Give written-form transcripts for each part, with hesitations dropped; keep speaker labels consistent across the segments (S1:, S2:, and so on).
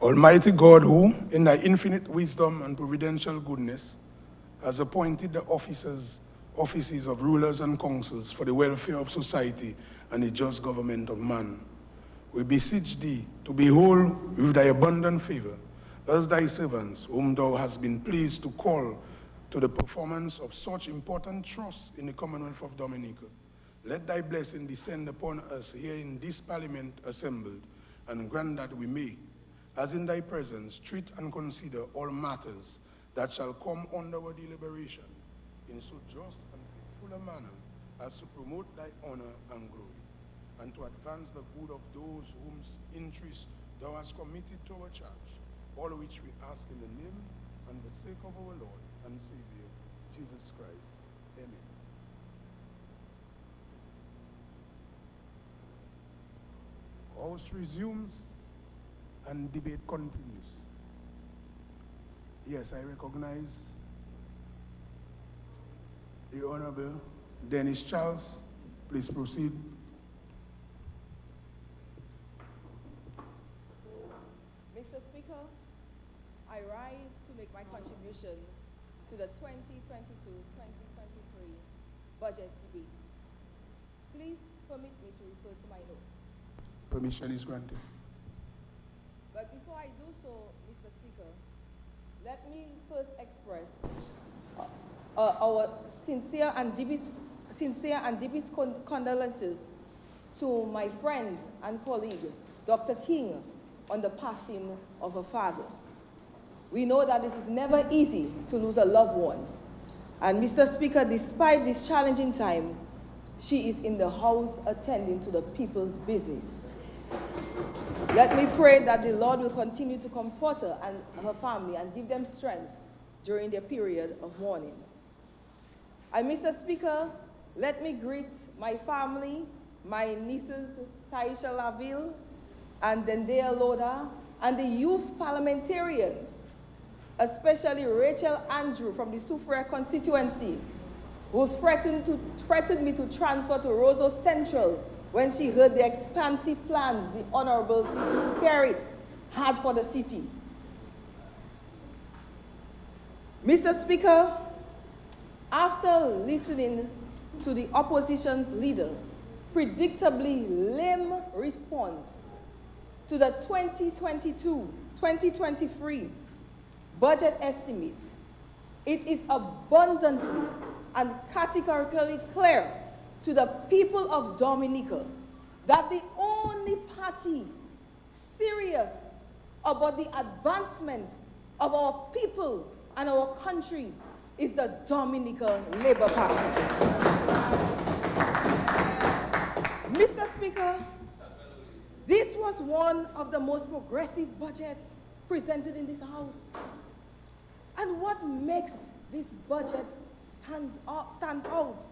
S1: Almighty God, who, in thy infinite wisdom and providential goodness, has appointed the offices of rulers and councils for the welfare of society and the just government of man, we beseech thee to behold with thy abundant favor as thy servants, whom thou hast been pleased to call to the performance of such important trusts in the Commonwealth of Dominica. Let thy blessing descend upon us here in this parliament assembled, and grant that we may, as in thy presence, treat and consider all matters that shall come under our deliberation in so just and faithful a manner as to promote thy honor and glory, and to advance the good of those whose interests thou hast committed to our charge, all which we ask in the name and the sake of our Lord and Savior, Jesus Christ. Amen. House resumes and debate continues. Yes, I recognize the Honorable Dennis Charles. Please proceed.
S2: Mr. Speaker, I rise to make my contribution to the 2022-2023 budget debate. Please permit me to refer to my notes.
S1: Permission is granted.
S2: But before I do so, Mr. Speaker, let me first express our sincere and deepest condolences to my friend and colleague, Dr. King, on the passing of her father. We know that it is never easy to lose a loved one. And Mr. Speaker, despite this challenging time, she is in the house attending to the people's business. Let me pray that the Lord will continue to comfort her and her family and give them strength during their period of mourning. And Mr. Speaker, let me greet my family, my nieces, Taisha Laville and Zendaya Loda, and the youth parliamentarians, especially Rachel Andrew from the Soufriere Constituency, who threatened me to transfer to Roseau Central when she heard the expansive plans the Honorable Spirit had for the city. Mr. Speaker, after listening to the opposition's leader, predictably lame response to the 2022-2023 budget estimate, it is abundantly and categorically clear to the people of Dominica that the only party serious about the advancement of our people and our country is the Dominica Labour Party. Mr. Speaker, this was one of the most progressive budgets presented in this House. And what makes this budget stand out?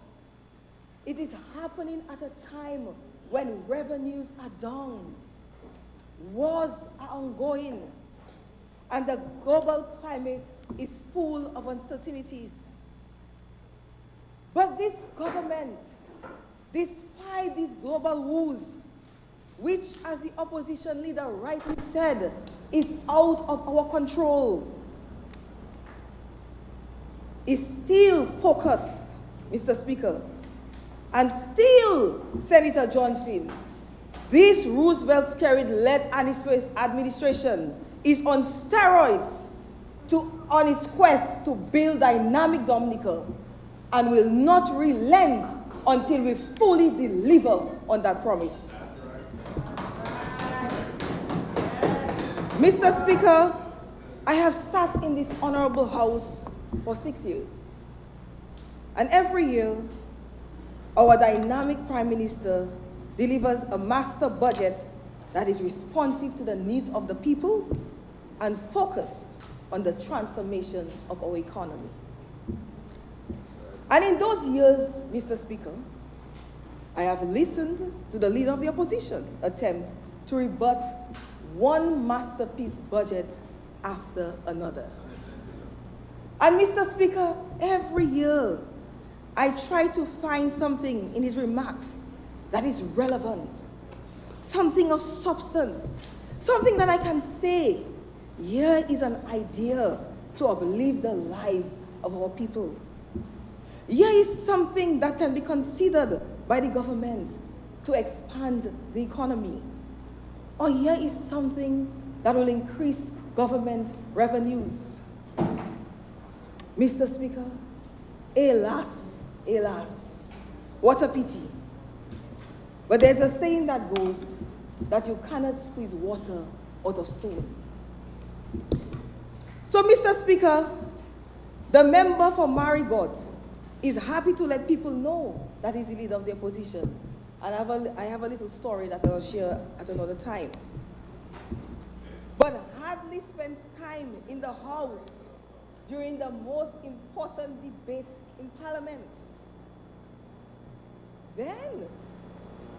S2: It is happening at a time when revenues are down, wars are ongoing, and the global climate is full of uncertainties. But this government, despite these global woes, which, as the opposition leader rightly said, is out of our control, is still focused, Mr. Speaker, and still, Senator John Finn, this Roosevelt-Skerrit-led administration is on steroids on its quest to build dynamic Dominica and will not relent until we fully deliver on that promise. Mr. Speaker, I have sat in this honorable House for 6 years, and every year, our dynamic Prime Minister delivers a master budget that is responsive to the needs of the people and focused on the transformation of our economy. And in those years, Mr. Speaker, I have listened to the leader of the opposition attempt to rebut one masterpiece budget after another. And Mr. Speaker, every year, I try to find something in his remarks that is relevant, something of substance, something that I can say Here is an idea to uplift the lives of our people. Here is something that can be considered by the government to expand the economy. Or here is something that will increase government revenues. Mr. Speaker, alas, alas, what a pity. But there's a saying that goes that you cannot squeeze water out of stone. So, Mr. Speaker, the member for Marigot is happy to let people know that he's the leader of the opposition. And I have a little story that I'll share at another time. But hardly spends time in the House during the most important debate in Parliament. Then,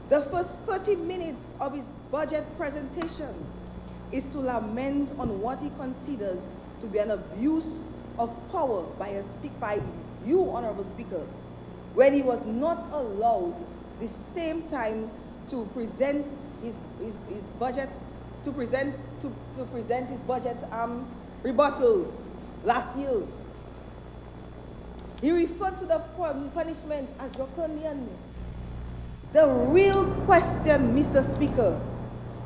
S2: the first 30 minutes of his budget presentation is to lament on what he considers to be an abuse of power by you, Honorable Speaker, when he was not allowed the same time to present his budget, to present his budget rebuttal last year. He referred to the punishment as draconian. The real question, Mr. Speaker,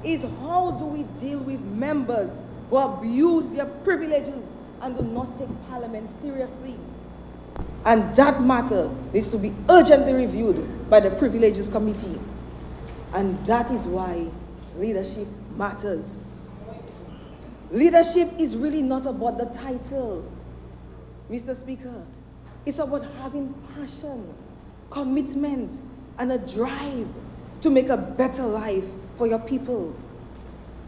S2: is how do we deal with members who abuse their privileges and do not take Parliament seriously? And that matter needs to be urgently reviewed by the Privileges Committee. And that is why leadership matters. Leadership is really not about the title, Mr. Speaker. It's about having passion, commitment, and a drive to make a better life for your people.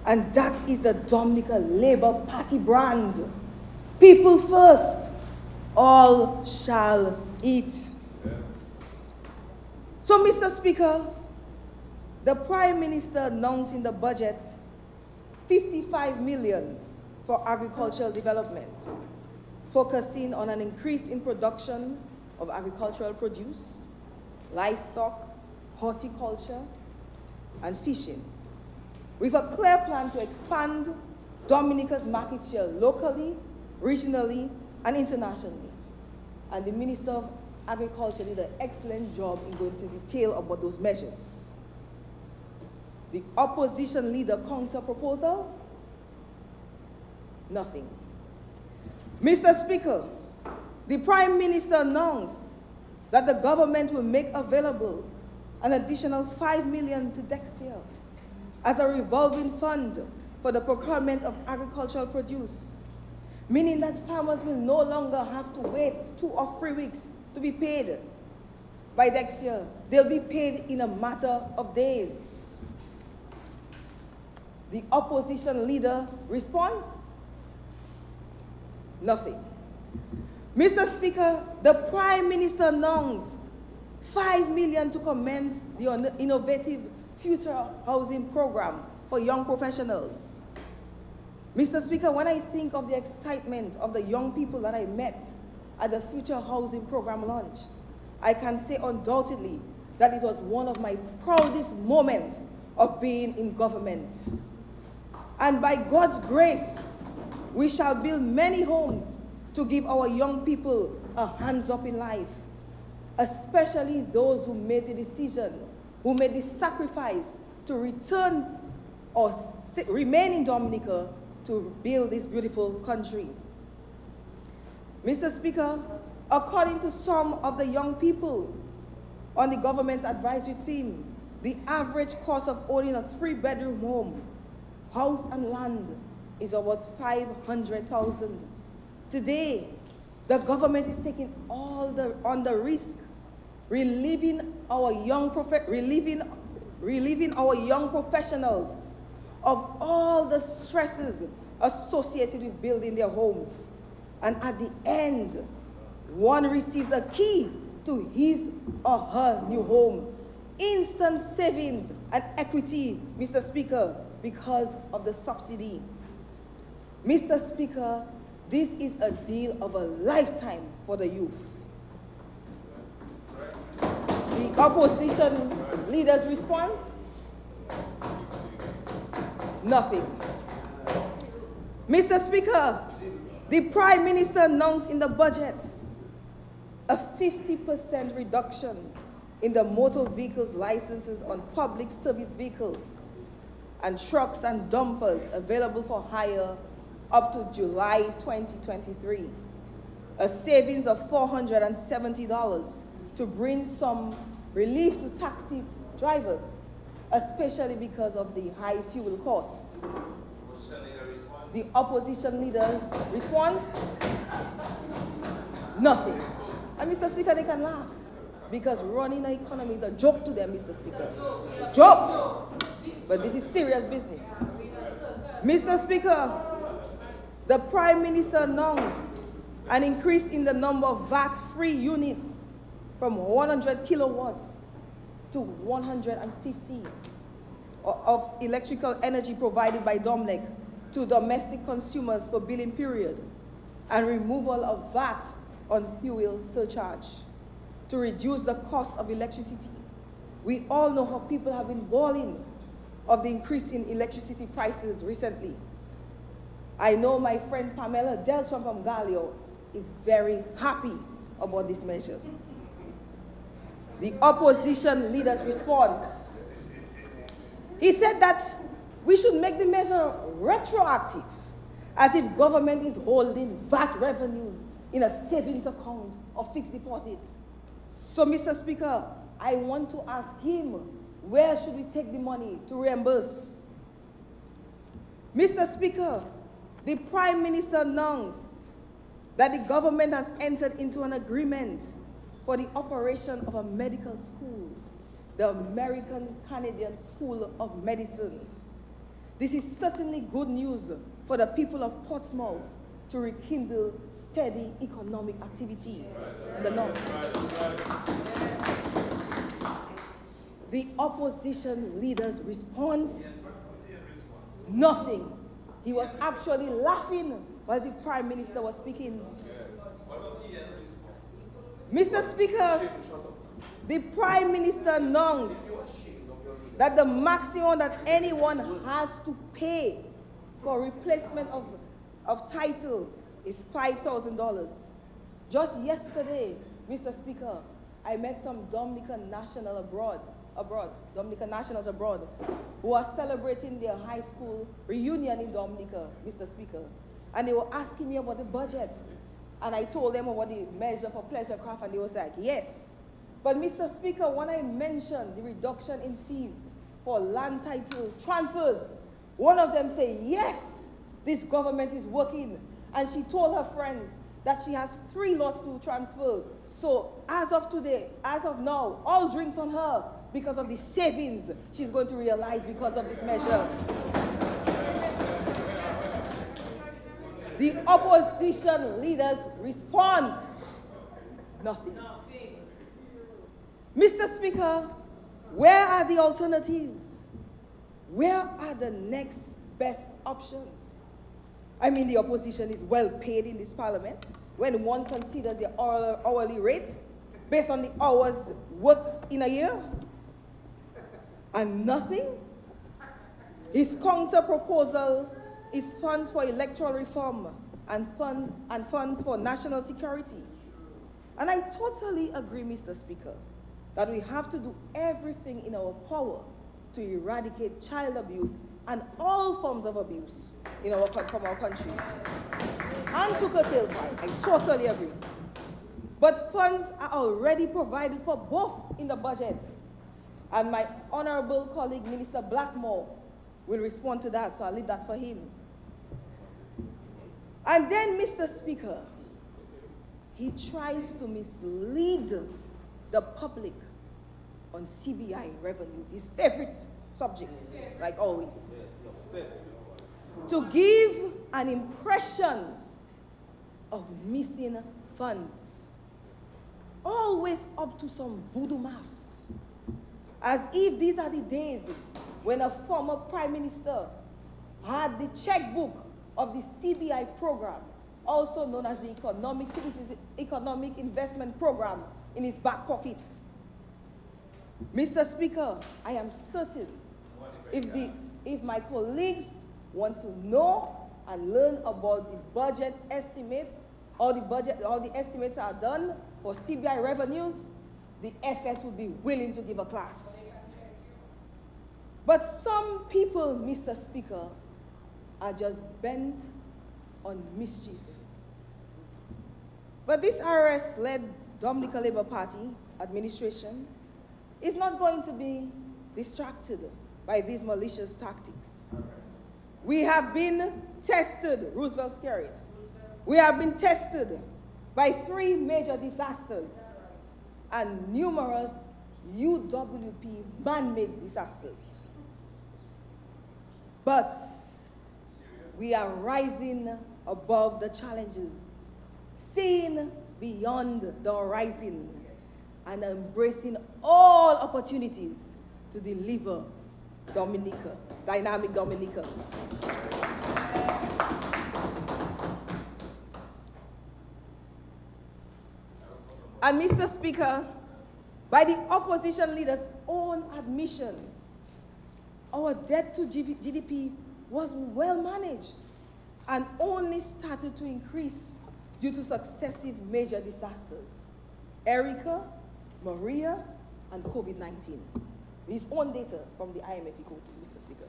S2: And that is the Dominica Labour Party brand. People first, all shall eat. Yes. So, Mr. Speaker, the Prime Minister announced in the budget 55 million for agricultural development, focusing on an increase in production of agricultural produce, livestock, horticulture, and fishing, with a clear plan to expand Dominica's market share locally, regionally, and internationally. And the Minister of Agriculture did an excellent job in going into detail about those measures. The opposition leader counter proposal? Nothing. Mr. Speaker, the Prime Minister announced that the government will make available an additional 5 million to Dexia as a revolving fund for the procurement of agricultural produce, meaning that farmers will no longer have to wait 2 or 3 weeks to be paid by Dexia. They'll be paid in a matter of days. The opposition leader responds? Nothing. Mr. Speaker, the Prime Minister announced 5 million to commence the innovative future housing program for young professionals. Mr. Speaker, when I think of the excitement of the young people that I met at the future housing program launch, I can say undoubtedly that it was one of my proudest moments of being in government. And by God's grace, we shall build many homes to give our young people a hands up in life, especially those who made the decision, who made the sacrifice to return or remain in Dominica to build this beautiful country. Mr. Speaker, according to some of the young people on the government's advisory team, the average cost of owning a 3-bedroom home, house and land, is about 500,000. Today, the government is taking on the risk, relieving our young professionals of all the stresses associated with building their homes. And at the end, one receives a key to his or her new home. Instant savings and equity, Mr. Speaker, because of the subsidy. Mr. Speaker, this is a deal of a lifetime for the youth. The opposition leader's response? Nothing. Mr. Speaker, the Prime Minister announced in the budget a 50% reduction in the motor vehicles licenses on public service vehicles and trucks and dumpers available for hire up to July 2023. A savings of $470 to bring some relief to taxi drivers, especially because of the high fuel cost. The opposition leader response? Nothing. And Mr. Speaker, they can laugh because running an economy is a joke to them, Mr. Speaker. It's a joke. But this is serious business. Mr. Speaker, the Prime Minister announced an increase in the number of VAT-free units from 100 kilowatts to 150 of electrical energy provided by Dominica to domestic consumers for billing period, and removal of VAT on fuel surcharge to reduce the cost of electricity. We all know how people have been bawling of the increase in electricity prices recently. I know my friend Pamela Delstrom from Galio is very happy about this measure. The opposition leader's response. He said that we should make the measure retroactive, as if government is holding VAT revenues in a savings account or fixed deposits. So, Mr. Speaker, I want to ask him, where should we take the money to reimburse? Mr. Speaker, the Prime Minister announced that the government has entered into an agreement for the operation of a medical school, the American Canadian School of Medicine. This is certainly good news for the people of Portsmouth to rekindle steady economic activity in the north. The opposition leader's response? Nothing. He was actually laughing while the Prime Minister was speaking. Mr. Speaker, the Prime Minister announced that the maximum that anyone has to pay for replacement of title is $5,000. Just yesterday, Mr. Speaker, I met some Dominican nationals abroad, who are celebrating their high school reunion in Dominica, Mr. Speaker. And they were asking me about the budget. And I told them about the measure for pleasure craft, and they was like, yes. But Mr. Speaker, when I mentioned the reduction in fees for land title transfers, one of them said, yes, this government is working. And she told her friends that she has 3 lots to transfer. So as of today, as of now, all drinks on her because of the savings she's going to realize because of this measure. The opposition leader's response? Nothing. Mr. Speaker, where are the alternatives? Where are the next best options? I mean, the opposition is well paid in this parliament when one considers the hourly rate based on the hours worked in a year. And nothing? His counter proposal is funds for electoral reform and funds for national security. And I totally agree, Mr. Speaker, that we have to do everything in our power to eradicate child abuse and all forms of abuse from our country. And to curtail crime, I totally agree. But funds are already provided for both in the budget. And my honorable colleague, Minister Blackmore, will respond to that, so I'll leave that for him. And then, Mr. Speaker, he tries to mislead the public on CBI revenues, his favorite subject, like always. To give an impression of missing funds, always up to some voodoo maths, as if these are the days when a former Prime Minister had the checkbook of the CBI program, also known as the Economic Investment Program, in his back pocket. Mr. Speaker, I am certain if my colleagues want to know and learn about the budget estimates, all the estimates are done for CBI revenues, the FS would be willing to give a class. But some people, Mr. Speaker, are just bent on mischief. But this IRS-led Dominica Labour Party administration is not going to be distracted by these malicious tactics. We have been tested, Roosevelt Skerritt. We have been tested by 3 major disasters and numerous UWP man-made disasters. But we are rising above the challenges, seeing beyond the horizon, and embracing all opportunities to deliver Dominica, dynamic Dominica. And Mr. Speaker, by the opposition leader's own admission, our debt to GDP was well managed and only started to increase due to successive major disasters: Erica, Maria, and COVID-19. His own data from the IMF, he quoted, Mr. Speaker.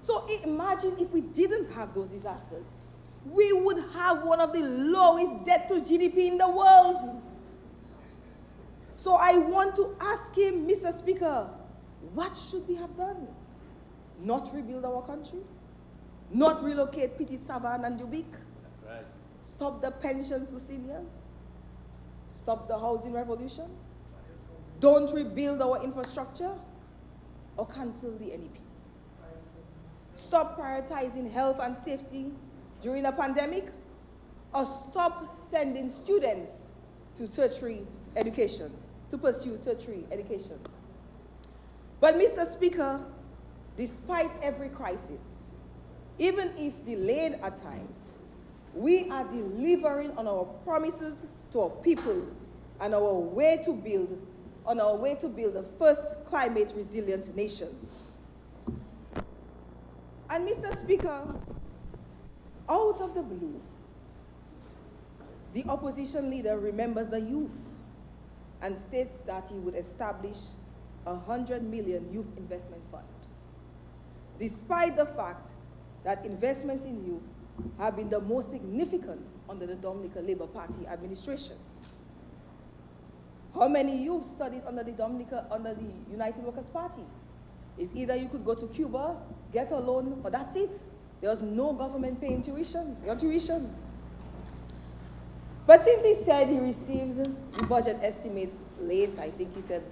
S2: So imagine if we didn't have those disasters, we would have one of the lowest debt to GDP in the world. So I want to ask him, Mr. Speaker, what should we have done? Not rebuild our country? Not relocate Petit Savan and Ubik?
S3: That's right.
S2: Stop the pensions to seniors? Stop the housing revolution? Don't rebuild our infrastructure? Or cancel the NEP? Stop prioritizing health and safety during a pandemic? Or stop sending students to tertiary education, to pursue tertiary education? But Mr. Speaker, despite every crisis, even if delayed at times, we are delivering on our promises to our people and on our way to build the first climate resilient nation. And Mr. Speaker, out of the blue, the opposition leader remembers the youth and states that he would establish a 100 million youth investment fund, despite the fact that investments in youth have been the most significant under the Dominica Labour Party administration. How many youth studied under the United Workers' Party? It's either you could go to Cuba, get a loan, or that's it. There was no government paying your tuition. But since he said he received the budget estimates late, I think he said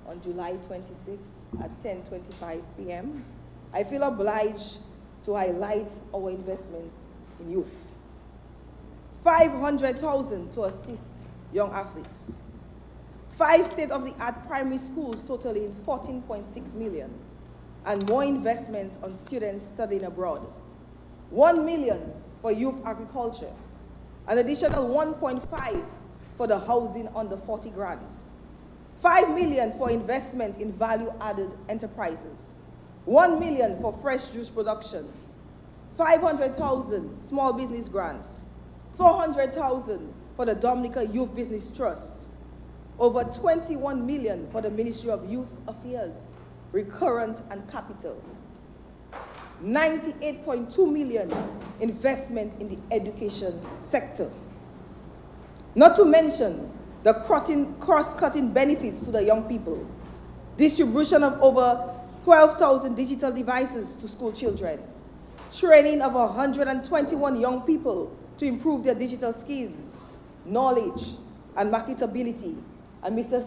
S2: on July 26 at 10:25 p.m., I feel obliged to highlight our investments in youth. 500,000 to assist young athletes. 5 state-of-the-art primary schools totaling 14.6 million, and more investments on students studying abroad. 1 million for youth agriculture, an additional 1.5 for the housing under 40 grant, 5 million for investment in value-added enterprises, 1 million for fresh juice production, 500,000 small business grants, 400,000 for the Dominica Youth Business Trust, over 21 million for the Ministry of Youth Affairs, recurrent and capital, 98.2 million investment in the education sector. Not to mention the cross-cutting benefits to the young people, distribution of over 12,000 digital devices to school children, training of 121 young people to improve their digital skills, knowledge, and marketability. And Mr.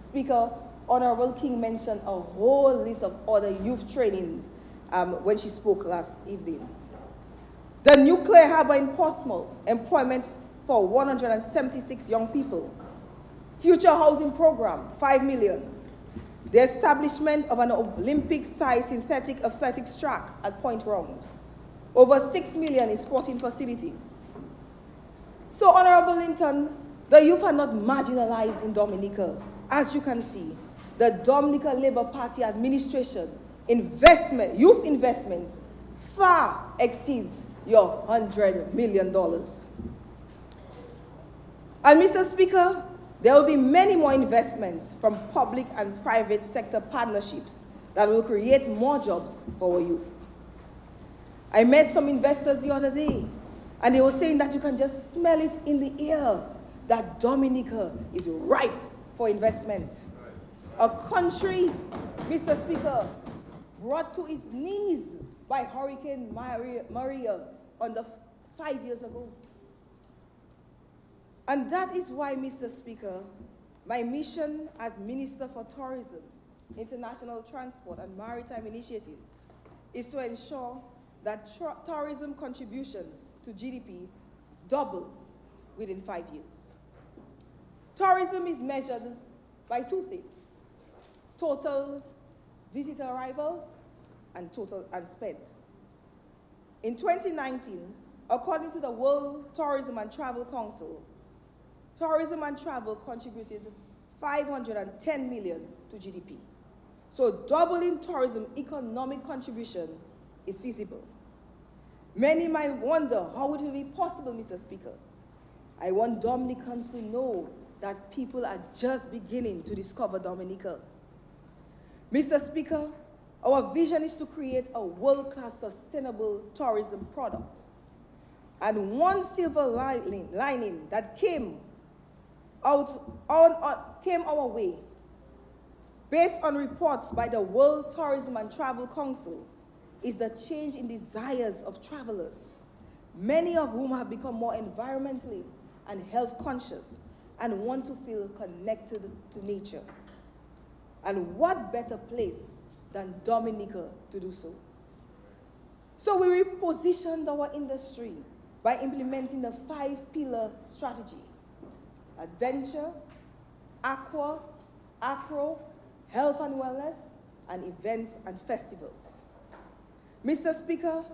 S2: Speaker, Honorable King mentioned a whole list of other youth trainings when she spoke last evening. The nuclear harbor in Portsmouth, employment for 176 young people. Future housing program, 5 million. The establishment of an Olympic-sized synthetic athletics track at Point Round. Over 6 million in sporting facilities. So, Honorable Linton, the youth are not marginalized in Dominica. As you can see, the Dominica Labour Party administration youth investments far exceeds your $100 million. And Mr. Speaker, there will be many more investments from public and private sector partnerships that will create more jobs for our youth. I met some investors the other day, and they were saying that you can just smell it in the air, that Dominica is ripe for investment. A country, Mr. Speaker, brought to its knees by Hurricane Maria under 5 years ago. And that is why, Mr. Speaker, my mission as Minister for Tourism, International Transport and Maritime Initiatives is to ensure that tourism contributions to GDP doubles within 5 years. Tourism is measured by two things: total visitor arrivals and total spend. In 2019, according to the World Tourism and Travel Council, tourism and travel contributed $510 million to GDP. So doubling tourism economic contribution is feasible. Many might wonder how it will be possible, Mr. Speaker. I want Dominicans to know that people are just beginning to discover Dominica. Mr. Speaker, our vision is to create a world-class sustainable tourism product. And one silver lining that came our way, based on reports by the World Tourism and Travel Council, is the change in desires of travelers, many of whom have become more environmentally and health conscious and want to feel connected to nature. And what better place than Dominica to do so? So we repositioned our industry by implementing the 5-pillar strategy: adventure, aqua, acro, health and wellness, and events and festivals. Mr. Speaker,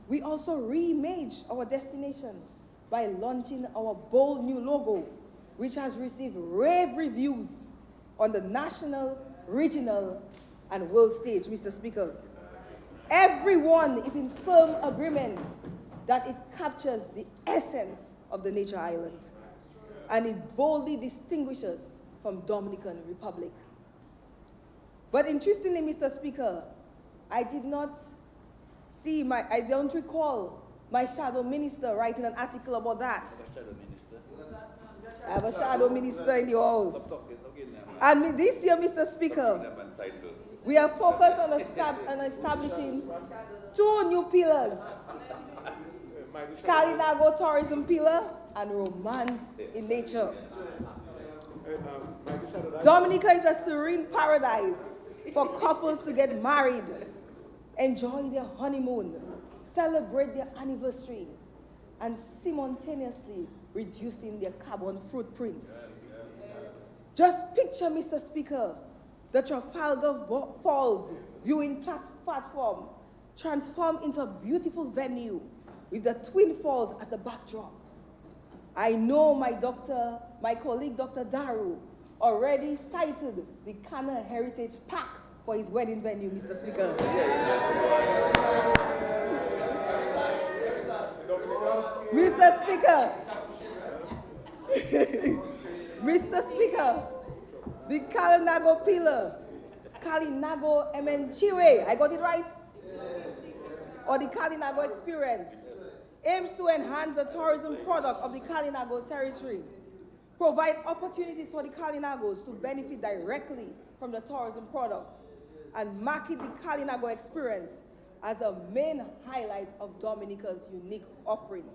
S2: we also reimaged our destination by launching our bold new logo, which has received rave reviews on the national, regional, and world stage, Mr. Speaker. Everyone is in firm agreement that it captures the essence of the nature island, and it boldly distinguishes from Dominican Republic. But interestingly, Mr. Speaker, I don't recall my shadow minister writing an article about that. I have a shadow minister in the house. And this year, Mr. Speaker, we are focused on establishing 2 new pillars: Kalinago Tourism Pillar and Romance in Nature. Dominica is a serene paradise for couples to get married, enjoy their honeymoon, celebrate their anniversary, and simultaneously reducing their carbon footprints. Just picture, Mr. Speaker, the Trafalgar Falls viewing platform transformed into a beautiful venue with the Twin Falls as the backdrop. I know my colleague, Dr. Daru, already cited the Canna Heritage Park for his wedding venue, Mr. Speaker. Mr. Speaker, Mr. Speaker, the Kalinago Pillar, Kalinago Emenchiwe, I got it right? Or the Kalinago Experience, aims to enhance the tourism product of the Kalinago territory, provide opportunities for the Kalinagos to benefit directly from the tourism product, and market the Kalinago Experience as a main highlight of Dominica's unique offerings.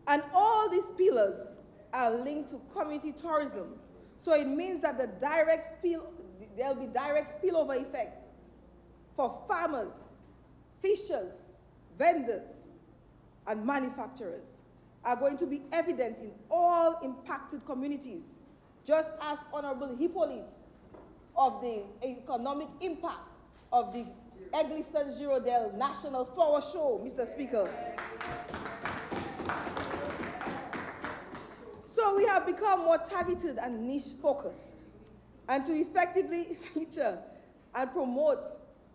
S2: And all these pillars are linked to community tourism, so it means that there'll be direct spillover effects for farmers, fishers, vendors, and manufacturers are going to be evident in all impacted communities, just as Honorable Hippolyte of the economic impact of the Eggleston Girodale National Flower Show, Mr. Speaker. So we have become more targeted and niche focused, and to effectively feature and promote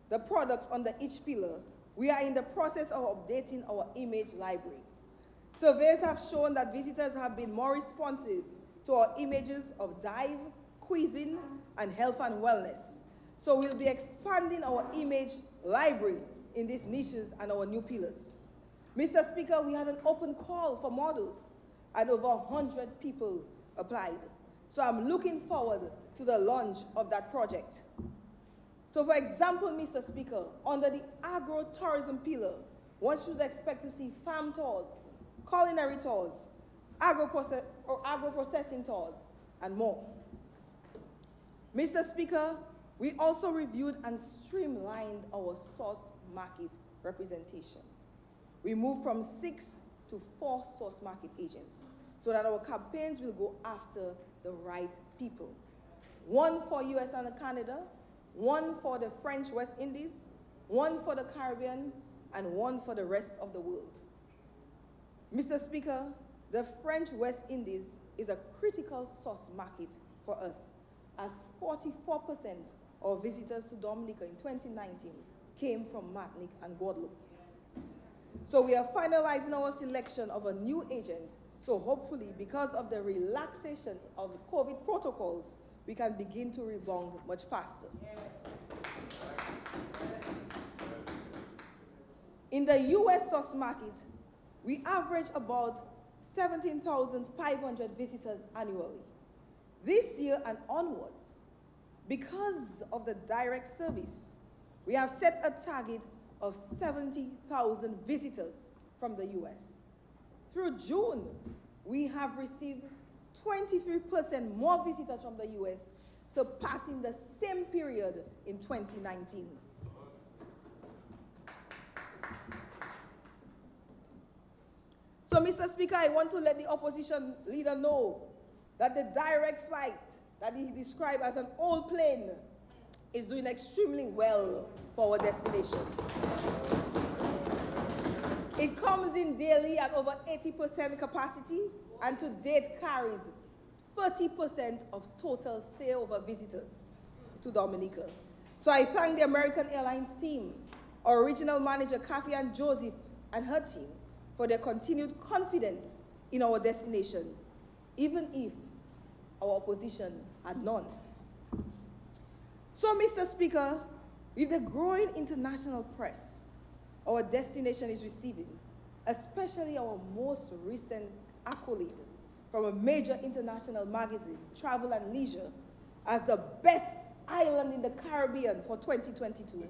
S2: the products under each pillar, we are in the process of updating our image library. Surveys have shown that visitors have been more responsive to our images of dive, cuisine, and health and wellness. So we'll be expanding our image library in these niches and our new pillars. Mr. Speaker, we had an open call for models, and over 100 people applied. So I'm looking forward to the launch of that project. So for example, Mr. Speaker, under the agro-tourism pillar, one should expect to see farm tours, culinary tours, agro-processing tours, and more. Mr. Speaker, we also reviewed and streamlined our source market representation. We moved from 6 to 4 source market agents so that our campaigns will go after the right people. One for US and Canada, one for the French West Indies, one for the Caribbean, and one for the rest of the world. Mr. Speaker, the French West Indies is a critical source market for us, as 44% of visitors to Dominica in 2019 came from Martinique and Guadeloupe. So we are finalizing our selection of a new agent, so hopefully, because of the relaxation of COVID protocols, we can begin to rebound much faster. In the US source market, we average about 17,500 visitors annually. This year and onwards, because of the direct service, we have set a target of 70,000 visitors from the US. Through June, we have received 23% more visitors from the US, surpassing the same period in 2019. So, Mr. Speaker, I want to let the opposition leader know that the direct flight that he described as an old plane is doing extremely well for our destination. It comes in daily at over 80% capacity, and to date carries 30% of total stayover visitors to Dominica. So I thank the American Airlines team, our regional manager, Kathy and Joseph, and her team for their continued confidence in our destination, even if our opposition had none. So, Mr. Speaker, with the growing international press our destination is receiving, especially our most recent accolade from a major international magazine, Travel and Leisure, as the best island in the Caribbean for 2022.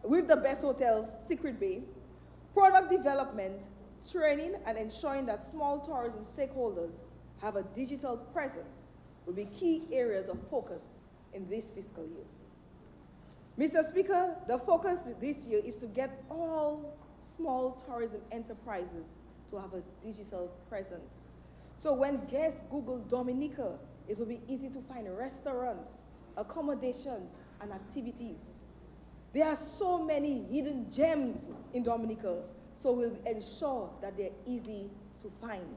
S2: With the best hotels, Secret Bay, product development, training, and ensuring that small tourism stakeholders have a digital presence will be key areas of focus in this fiscal year. Mr. Speaker, the focus this year is to get all small tourism enterprises to have a digital presence. So when guests Google Dominica, it will be easy to find restaurants, accommodations, and activities. There are so many hidden gems in Dominica, so we'll ensure that they're easy to find.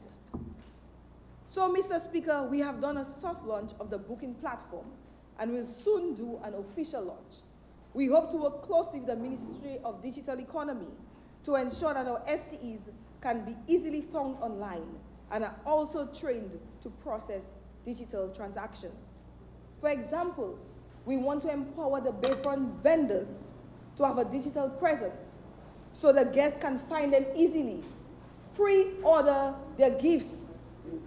S2: So, Mr. Speaker, we have done a soft launch of the booking platform, and will soon do an official launch. We hope to work closely with the Ministry of Digital Economy to ensure that our STEs can be easily found online and are also trained to process digital transactions. For example, we want to empower the Bayfront vendors to have a digital presence so the guests can find them easily, pre-order their gifts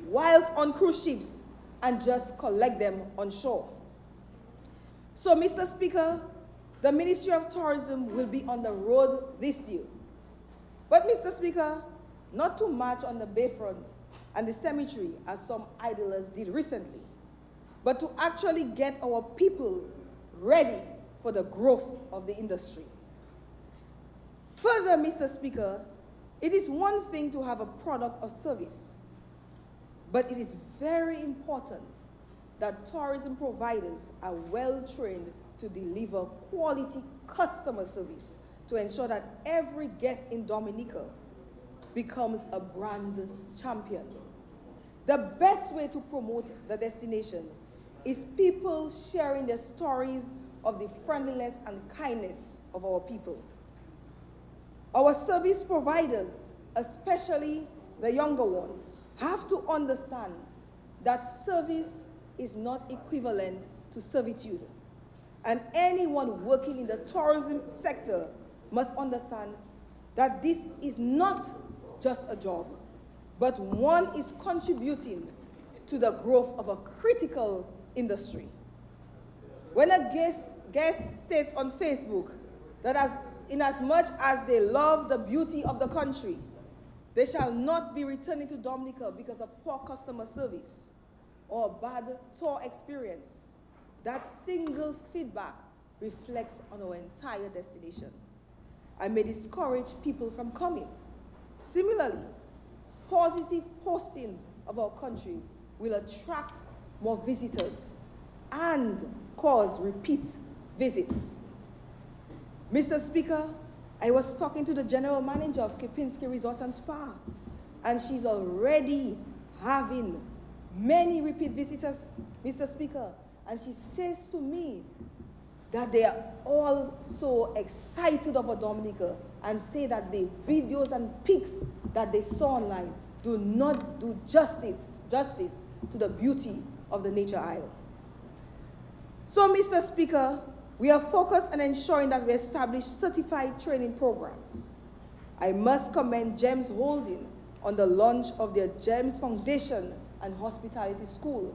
S2: whilst on cruise ships, and just collect them on shore. So, Mr. Speaker, the Ministry of Tourism will be on the road this year. But, Mr. Speaker, not to march on the Bayfront and the cemetery as some idlers did recently, but to actually get our people ready for the growth of the industry. Further, Mr. Speaker, it is one thing to have a product or service, but it is very important that tourism providers are well trained to deliver quality customer service to ensure that every guest in Dominica becomes a brand champion. The best way to promote the destination is people sharing their stories of the friendliness and kindness of of our people. Our service providers, especially the younger ones, have to understand that service is not equivalent to servitude. And anyone working in the tourism sector must understand that this is not just a job, but one is contributing to the growth of a critical industry. When a guest states on Facebook that in as much as they love the beauty of the country, they shall not be returning to Dominica because of poor customer service or a bad tour experience, that single feedback reflects on our entire destination and may discourage people from coming. Similarly, positive postings of our country will attract more visitors and cause repeat visits. Mr. Speaker, I was talking to the general manager of Kempinski Resort and Spa, and she's already having many repeat visitors, Mr. Speaker, and she says to me that they are all so excited about Dominica and say that the videos and pics that they saw online do not do justice to the beauty of the nature isle. So, Mr. Speaker, we are focused on ensuring that we establish certified training programs. I must commend GEMS Holding on the launch of their GEMS Foundation and Hospitality School,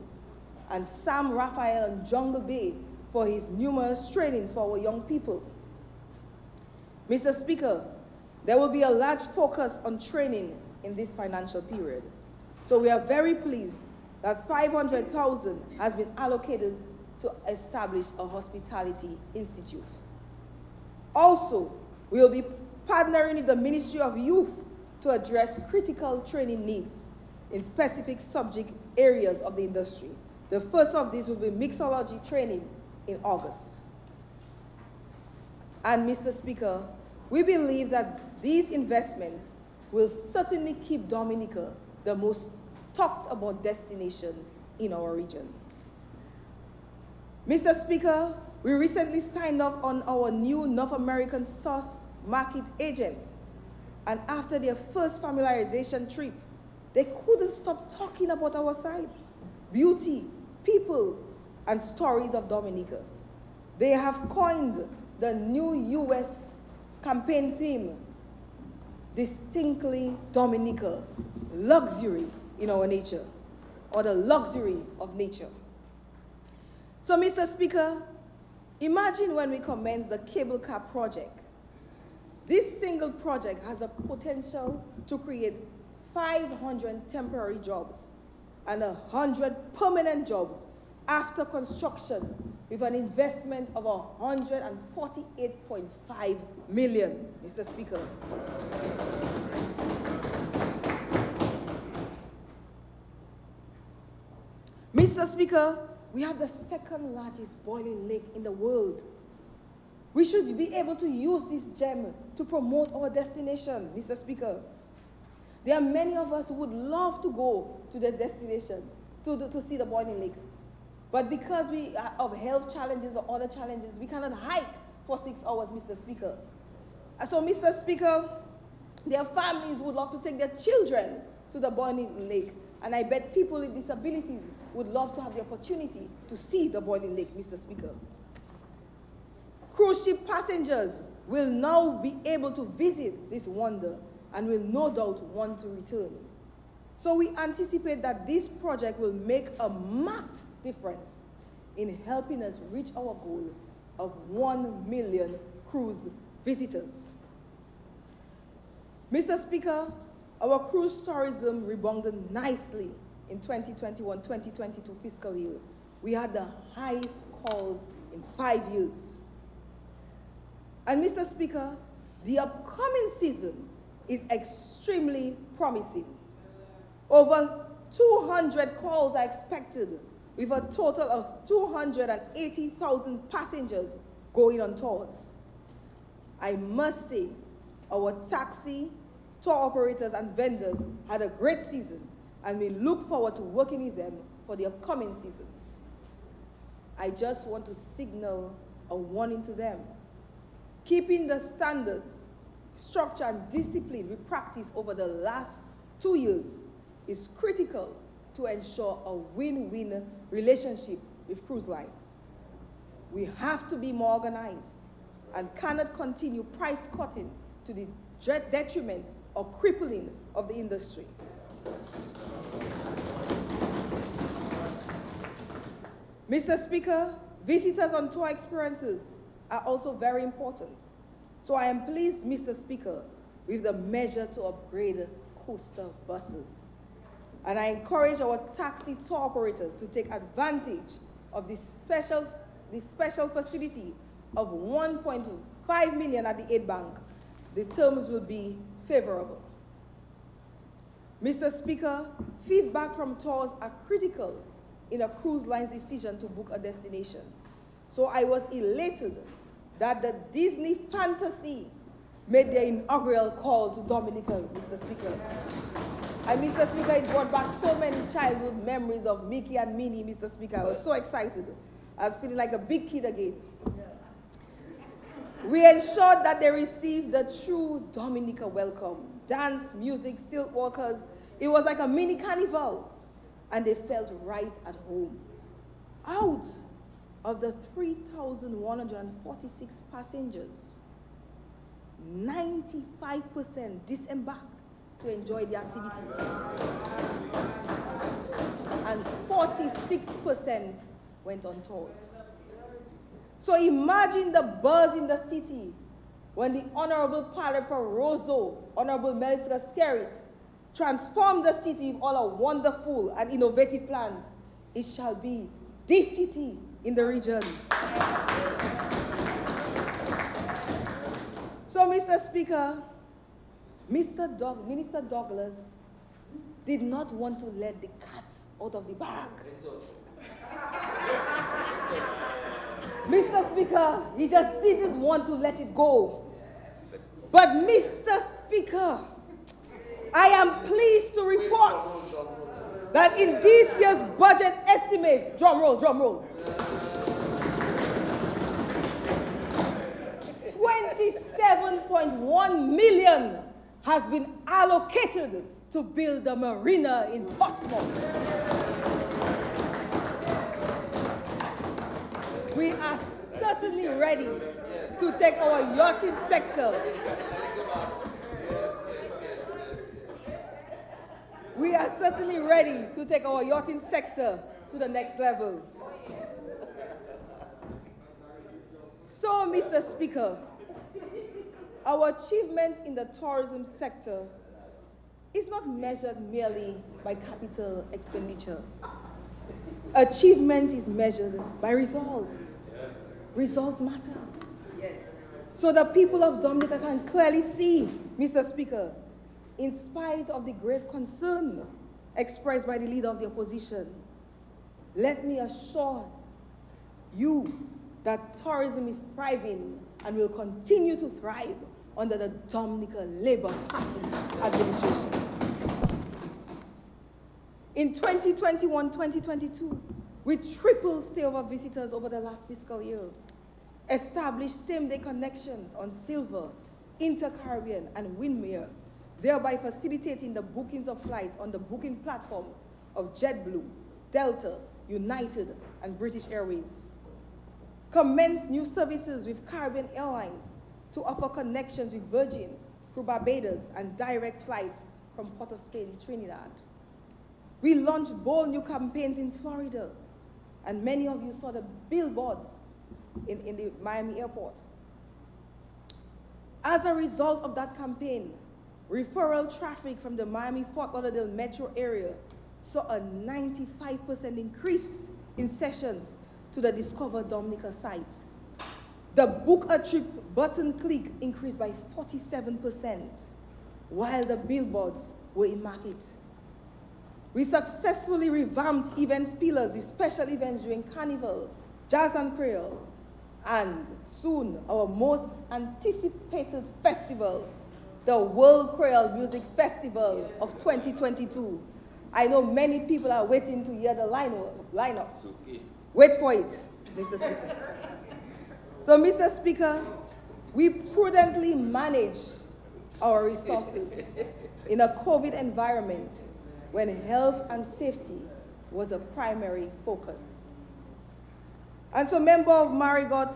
S2: and Sam Raphael and Jungle Bay for his numerous trainings for our young people. Mr. Speaker, there will be a large focus on training in this financial period. So we are very pleased that $500,000 has been allocated to establish a hospitality institute. Also, we will be partnering with the Ministry of Youth to address critical training needs in specific subject areas of the industry. The first of these will be mixology training in August. And Mr. Speaker, we believe that these investments will certainly keep Dominica the most talked about destination in our region. Mr. Speaker, we recently signed off on our new North American sauce market agent, and after their first familiarization trip, they couldn't stop talking about our sites, beauty, people, and stories of Dominica. They have coined the new U.S. campaign theme, distinctly Dominica, luxury in our nature, or the luxury of nature. So, Mr. Speaker, imagine when we commence the cable car project. This single project has the potential to create 500 temporary jobs and 100 permanent jobs after construction, with an investment of $148.5 million, Mr. Speaker. Mr. Speaker, we have the second largest boiling lake in the world. We should be able to use this gem to promote our destination, Mr. Speaker. There are many of us who would love to go to the destination to see the boiling lake. But because we are of health challenges or other challenges, we cannot hike for 6 hours, Mr. Speaker. So, Mr. Speaker, there are families who would love to take their children to the boiling lake. And I bet people with disabilities would love to have the opportunity to see the boiling lake, Mr. Speaker. Cruise ship passengers will now be able to visit this wonder and will no doubt want to return. So we anticipate that this project will make a marked difference in helping us reach our goal of 1 million cruise visitors. Mr. Speaker, our cruise tourism rebounded nicely in 2021-2022 fiscal year. We had the highest calls in 5 years. And Mr. Speaker, the upcoming season is extremely promising. Over 200 calls are expected, with a total of 280,000 passengers going on tours. I must say, our taxi, tour operators, and vendors had a great season, and we look forward to working with them for the upcoming season. I just want to signal a warning to them. keeping the standards, structure, and discipline we practiced over the last 2 years is critical to ensure a win-win relationship with cruise lines. We have to be more organized and cannot continue price cutting to the detriment or crippling of the industry. Mr. Speaker, visitors on tour experiences are also very important. So I am pleased, Mr. Speaker, with the measure to upgrade coaster buses. And I encourage our taxi tour operators to take advantage of this special facility of 1.5 million at the Aid Bank. The terms will be favorable. Mr. Speaker, feedback from tours are critical in a cruise line's decision to book a destination. So I was elated that the Disney Fantasy made their inaugural call to Dominica, Mr. Speaker. And Mr. Speaker, it brought back so many childhood memories of Mickey and Minnie, Mr. Speaker. I was so excited. I was feeling like a big kid again. We ensured that they received the true Dominica welcome. Dance, music, silk walkers. It was like a mini carnival. And they felt right at home. Out of the 3,146 passengers, 95% disembarked to enjoy the activities. And 46% went on tours. So imagine the buzz in the city when the Honorable Pilot for Rosso, Honorable Medicinal Skerrit, transformed the city with all our wonderful and innovative plans. It shall be this city in the region. So, Mr. Speaker, Minister Douglas did not want to let the cat out of the bag. Mr. Speaker, he just didn't want to let it go. But Mr. Speaker, I am pleased to report that in this year's budget estimates, drum roll, 27.1 million has been allocated to build the marina in Portsmouth. We are certainly ready to take our yachting sector. We are certainly ready to take our yachting sector to the next level. So, Mr. Speaker, our achievement in the tourism sector is not measured merely by capital expenditure. Achievement is measured by results. Results matter. So the people of Dominica can clearly see, Mr. Speaker, in spite of the grave concern expressed by the leader of the opposition, let me assure you that tourism is thriving and will continue to thrive under the Dominica Labour Party administration. In 2021-2022, we tripled stay-over visitors over the last fiscal year, established same-day connections on Silver, Inter-Caribbean, and Windmere, thereby facilitating the bookings of flights on the booking platforms of JetBlue, Delta, United, and British Airways. Commenced new services with Caribbean Airlines to offer connections with Virgin through Barbados and direct flights from Port of Spain, Trinidad. We launched bold new campaigns in Florida, and many of you saw the billboards in the Miami airport. As a result of that campaign, referral traffic from the Miami-Fort Lauderdale metro area saw a 95% increase in sessions to the Discover Dominica site. The Book a Trip button click increased by 47%, while the billboards were in market. We successfully revamped events pillars with special events during Carnival, Jazz and Creole, and soon our most anticipated festival, the World Creole Music Festival of 2022. I know many people are waiting to hear the lineup. Wait for it, Mr. Speaker. So, Mr. Speaker, We prudently manage our resources in a COVID environment when health and safety was a primary focus. And so, member of Marigot,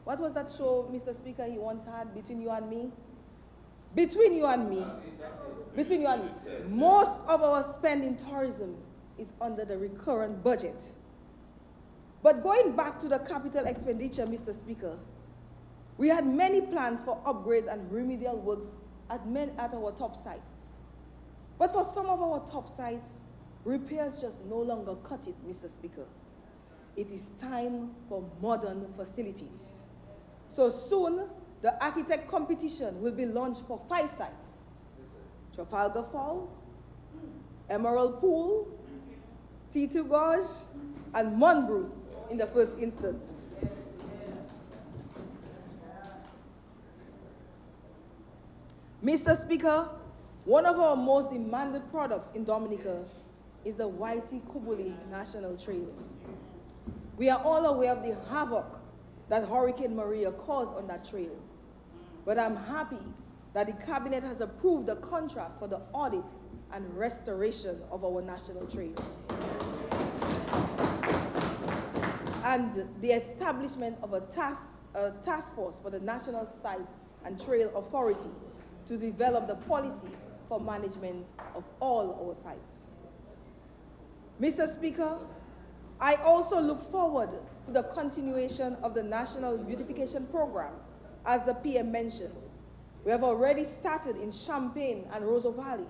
S2: what was that show, Mr. Speaker, he once had, Between You and Me? Between You and Me. Between You and Me. Most of our spend in tourism is under the recurrent budget. But going back to the capital expenditure, Mr. Speaker, we had many plans for upgrades and remedial works at our top sites. But for some of our top sites, repairs just no longer cut it, Mr. Speaker. It is time for modern facilities. So soon, the architect competition will be launched for 5 sites: Trafalgar Falls, Emerald Pool, T2 Gorge, and Monbruce in the first instance. Mr. Speaker, one of our most demanded products in Dominica is the Whitey Kubuli National Trail. We are all aware of the havoc that Hurricane Maria caused on that trail, but I'm happy that the Cabinet has approved the contract for the audit and restoration of our national trail, and the establishment of a task force for the National Site and Trail Authority to develop the policy for management of all our sites. Mr. Speaker, I also look forward to the continuation of the National Beautification Program, as the PM mentioned. We have already started in Champaign and Roseau Valley.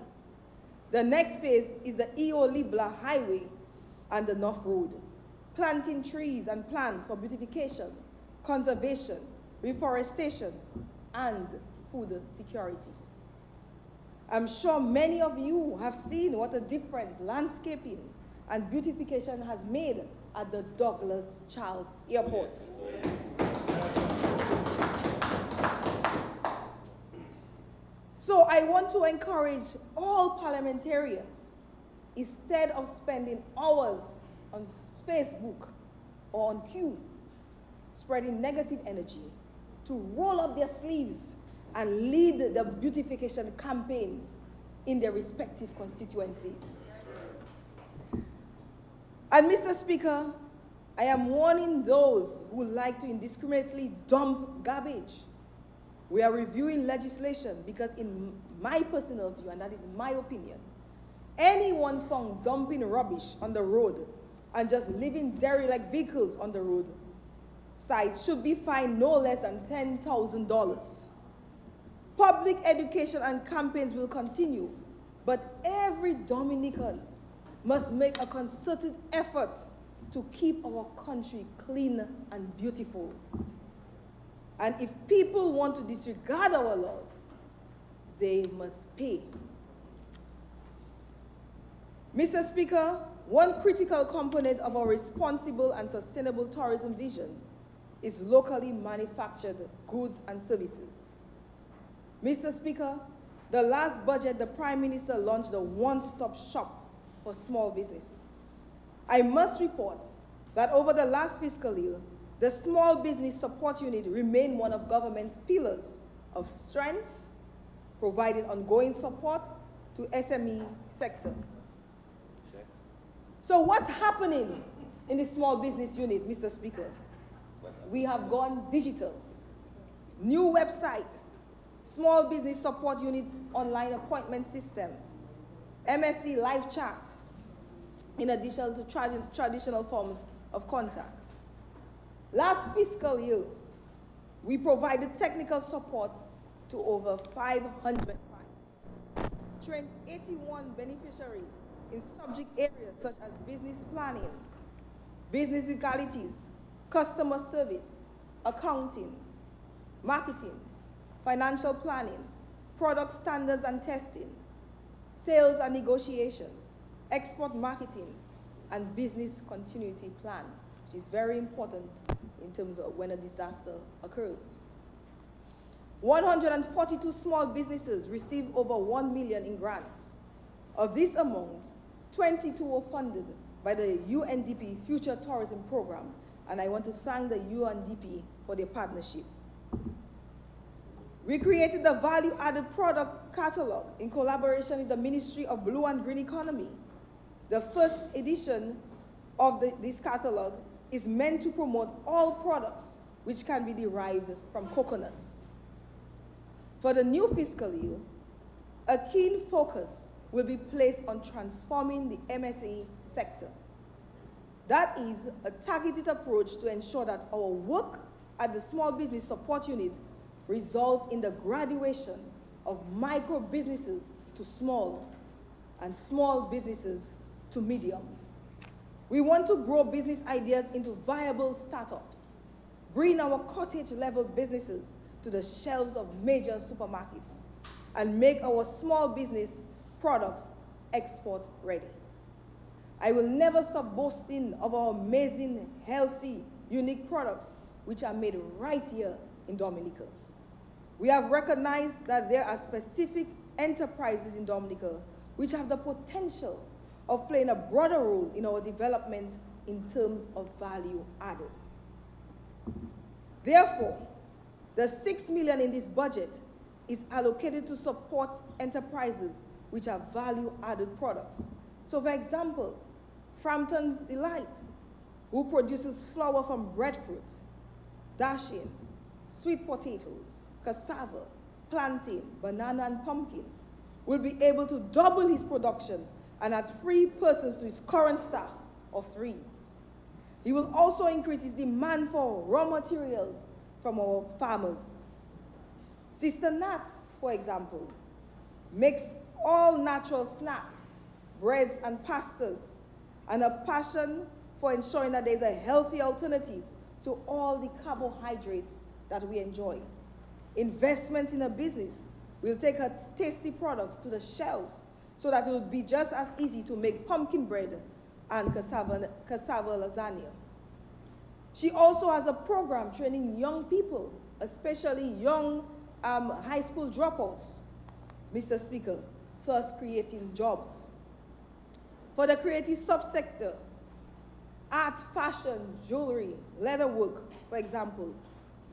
S2: The next phase is the Eo-Libla Highway and the North Road, planting trees and plants for beautification, conservation, reforestation, and food security. I'm sure many of you have seen what a difference landscaping and beautification has made at the Douglas Charles Airport. So I want to encourage all parliamentarians, instead of spending hours on Facebook or on Q, spreading negative energy, to roll up their sleeves and lead the beautification campaigns in their respective constituencies. And Mr. Speaker, I am warning those who like to indiscriminately dump garbage. We are reviewing legislation because, in my personal view, and that is my opinion, anyone found dumping rubbish on the road and just leaving derelict vehicles on the road side should be fined no less than $10,000. Public education and campaigns will continue, but every Dominican must make a concerted effort to keep our country clean and beautiful. And if people want to disregard our laws, they must pay. Mr. Speaker, one critical component of our responsible and sustainable tourism vision is locally manufactured goods and services. Mr. Speaker, the last budget, the Prime Minister launched a one-stop shop for small businesses. I must report that over the last fiscal year, the Small Business Support Unit remained one of government's pillars of strength, providing ongoing support to SME sector. So what's happening in the Small Business Unit, Mr. Speaker? We have gone digital. New website, Small Business Support Unit online appointment system, MSC live chat, in addition to traditional forms of contact. Last fiscal year, we provided technical support to over 500 clients, trained 81 beneficiaries in subject areas such as business planning, business legalities, customer service, accounting, marketing, financial planning, product standards and testing, sales and negotiations, export marketing, and business continuity plan, which is very important in terms of when a disaster occurs. 142 small businesses received over $1 million in grants. Of this amount, 22 were funded by the UNDP Future Tourism Program, and I want to thank the UNDP for their partnership. We created the value-added product catalog in collaboration with the Ministry of Blue and Green Economy. The first edition of this catalog is meant to promote all products which can be derived from coconuts. For the new fiscal year, a keen focus will be placed on transforming the MSA sector. That is a targeted approach to ensure that our work at the Small Business Support Unit results in the graduation of micro businesses to small and small businesses to medium. We want to grow business ideas into viable startups, bring our cottage-level businesses to the shelves of major supermarkets, and make our small business products export ready. I will never stop boasting of our amazing, healthy, unique products which are made right here in Dominica. We have recognized that there are specific enterprises in Dominica which have the potential of playing a broader role in our development in terms of value added. Therefore, the $6 million in this budget is allocated to support enterprises which have value-added products. So for example, Frampton's Delight, who produces flour from breadfruit, dashing, sweet potatoes, cassava, plantain, banana, and pumpkin, will be able to double his production and add 3 persons to his current staff of 3. He will also increase his demand for raw materials from our farmers. Sister Nats, for example, makes all natural snacks, breads, and pastas, and a passion for ensuring that there's a healthy alternative to all the carbohydrates that we enjoy. Investments in a business will take her tasty products to the shelves so that it will be just as easy to make pumpkin bread and cassava lasagna. She also has a program training young people, especially young high school dropouts, Mr. Speaker, first creating jobs. For the creative subsector, art, fashion, jewelry, leatherwork, for example,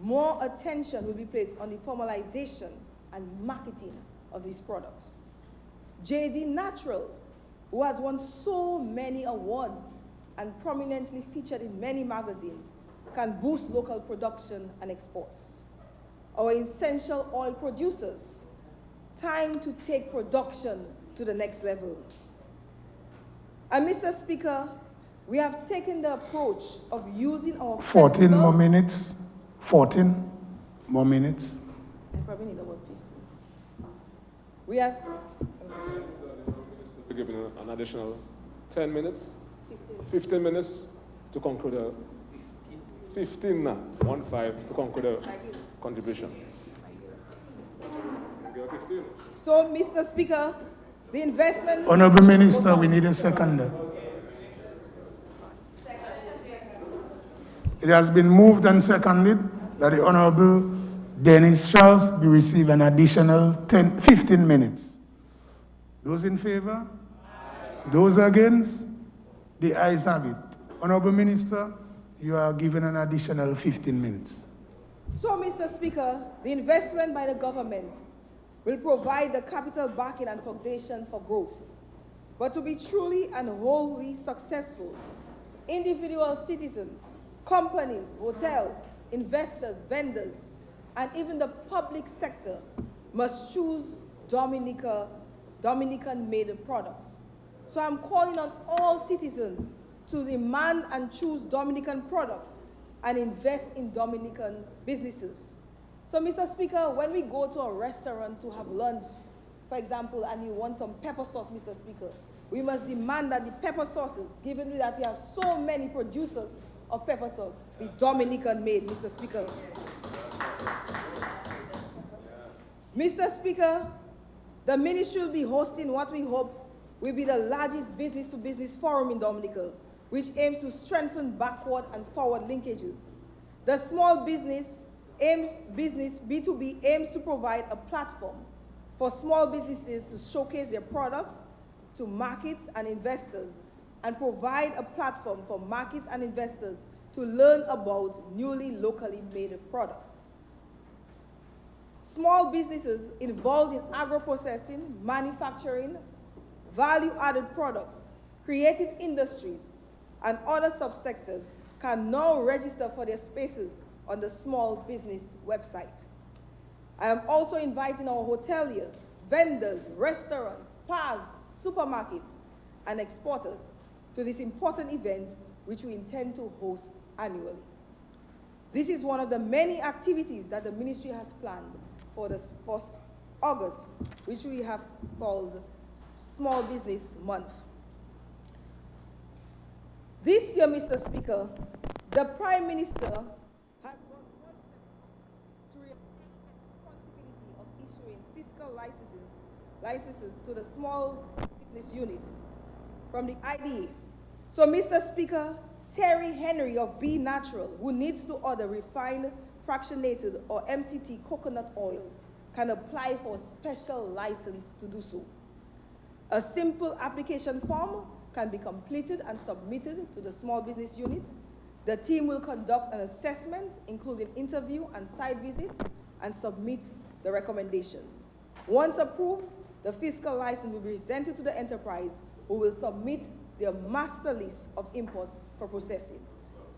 S2: more attention will be placed on the formalization and marketing of these products. JD Naturals, who has won so many awards and prominently featured in many magazines, can boost local production and exports. Our essential oil producers, time to take production to the next level. And Mr. Speaker, we have taken the approach of using our
S1: 14 more minutes. 14 more minutes.
S2: I probably need about 15. We have...
S3: We're giving an additional 10 minutes, 15 minutes to conclude a 15 now, 1-5 to conclude a contribution.
S2: So, Mr. Speaker, the investment...
S1: Honorable Minister, we need a seconder. It has been moved and seconded that the Honorable Dennis Charles be received an additional 15 minutes. Those in favor? Aye. Those against? The ayes have it. Honorable Minister, you are given an additional 15 minutes.
S2: So, Mr. Speaker, the investment by the government will provide the capital backing and foundation for growth. But to be truly and wholly successful, individual citizens, companies, hotels, investors, vendors, and even the public sector must choose Dominican-made products. So I'm calling on all citizens to demand and choose Dominican products and invest in Dominican businesses. So, Mr. Speaker, when we go to a restaurant to have lunch, for example, and you want some pepper sauce, Mr. Speaker, we must demand that the pepper sauces, given that we have so many producers of pepper sauce, be Dominican-made, Mr. Speaker. Mr. Speaker, the ministry will be hosting what we hope will be the largest business-to-business forum in Dominica, which aims to strengthen backward and forward linkages. The small business B2B aims to provide a platform for small businesses to showcase their products to markets and investors, and provide a platform for markets and investors to learn about newly locally made products. Small businesses involved in agro-processing, manufacturing, value-added products, creative industries, and other subsectors can now register for their spaces on the small business website. I am also inviting our hoteliers, vendors, restaurants, spas, supermarkets, and exporters to this important event which we intend to host annually. This is one of the many activities that the ministry has planned for August, which we have called Small Business Month. This year, Mr. Speaker, the Prime Minister has gone one step to reaffirm the responsibility of issuing fiscal licenses to the small business unit from the IDA. So, Mr. Speaker, Terry Henry of Be Natural, who needs to order refined, fractionated, or MCT coconut oils, can apply for a special license to do so. A simple application form can be completed and submitted to the small business unit. The team will conduct an assessment, including interview and site visit, and submit the recommendation. Once approved, the fiscal license will be presented to the enterprise, who will submit their master list of imports for processing.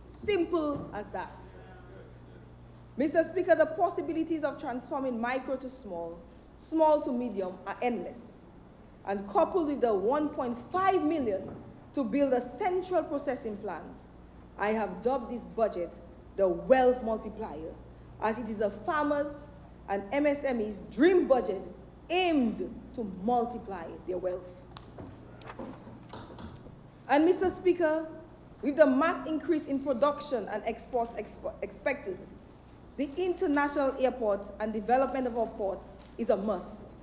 S2: Simple as that. Mr. Speaker, the possibilities of transforming micro to small, small to medium are endless. And coupled with the 1.5 million to build a central processing plant, I have dubbed this budget the wealth multiplier, as it is a farmers and MSMEs' dream budget aimed to multiply their wealth. And Mr. Speaker, with the marked increase in production and exports expected, the international airport and development of our ports is a must.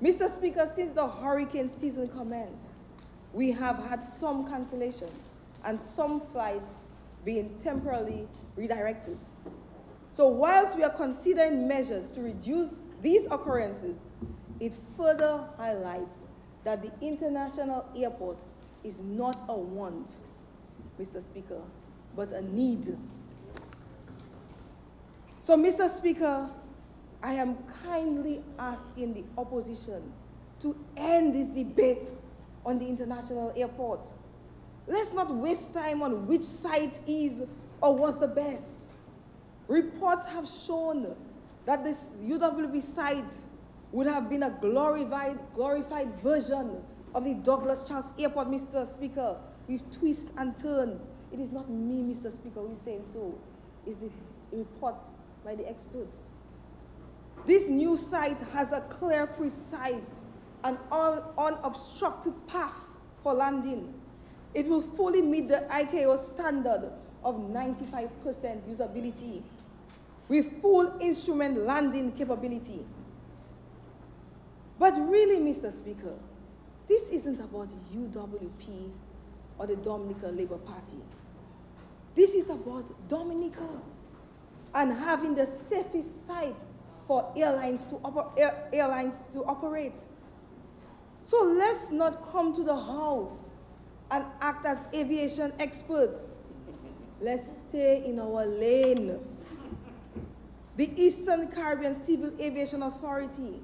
S2: Mr. Speaker, since the hurricane season commenced, we have had some cancellations and some flights being temporarily redirected. So whilst we are considering measures to reduce these occurrences, it further highlights that the international airport is not a want, Mr. Speaker, but a need. So, Mr. Speaker, I am kindly asking the opposition to end this debate on the international airport. Let's not waste time on which site is or was the best. Reports have shown that this UWB site would have been a glorified version of the Douglas Charles Airport, Mr. Speaker, with twists and turns. It is not me, Mr. Speaker, who is saying so. It's the reports by the experts. This new site has a clear, precise, and unobstructed path for landing. It will fully meet the ICAO standard of 95% usability with full instrument landing capability. But really, Mr. Speaker, this isn't about UWP or the Dominica Labour Party. This is about Dominica and having the safest site for airlines to operate. So let's not come to the house and act as aviation experts. Let's stay in our lane. The Eastern Caribbean Civil Aviation Authority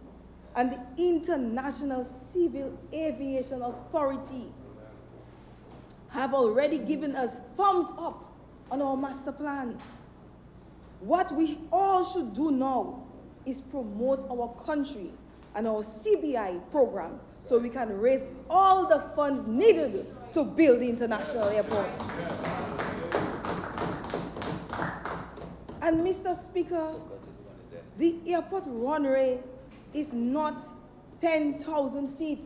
S2: and the International Civil Aviation Authority have already given us thumbs up on our master plan. What we all should do now is promote our country and our CBI program so we can raise all the funds needed to build the international airport. And Mr. Speaker, the airport runway is not 10,000 feet.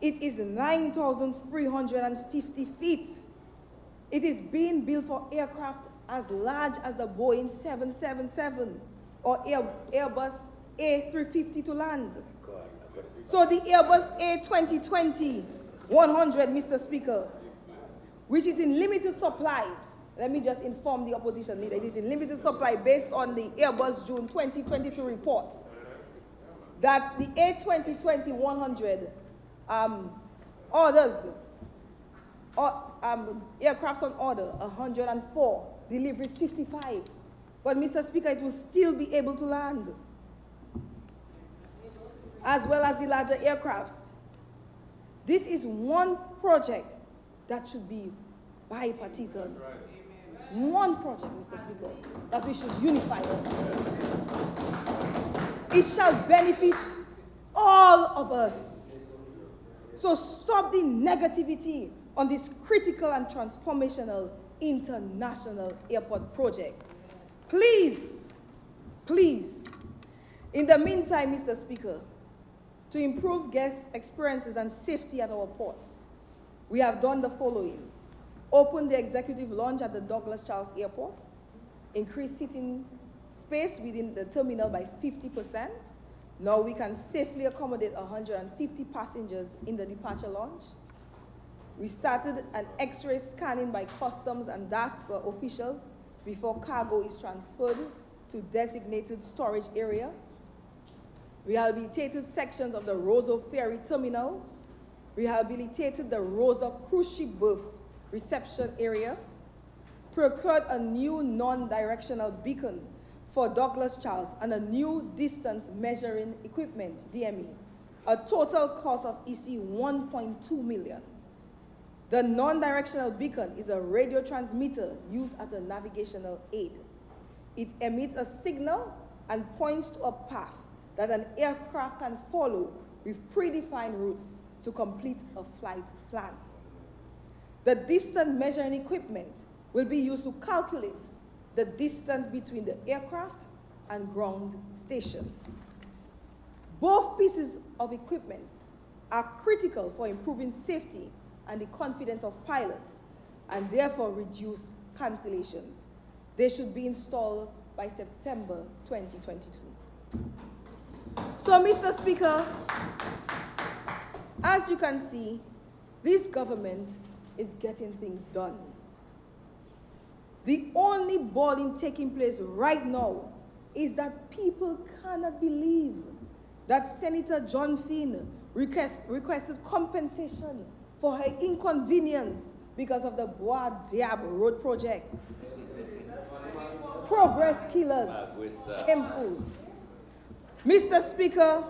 S2: It is 9,350 feet. It is being built for aircraft as large as the Boeing 777 or Airbus A350 to land. So the Airbus A220-100, Mr. Speaker, which is in limited supply. Let me just inform the opposition leader. It is in limited supply based on the Airbus June 2022 report that the A220-100 aircrafts on order, 104, deliveries 55. But Mr. Speaker, it will still be able to land. as well as the larger aircrafts. This is one project that should be bipartisan. One project, Mr. Speaker, that we should unify on. It shall benefit all of us. So stop the negativity on this critical and transformational international airport project. Please, please. In the meantime, Mr. Speaker, to improve guest experiences and safety at our ports, we have done the following. Open the executive lounge at the Douglas Charles Airport, increase seating space within the terminal by 50%. Now we can safely accommodate 150 passengers in the departure lounge. We started an X-ray scanning by customs and DASPA officials before cargo is transferred to designated storage area. Rehabilitated sections of the Roseau Ferry Terminal. Rehabilitated the Rosa cruise ship berth reception area. Procured a new non-directional beacon for Douglas Charles and a new distance measuring equipment, DME, a total cost of EC 1.2 million. The non-directional beacon is a radio transmitter used as a navigational aid. It emits a signal and points to a path that an aircraft can follow with predefined routes to complete a flight plan. The distance measuring equipment will be used to calculate the distance between the aircraft and ground station. Both pieces of equipment are critical for improving safety and the confidence of pilots, and therefore reduce cancellations. They should be installed by September 2022. So, Mr. Speaker, as you can see, this government is getting things done. The only balling taking place right now is that people cannot believe that Senator John Finn requested compensation for her inconvenience because of the Bois Diab road project. Progress killers, shameful. Mr. Speaker,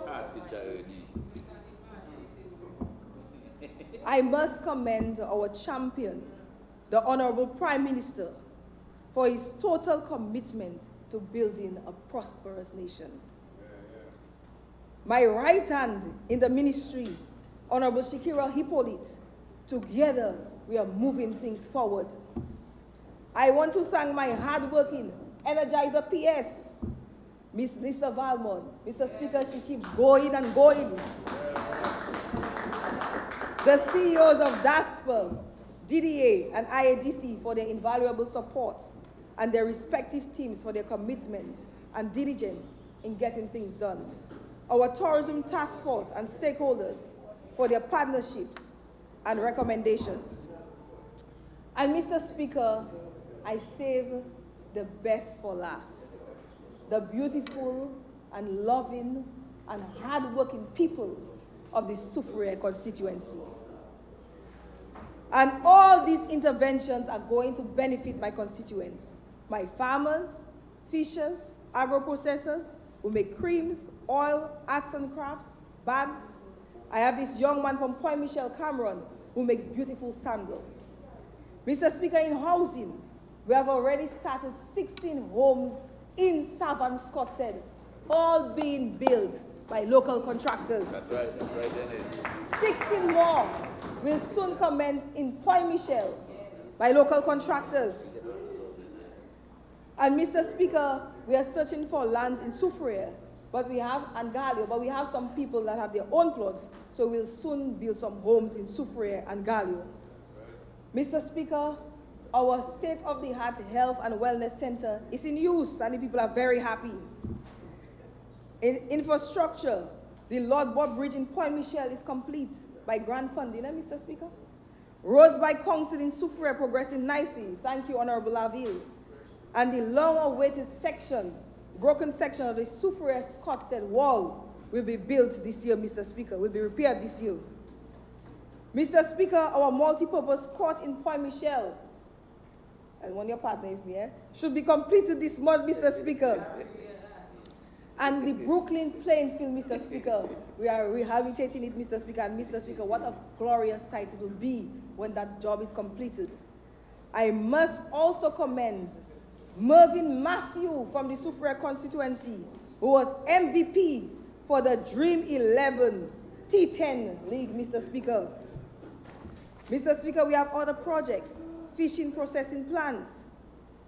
S2: I must commend our champion, the Honorable Prime Minister, for his total commitment to building a prosperous nation. My right hand in the ministry, Honorable Shakira Hippolyte, together we are moving things forward. I want to thank my hardworking Energizer PS, Miss Lisa Valmont. Mr. Speaker, she keeps going and going. The CEOs of DASPA, DDA, and IADC for their invaluable support, and their respective teams for their commitment and diligence in getting things done. Our tourism task force and stakeholders for their partnerships and recommendations. And Mr. Speaker, I save the best for last. The beautiful and loving and hardworking people of the Soufriere constituency. And all these interventions are going to benefit my constituents, my farmers, fishers, agro-processors who make creams, oil, arts and crafts, bags. I have this young man from Point Michel, Cameroon, who makes beautiful sandals. Mr. Speaker, in housing, we have already started 16 homes in Savannah, Scott said, all being built by local contractors.
S4: That's right, Dennis.
S2: 16 more will soon commence in Point Michel by local contractors. And Mr. Speaker, we are searching for lands in Soufriere, but we have some people that have their own plots, so we'll soon build some homes in Soufriere and Galio. Mr. Speaker, our state-of-the-art health and wellness center is in use, and the people are very happy. In infrastructure, the Lord Bob Bridge in Point Michel is complete by grant funding, Mr. Speaker. Roads by council in Soufriere progressing nicely. Thank you, Honorable Laville. And the long-awaited section, broken section of the Soufriere Scott said wall will be built this year, Mr. Speaker, will be repaired this year. Mr. Speaker, our multi-purpose court in Point Michel, and one of your partner with me, should be completed this month, Mr. Speaker. And the Brooklyn playing field, Mr. Speaker, we are rehabilitating it, Mr. Speaker. And Mr. Speaker, what a glorious sight it will be when that job is completed. I must also commend Mervyn Matthew from the Soufriere constituency, who was MVP for the Dream 11 T10 League, Mr. Speaker. Mr. Speaker, we have other projects: fishing processing plants,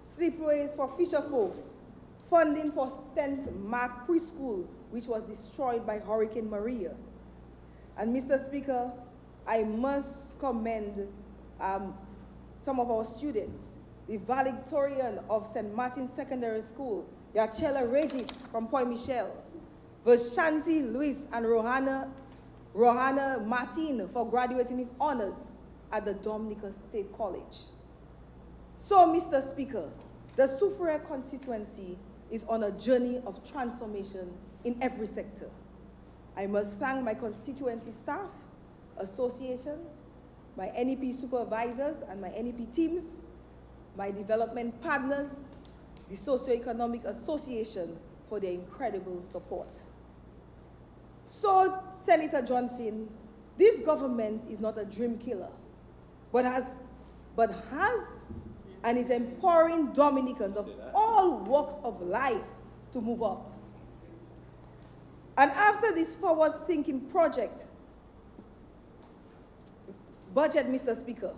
S2: slipways for fisher folks, funding for St. Mark Preschool, which was destroyed by Hurricane Maria. And Mr. Speaker, I must commend some of our students, the valedictorian of St. Martin's Secondary School, Yachela Regis from Point Michel, Vashanti Luis and Rohana Martin for graduating with honors at the Dominica State College. So, Mr. Speaker, the Soufriere constituency is on a journey of transformation in every sector. I must thank my constituency staff, associations, my NEP supervisors and my NEP teams, my development partners, the Socioeconomic Association for their incredible support. So, Senator John Finn, this government is not a dream killer, but has and is empowering Dominicans of all walks of life to move up. And after this forward-thinking budget, Mr. Speaker,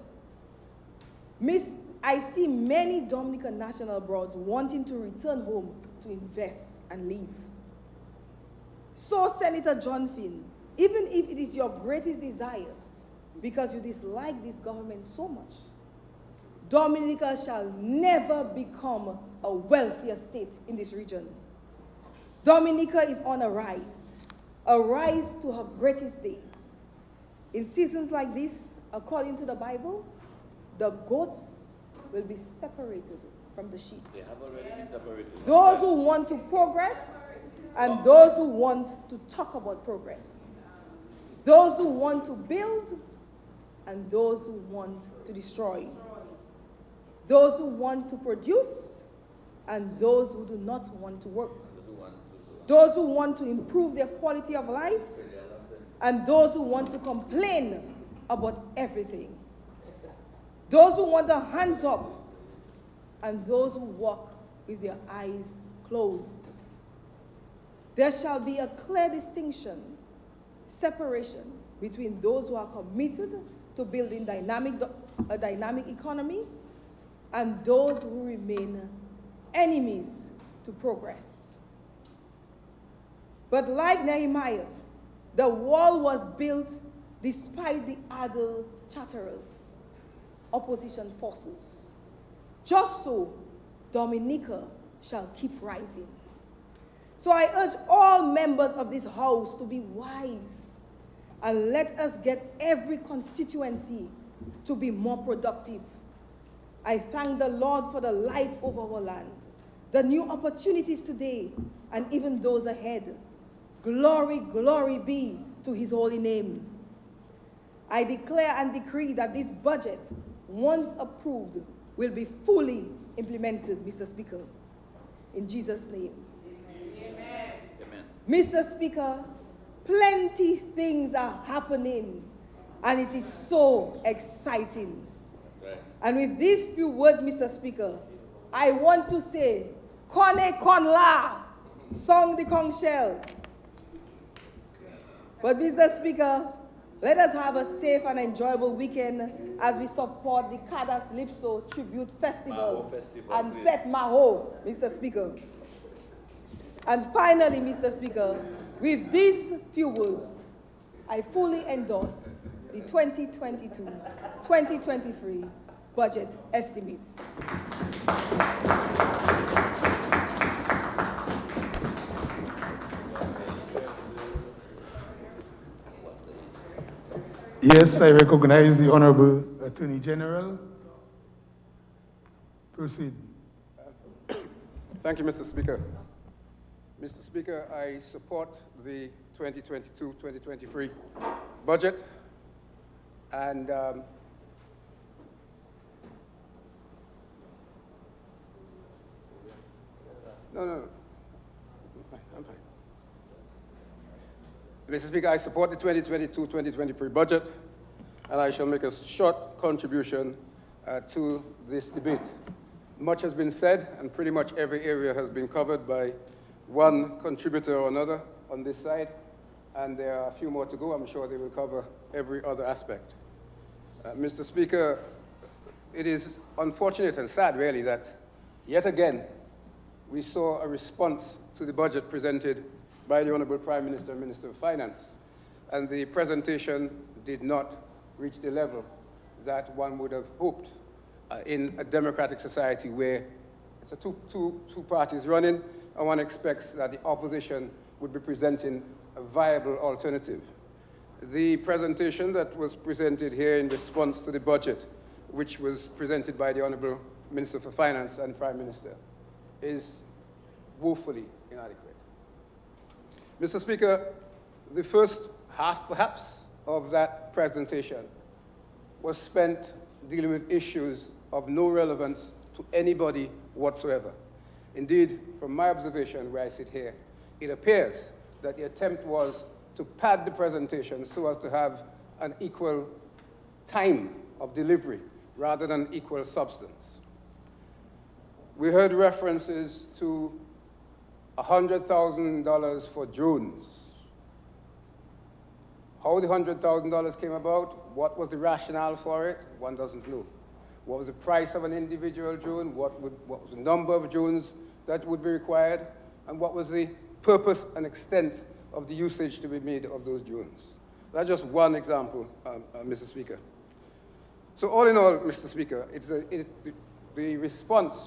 S2: I see many Dominican national broads wanting to return home to invest and live. So, Senator John Finn, even if it is your greatest desire, because you dislike this government so much, Dominica shall never become a wealthier state in this region. Dominica is on a rise to her greatest days. In seasons like this, according to the Bible, the goats will be separated from the sheep.
S4: They have already been separated.
S2: Those who want to progress and those who want to talk about progress. Those who want to build and those who want to destroy. Those who want to produce and those who do not want to work. Those who want to improve their quality of life and those who want to complain about everything. Those who want their hands up and those who walk with their eyes closed. There shall be a clear distinction, separation between those who are committed to building a dynamic economy and those who remain enemies to progress. But like Nehemiah, the wall was built despite the idle chatterers, opposition forces. Just so, Dominica shall keep rising. So I urge all members of this house to be wise and let us get every constituency to be more productive. I thank the Lord for the light over our land, the new opportunities today, and even those ahead. Glory, glory be to his holy name. I declare and decree that this budget, once approved, will be fully implemented, Mr. Speaker. In Jesus' name.
S4: Amen. Amen.
S2: Mr. Speaker, plenty things are happening, and it is so exciting.
S4: That's right.
S2: And with these few words, Mr. Speaker, I want to say, Kone Kon La, Song the Kong Shell. But Mr. Speaker, let us have a safe and enjoyable weekend as we support the Kadas Lipso Tribute Festival and Fete Maho, Mr. Speaker. And finally, Mr. Speaker, with these few words, I fully endorse the 2022-2023 budget estimates.
S1: Yes, I recognize the Honorable Attorney General. Proceed.
S5: Thank you, Mr. Speaker. Mr. Speaker, I support the 2022-2023 budget, and no. I'm fine. Mr. Speaker, I support the 2022-2023 budget, and I shall make a short contribution to this debate. Much has been said, and pretty much every area has been covered by one contributor or another on this side, and there are a few more to go. I'm sure they will cover every other aspect. Mr. Speaker, it is unfortunate and sad, really, that yet again we saw a response to the budget presented by the Honourable Prime Minister and Minister of Finance, and the presentation did not reach the level that one would have hoped in a democratic society where it's a two parties running, and one expects that the opposition would be presenting a viable alternative. The presentation that was presented here in response to the budget, which was presented by the Honourable Minister for Finance and Prime Minister, is woefully inadequate. Mr. Speaker, the first half, perhaps, of that presentation was spent dealing with issues of no relevance to anybody whatsoever. Indeed, from my observation where I sit here, it appears that the attempt was to pad the presentation so as to have an equal time of delivery rather than equal substance. We heard references to $100,000 for drones. How the $100,000 came about, what was the rationale for it, one doesn't know. What was the price of an individual drone, what was the number of drones that would be required, and what was the purpose and extent of the usage to be made of those drones. That's just one example, Mr. Speaker. So all in all, Mr. Speaker, the response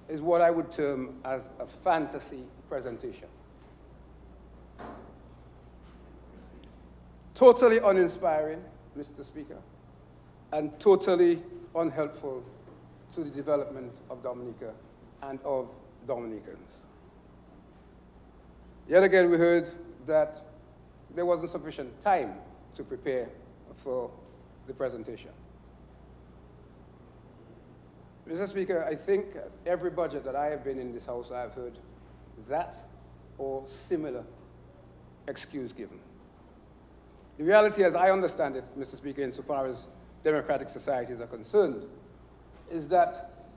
S5: is what I would term as a fantasy presentation. Totally uninspiring, Mr. Speaker, and totally unhelpful to the development of Dominica and of Dominicans. Yet again, we heard that there wasn't sufficient time to prepare for the presentation. Mr. Speaker, I think every budget that I have been in this House, I have heard that or similar excuse given. The reality, as I understand it, Mr. Speaker, insofar as democratic societies are concerned, is that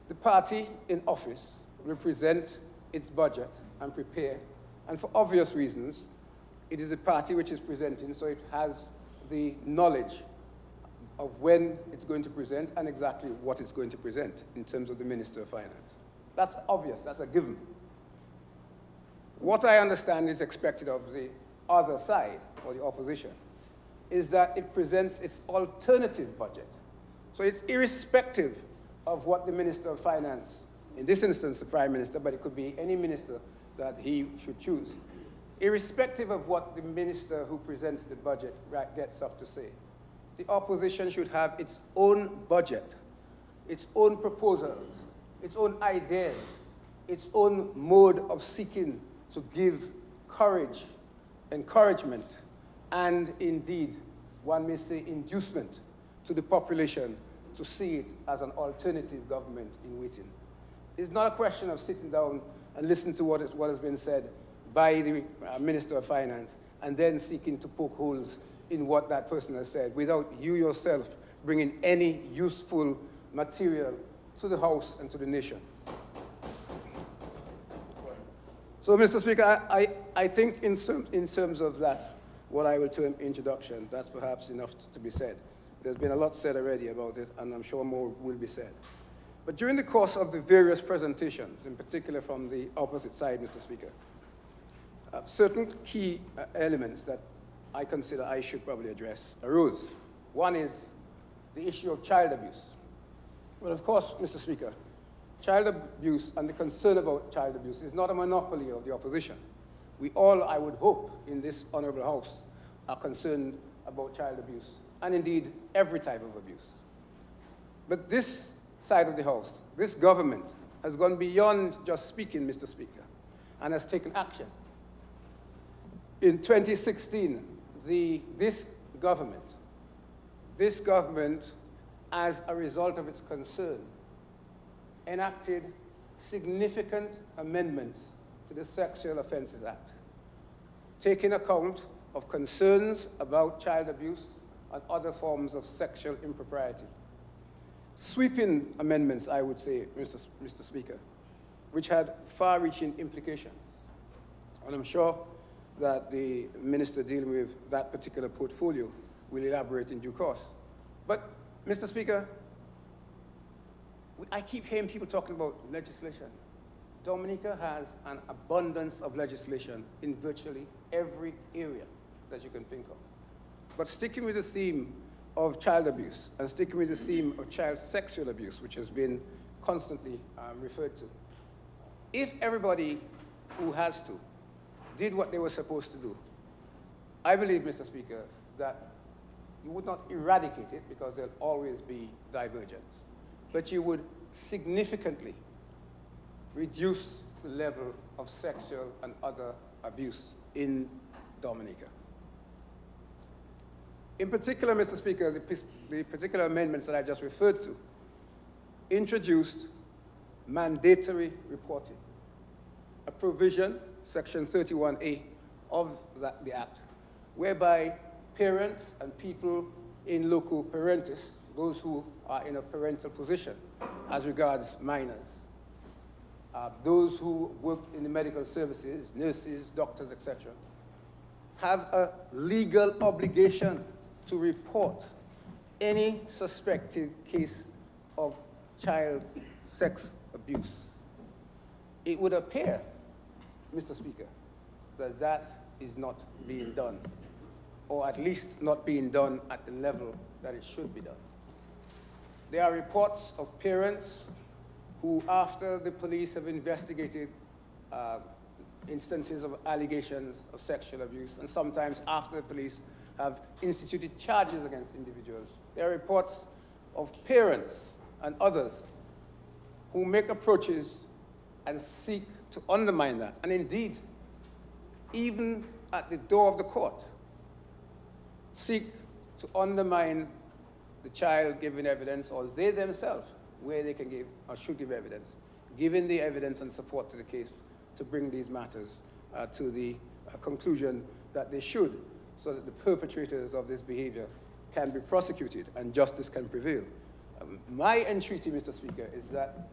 S5: the party in office will present its budget and prepare, and for obvious reasons, it is a party which is presenting, so it has the knowledge of when it's going to present and exactly what it's going to present in terms of the Minister of Finance. That's obvious, that's a given. What I understand is expected of the other side, or the opposition, is that it presents its alternative budget. So it's irrespective of what the Minister of Finance, in this instance the Prime Minister, but it could be any minister that he should choose, irrespective of what the minister who presents the budget gets up to say. The opposition should have its own budget, its own proposals, its own ideas, its own mode of seeking to give courage, encouragement, and indeed, one may say, inducement to the population to see it as an alternative government in waiting. It's not a question of sitting down and listening to what has been said by the Minister of Finance and then seeking to poke holes in what that person has said without you yourself bringing any useful material to the House and to the nation. So, Mr. Speaker, I think in terms of that, what I will term introduction, that's perhaps enough to be said. There's been a lot said already about it, and I'm sure more will be said. But during the course of the various presentations, in particular from the opposite side, Mr. Speaker, certain key elements that I consider I should probably address arose. One is the issue of child abuse. Well, of course, Mr. Speaker, child abuse and the concern about child abuse is not a monopoly of the opposition. We all, I would hope, in this honorable House are concerned about child abuse, and indeed every type of abuse. But this side of the House, this government, has gone beyond just speaking, Mr. Speaker, and has taken action. In 2016, this government, as a result of its concern, enacted significant amendments to the Sexual Offences Act. taking account of concerns about child abuse and other forms of sexual impropriety. Sweeping amendments, I would say, Mr. Speaker, which had far-reaching implications. And I'm sure that the minister dealing with that particular portfolio will elaborate in due course. But, Mr. Speaker, I keep hearing people talking about legislation. Dominica has an abundance of legislation in virtually every area that you can think of. But sticking with the theme of child abuse and sticking with the theme of child sexual abuse, which has been constantly referred to, if everybody who has to did what they were supposed to do, I believe, Mr. Speaker, that you would not eradicate it because there'll always be divergence, but you would significantly reduce the level of sexual and other abuse in Dominica. In particular, Mr. Speaker, the particular amendments that I just referred to introduced mandatory reporting, a provision, Section 31A of the Act, whereby parents and people in loco parentis, those who are in a parental position as regards minors, those who work in the medical services, nurses, doctors, etc., have a legal obligation to report any suspected case of child sex abuse. It would appear, Mr. Speaker, that that is not being done, or at least not being done at the level that it should be done. There are reports of parents who, after the police have investigated instances of allegations of sexual abuse, and sometimes after the police have instituted charges against individuals, there are reports of parents and others who make approaches and seek to undermine that, and indeed, even at the door of the court, seek to undermine the child giving evidence, or they themselves, where they can give or should give evidence, giving the evidence and support to the case to bring these matters to the conclusion that they should, so that the perpetrators of this behavior can be prosecuted and justice can prevail. My entreaty, Mr. Speaker, is that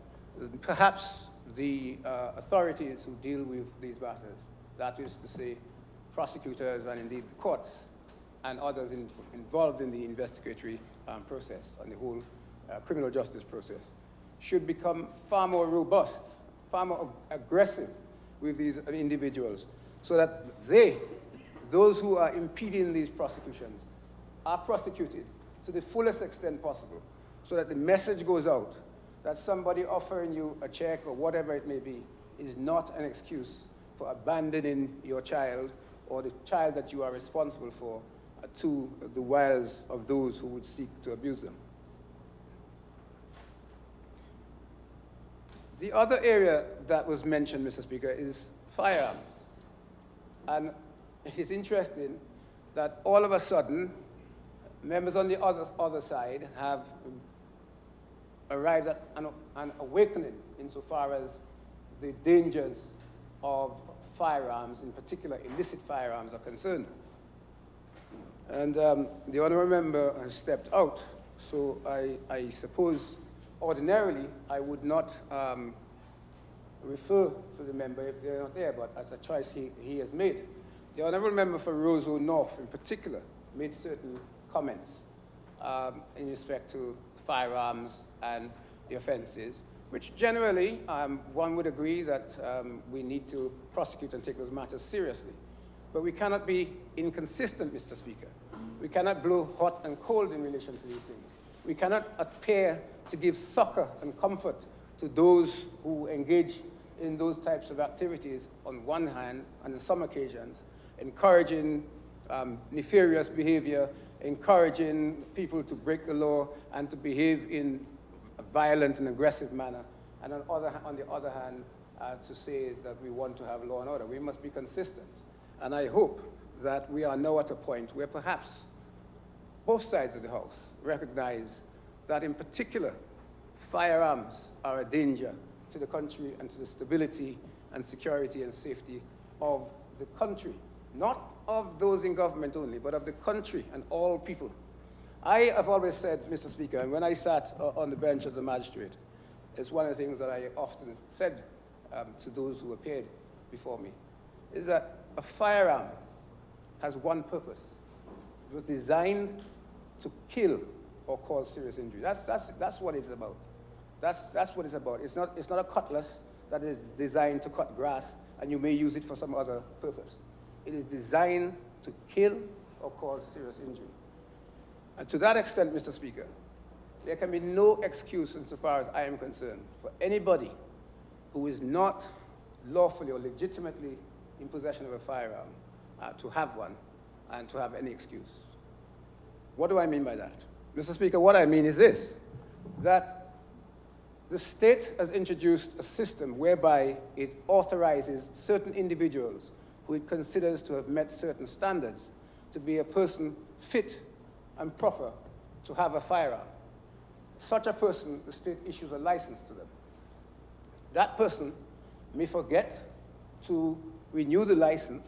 S5: perhaps the authorities who deal with these matters, that is to say prosecutors and indeed the courts and others involved in the investigatory process and the whole criminal justice process, should become far more robust, far more aggressive with these individuals, so that those who are impeding these prosecutions, are prosecuted to the fullest extent possible, so that the message goes out that somebody offering you a check or whatever it may be is not an excuse for abandoning your child or the child that you are responsible for to the wiles of those who would seek to abuse them. The other area that was mentioned, Mr. Speaker, is firearms. And it's interesting that all of a sudden, members on the other side have arrived at an awakening insofar as the dangers of firearms, in particular illicit firearms, are concerned. And the honourable member has stepped out, so I suppose ordinarily I would not refer to the member if they're not there, but as a choice he has made. The honourable member for Roseau North in particular made certain comments in respect to firearms and the offences, which generally one would agree that we need to prosecute and take those matters seriously. But we cannot be inconsistent, Mr. Speaker. We cannot blow hot and cold in relation to these things. We cannot appear to give succor and comfort to those who engage in those types of activities on one hand, and on some occasions, encouraging nefarious behavior, encouraging people to break the law and to behave in a violent and aggressive manner, and on the other hand, to say that we want to have law and order. We must be consistent. And I hope that we are now at a point where perhaps both sides of the House recognize that in particular, firearms are a danger to the country and to the stability and security and safety of the country, not of those in government only, but of the country and all people. I have always said, Mr. Speaker, and when I sat on the bench as a magistrate, it's one of the things that I often said to those who appeared before me, is that a firearm has one purpose. It was designed to kill or cause serious injury. That's what it's about. That's what it's about. It's not a cutlass that is designed to cut grass and you may use it for some other purpose. It is designed to kill or cause serious injury. And to that extent, Mr. Speaker, there can be no excuse insofar as I am concerned for anybody who is not lawfully or legitimately in possession of a firearm to have one and to have any excuse. What do I mean by that? Mr. Speaker, what I mean is this, that the state has introduced a system whereby it authorizes certain individuals who it considers to have met certain standards to be a person fit and proper to have a firearm. Such a person, the state issues a license to them. That person may forget to renew the license.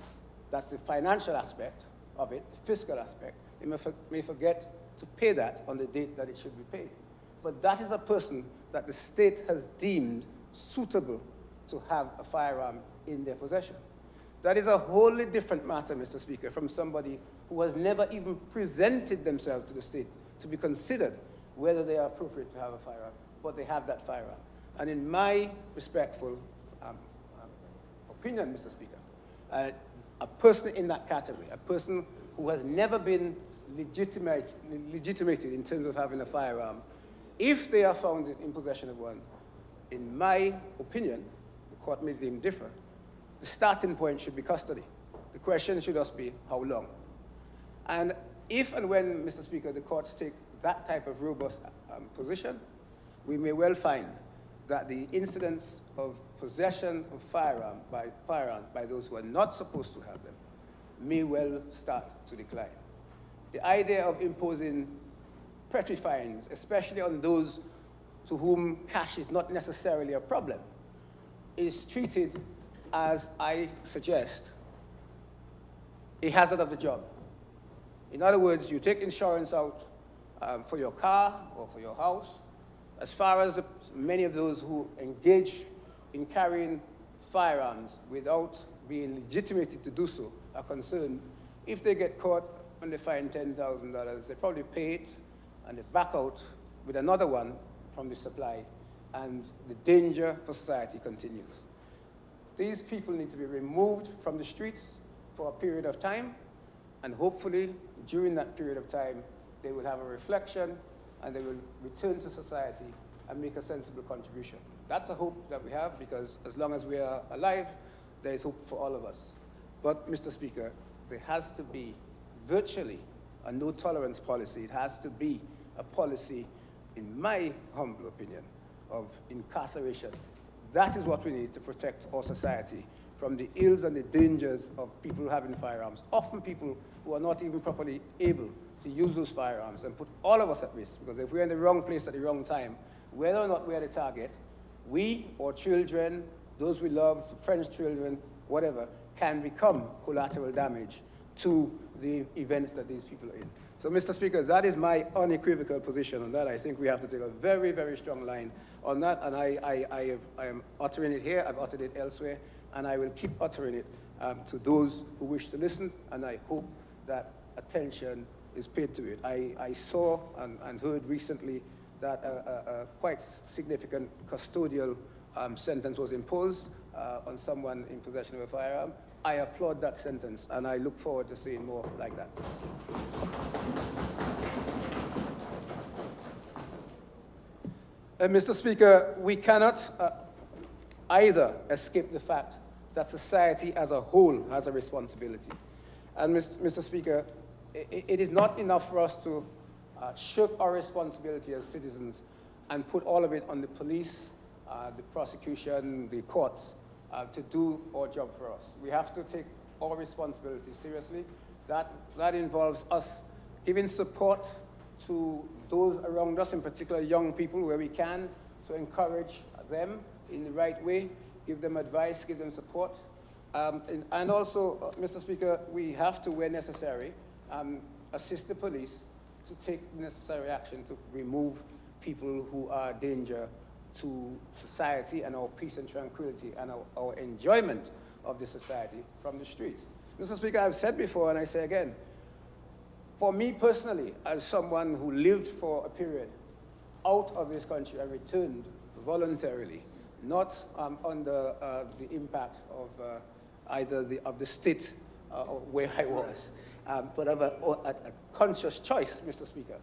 S5: That's the financial aspect of it, the fiscal aspect. They may forget to pay that on the date that it should be paid. But that is a person that the state has deemed suitable to have a firearm in their possession. That is a wholly different matter, Mr. Speaker, from somebody who has never even presented themselves to the state to be considered whether they are appropriate to have a firearm, but they have that firearm. And in my respectful opinion, Mr. Speaker, a person in that category, a person who has never been legitimated in terms of having a firearm, if they are found in possession of one, in my opinion, the court may deem differ, the starting point should be custody. The question should just be how long. And if and when, Mr. Speaker, the courts take that type of robust position, we may well find that the incidence of possession of firearms by those who are not supposed to have them may well start to decline. The idea of imposing petty fines, especially on those to whom cash is not necessarily a problem, is treated as, I suggest, a hazard of the job. In other words, you take insurance out for your car or for your house. As far as many of those who engage in carrying firearms without being legitimated to do so are concerned, if they get caught and they fine $10,000, they probably pay it and they back out with another one from the supply, and the danger for society continues. These people need to be removed from the streets for a period of time, and hopefully during that period of time they will have a reflection and they will return to society and make a sensible contribution. That's a hope that we have, because as long as we are alive, there is hope for all of us. But, Mr. Speaker, there has to be virtually a no-tolerance policy. It has to be a policy, in my humble opinion, of incarceration. That is what we need to protect our society from the ills and the dangers of people having firearms, often people who are not even properly able to use those firearms, and put all of us at risk, because if we're in the wrong place at the wrong time, whether or not we're the target, we, our children, those we love, friends' children, whatever, can become collateral damage to the events that these people are in. So, Mr. Speaker, that is my unequivocal position on that. I think we have to take a very, very strong line on that, and I am uttering it here, I've uttered it elsewhere, and I will keep uttering it to those who wish to listen, and I hope that attention is paid to it. I saw and heard recently that a quite significant custodial sentence was imposed on someone in possession of a firearm. I applaud that sentence, and I look forward to seeing more like that. Mr. Speaker, we cannot either escape the fact that society as a whole has a responsibility. And Mr. Speaker, it is not enough for us to shirk our responsibility as citizens and put all of it on the police, the prosecution, the courts, to do our job for us. We have to take our responsibility seriously. That involves us giving support to those around us, in particular young people, where we can, to encourage them in the right way, give them advice, give them support. And also, Mr. Speaker, we have to, where necessary, assist the police to take necessary action to remove people who are a danger to society and our peace and tranquility and our enjoyment of the society from the streets. Mr. Speaker, I've said before and I say again, for me personally, as someone who lived for a period out of this country and returned voluntarily, not under the impact of either of the state where I was, but of a conscious choice, Mr. Speaker,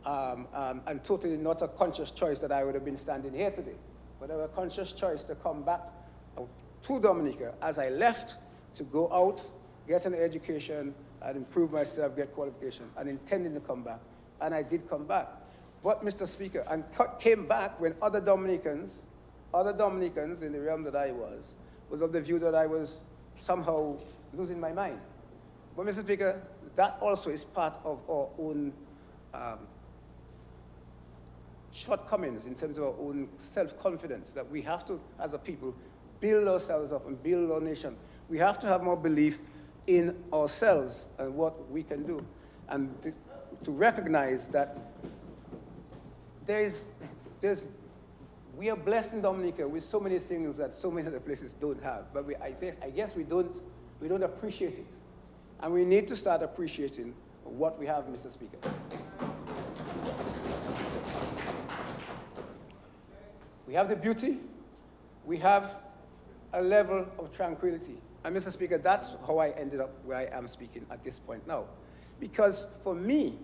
S5: and totally not a conscious choice that I would have been standing here today, but of a conscious choice to come back to Dominica as I left to go out, get an education, and improve myself, get qualification, and intending to come back. And I did come back. But, Mr. Speaker, and came back when other Dominicans in the realm that I was of the view that I was somehow losing my mind. But, Mr. Speaker, that also is part of our own shortcomings in terms of our own self-confidence, that we have to, as a people, build ourselves up and build our nation. We have to have more belief in ourselves and what we can do, and to recognize that we are blessed in Dominica with so many things that so many other places don't have, but I guess we don't appreciate it, and we need to start appreciating what we have, Mr. Speaker. We have the beauty, we have a level of tranquility. And Mr. Speaker, that's how I ended up where I am speaking at this point now. Because for me,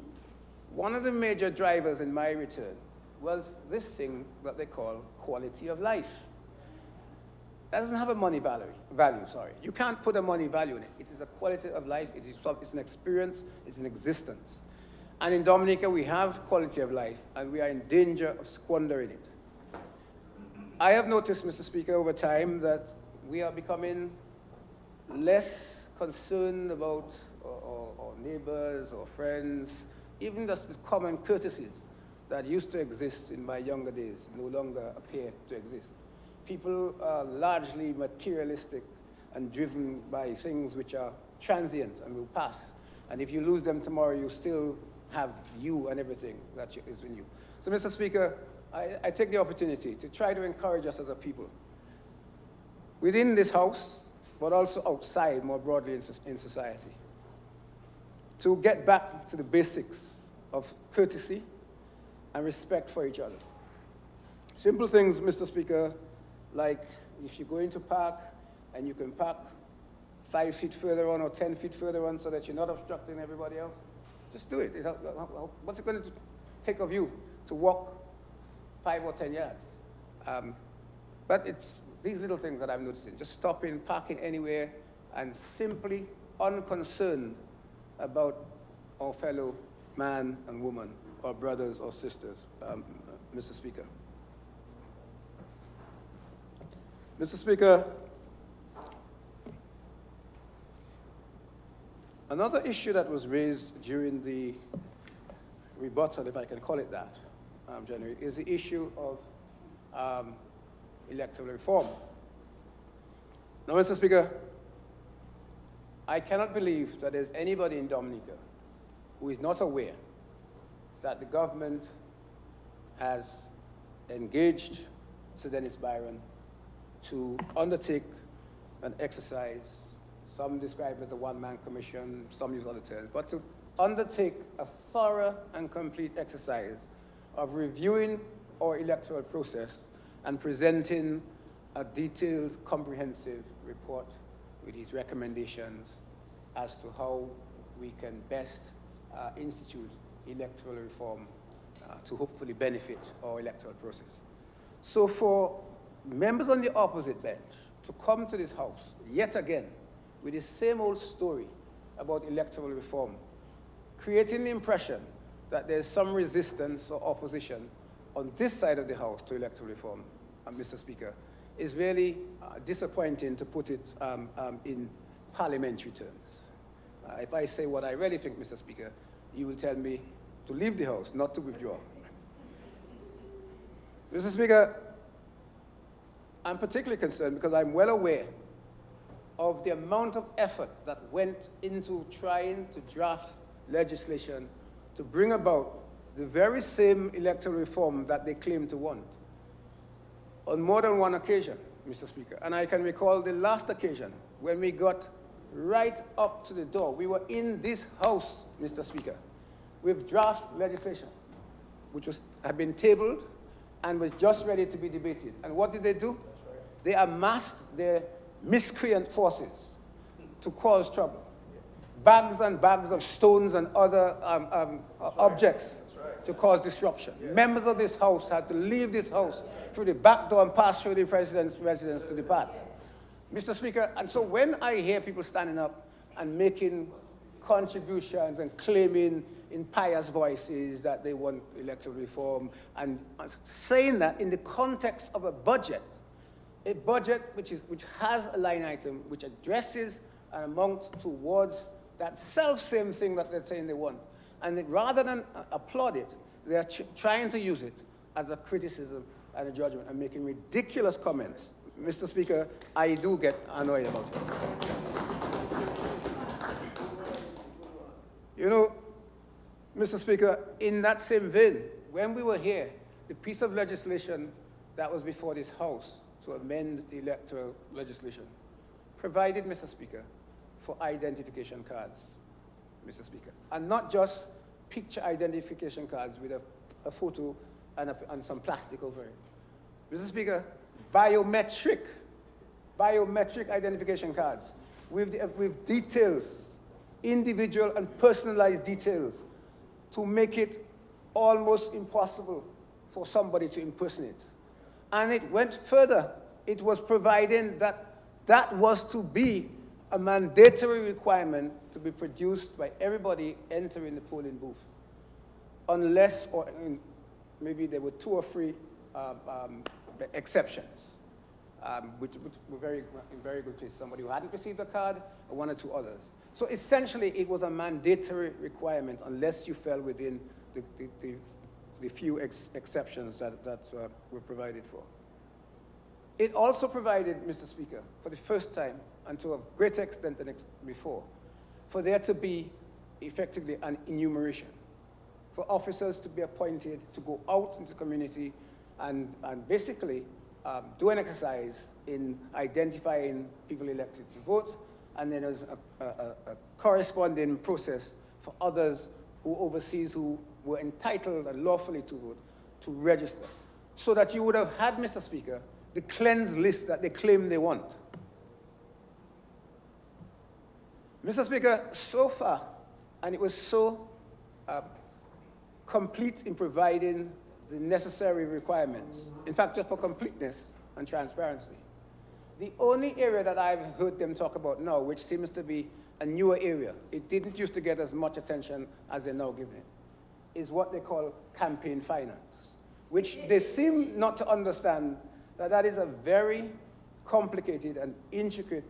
S5: one of the major drivers in my return was this thing that they call quality of life. That doesn't have a money value. You can't put a money value in it. It is a quality of life, it's an experience, it's an existence. And in Dominica, we have quality of life, and we are in danger of squandering it. I have noticed, Mr. Speaker, over time that we are becoming less concerned about our neighbors or friends, even just the common courtesies that used to exist in my younger days no longer appear to exist. People are largely materialistic and driven by things which are transient and will pass. And if you lose them tomorrow, you still have you and everything that is in you. So, Mr. Speaker, I take the opportunity to try to encourage us as a people, within this House, but also outside more broadly in society, to get back to the basics of courtesy and respect for each other. Simple things, Mr. Speaker, like if you go into park and you can park 5 feet further on or 10 feet further on so that you're not obstructing everybody else, just do it. What's it going to take of you to walk 5 or 10 yards? But it's these little things that I'm noticing, just stopping, parking anywhere, and simply unconcerned about our fellow man and woman, or brothers or sisters, Mr. Speaker. Mr. Speaker, another issue that was raised during the rebuttal, if I can call it that, January, is the issue of electoral reform. Now, Mr. Speaker, I cannot believe that there's anybody in Dominica who is not aware that the government has engaged Sir Dennis Byron to undertake an exercise, some describe it as a one-man commission, some use other terms, but to undertake a thorough and complete exercise of reviewing our electoral process and presenting a detailed, comprehensive report with his recommendations as to how we can best institute electoral reform to hopefully benefit our electoral process. So for members on the opposite bench to come to this House yet again with the same old story about electoral reform, creating the impression that there's some resistance or opposition on this side of the House to electoral reform, Mr. Speaker, is really disappointing, to put it in parliamentary terms. If I say what I really think, Mr. Speaker, you will tell me to leave the House, not to withdraw. Mr. Speaker, I'm particularly concerned because I'm well aware of the amount of effort that went into trying to draft legislation to bring about the very same electoral reform that they claim to want on more than one occasion, Mr. Speaker. And I can recall the last occasion when we got right up to the door. We were in this house, Mr. Speaker, with draft legislation, which had been tabled and was just ready to be debated. And what did they do? They amassed their miscreant forces to cause trouble. Bags and bags of stones and other objects to cause disruption. Members of this house had to leave this house through the back door and pass through the president's residence to depart. Mr. Speaker, and so when I hear people standing up and making contributions and claiming in pious voices that they want electoral reform and saying that in the context of a budget which has a line item which addresses an amount towards that self-same thing that they're saying they want. And rather than applaud it, they're trying to use it as a criticism and a judgment and making ridiculous comments. Mr. Speaker, I do get annoyed about it. You know, Mr. Speaker, in that same vein, when we were here, the piece of legislation that was before this House to amend the electoral legislation provided, Mr. Speaker, for identification cards, Mr. Speaker, and not just picture identification cards with a photo and some plastic over it. Mr. Speaker, biometric identification cards with details, individual and personalized details to make it almost impossible for somebody to impersonate. And it went further. It was providing that that was to be a mandatory requirement to be produced by everybody entering the polling booth, unless, or maybe there were 2 or 3 exceptions, which were in very good place. Somebody who hadn't received a card, or 1 or 2 others. So essentially, it was a mandatory requirement unless you fell within the few exceptions that were provided for. It also provided, Mr. Speaker, for the first time, and to a greater extent than before, for there to be effectively an enumeration, for officers to be appointed to go out into the community and basically do an exercise in identifying people elected to vote, and then there's a corresponding process for others who overseas who were entitled and lawfully to vote to register, so that you would have had, Mr. Speaker, the cleansed list that they claim they want. Mr. Speaker, so far, and it was so complete in providing the necessary requirements, in fact, just for completeness and transparency, the only area that I've heard them talk about now, which seems to be a newer area, it didn't used to get as much attention as they're now giving it, is what they call campaign finance, which they seem not to understand that is a very complicated and intricate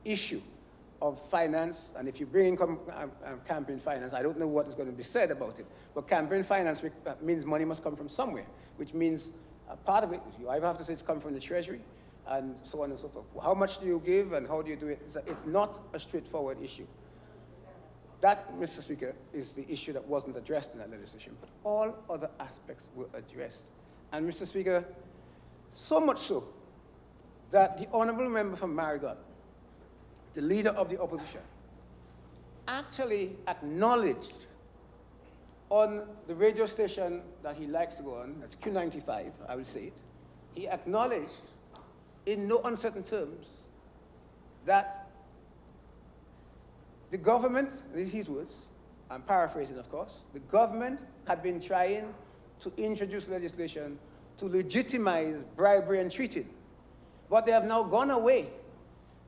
S5: issue of finance. And if you bring in campaign finance, I don't know what is going to be said about it, but campaign finance means money must come from somewhere, which means part of it, you either have to say it's come from the Treasury, and so on and so forth. How much do you give and how do you do it? It's not a straightforward issue. That, Mr. Speaker, is the issue that wasn't addressed in that legislation, but all other aspects were addressed. And Mr. Speaker, so much so that the honorable member from Marigot, the leader of the opposition, actually acknowledged on the radio station that he likes to go on, that's Q95, I will say it, he acknowledged in no uncertain terms that the government, these are his words, I'm paraphrasing of course, the government had been trying to introduce legislation to legitimize bribery and cheating. But they have now gone away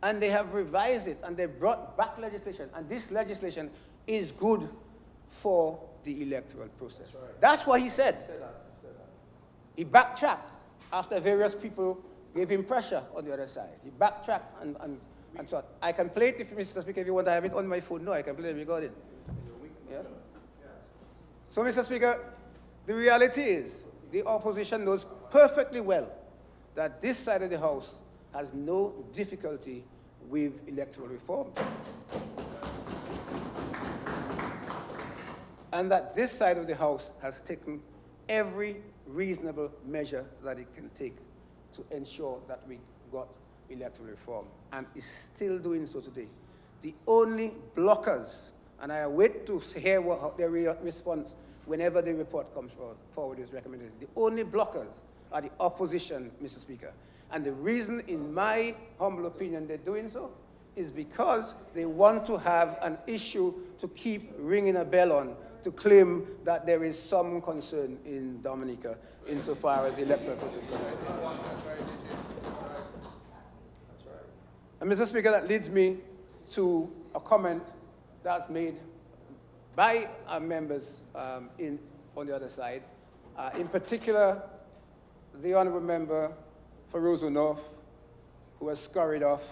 S5: and they have revised it and they brought back legislation, and this legislation is good for the electoral process. That's what he said. He backtracked after various people gave him pressure on the other side. He backtracked and so on. I can play it, if Mr. Speaker, if you want to have it on my phone. No, I can play it recorded. Yeah? So, Mr. Speaker, the reality is the opposition knows perfectly well that this side of the House has no difficulty with electoral reform. And that this side of the House has taken every reasonable measure that it can take to ensure that we got electoral reform, and is still doing so today. The only blockers, and I await to hear what their response whenever the report comes forward is recommended. The only blockers are the opposition, Mr. Speaker. And the reason, in my humble opinion, they're doing so is because they want to have an issue to keep ringing a bell on, to claim that there is some concern in Dominica insofar as the electoral process is concerned. And Mr. Speaker, that leads me to a comment that's made by our members on the other side. In particular, the Honourable Member for Roseau North, who has scurried off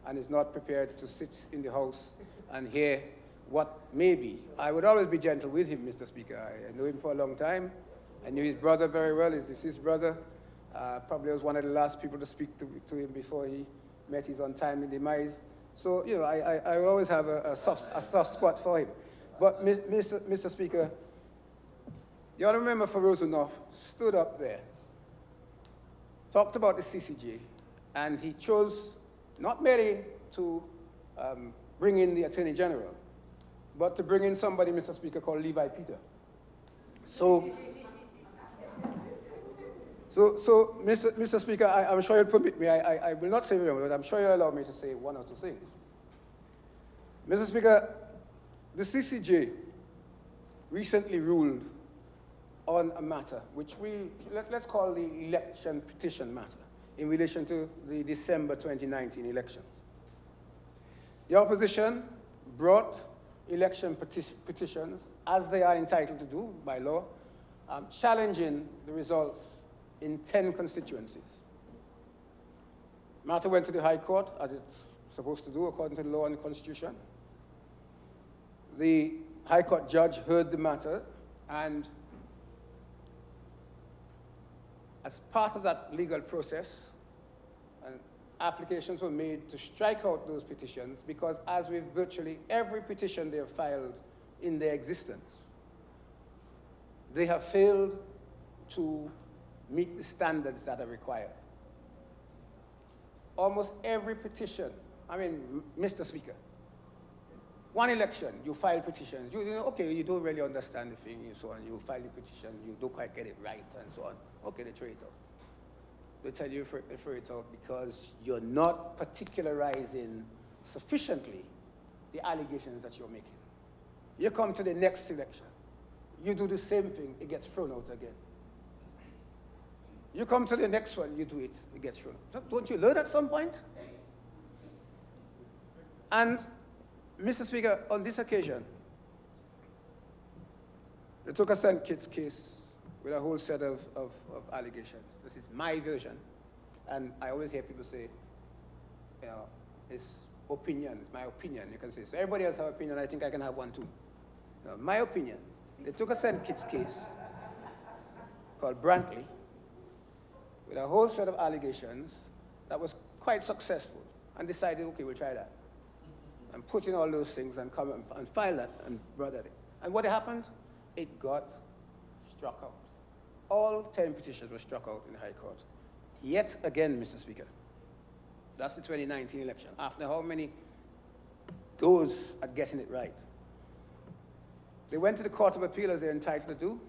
S5: and is not prepared to sit in the House and hear what may be. I would always be gentle with him, Mr. Speaker. I know him for a long time. I knew his brother very well, his deceased brother. Probably was one of the last people to speak to him before he met his untimely demise. So, you know, I will always have a soft spot for him. But, Mr. Speaker, the Honourable Member for Roseau North stood up there, talked about the CCJ, and he chose not merely to bring in the Attorney General, but to bring in somebody, Mr. Speaker, called Levi Peter. So Mr. Speaker, I'm sure you'll permit me, I will not say everything, but I'm sure you'll allow me to say one or two things. Mr. Speaker, the CCJ recently ruled on a matter which let's call the election petition matter in relation to the December 2019 elections. The opposition brought election petitions, as they are entitled to do by law, challenging the results in 10 constituencies. The matter went to the High Court, as it's supposed to do according to the law and the Constitution. The High Court judge heard the matter, and as part of that legal process, applications were made to strike out those petitions because, as with virtually every petition they have filed in their existence, they have failed to meet the standards that are required. Almost every petition, I mean, Mr. Speaker, one election, you file petitions. You know, okay, you don't really understand the thing and so on. You file the petition, you don't quite get it right and so on. Okay, they throw it out. They tell you to throw it out because you're not particularizing sufficiently the allegations that you're making. You come to the next election, you do the same thing, it gets thrown out again. You come to the next one, you do it, it gets thrown out. Don't you learn at some point? And, Mr. Speaker, on this occasion, they took a St. Kitts case with a whole set of allegations. This is my version, and I always hear people say, you know, it's opinion, my opinion, you can say. So everybody else has an opinion, I think I can have one too. Now, my opinion, they took a St. Kitts case called Brantley with a whole set of allegations that was quite successful and decided, okay, we'll try that. And put in all those things and come and file that and brought that in. And what happened? It got struck out. All 10 petitions were struck out in the High Court. Yet again, Mr. Speaker, that's the 2019 election. After how many goes at getting it right? They went to the Court of Appeal as they're entitled to do.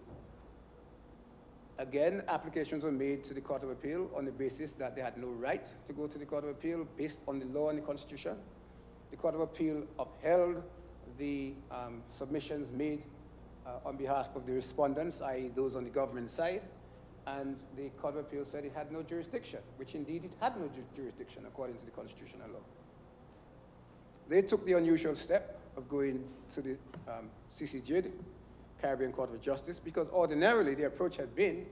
S5: Again, applications were made to the Court of Appeal on the basis that they had no right to go to the Court of Appeal based on the law and the Constitution. The Court of Appeal upheld the submissions made on behalf of the respondents, i.e. those on the government side, and the Court of Appeal said it had no jurisdiction, which indeed it had no jurisdiction according to the constitutional law. They took the unusual step of going to the CCJ, the Caribbean Court of Justice, because ordinarily the approach had been,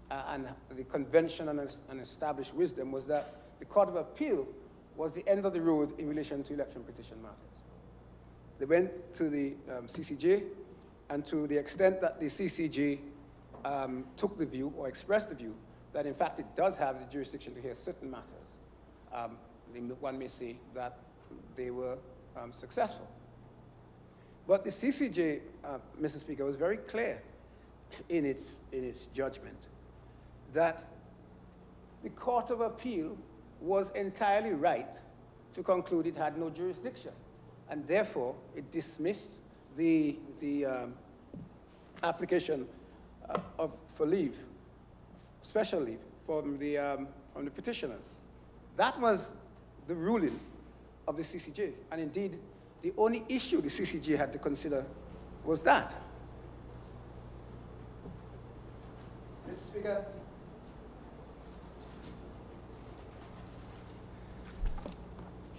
S5: and the convention and established wisdom was that the Court of Appeal was the end of the road in relation to election petition matters. They went to the CCJ, and to the extent that the CCJ took the view or expressed the view that in fact it does have the jurisdiction to hear certain matters, one may say that they were successful. But the CCJ, Mr. Speaker, was very clear in its judgment that the Court of Appeal was entirely right to conclude it had no jurisdiction, and therefore it dismissed the application for leave, special leave, from the petitioners. That was the ruling of the CCJ, and indeed, the only issue the CCJ had to consider was that. Mr. Speaker,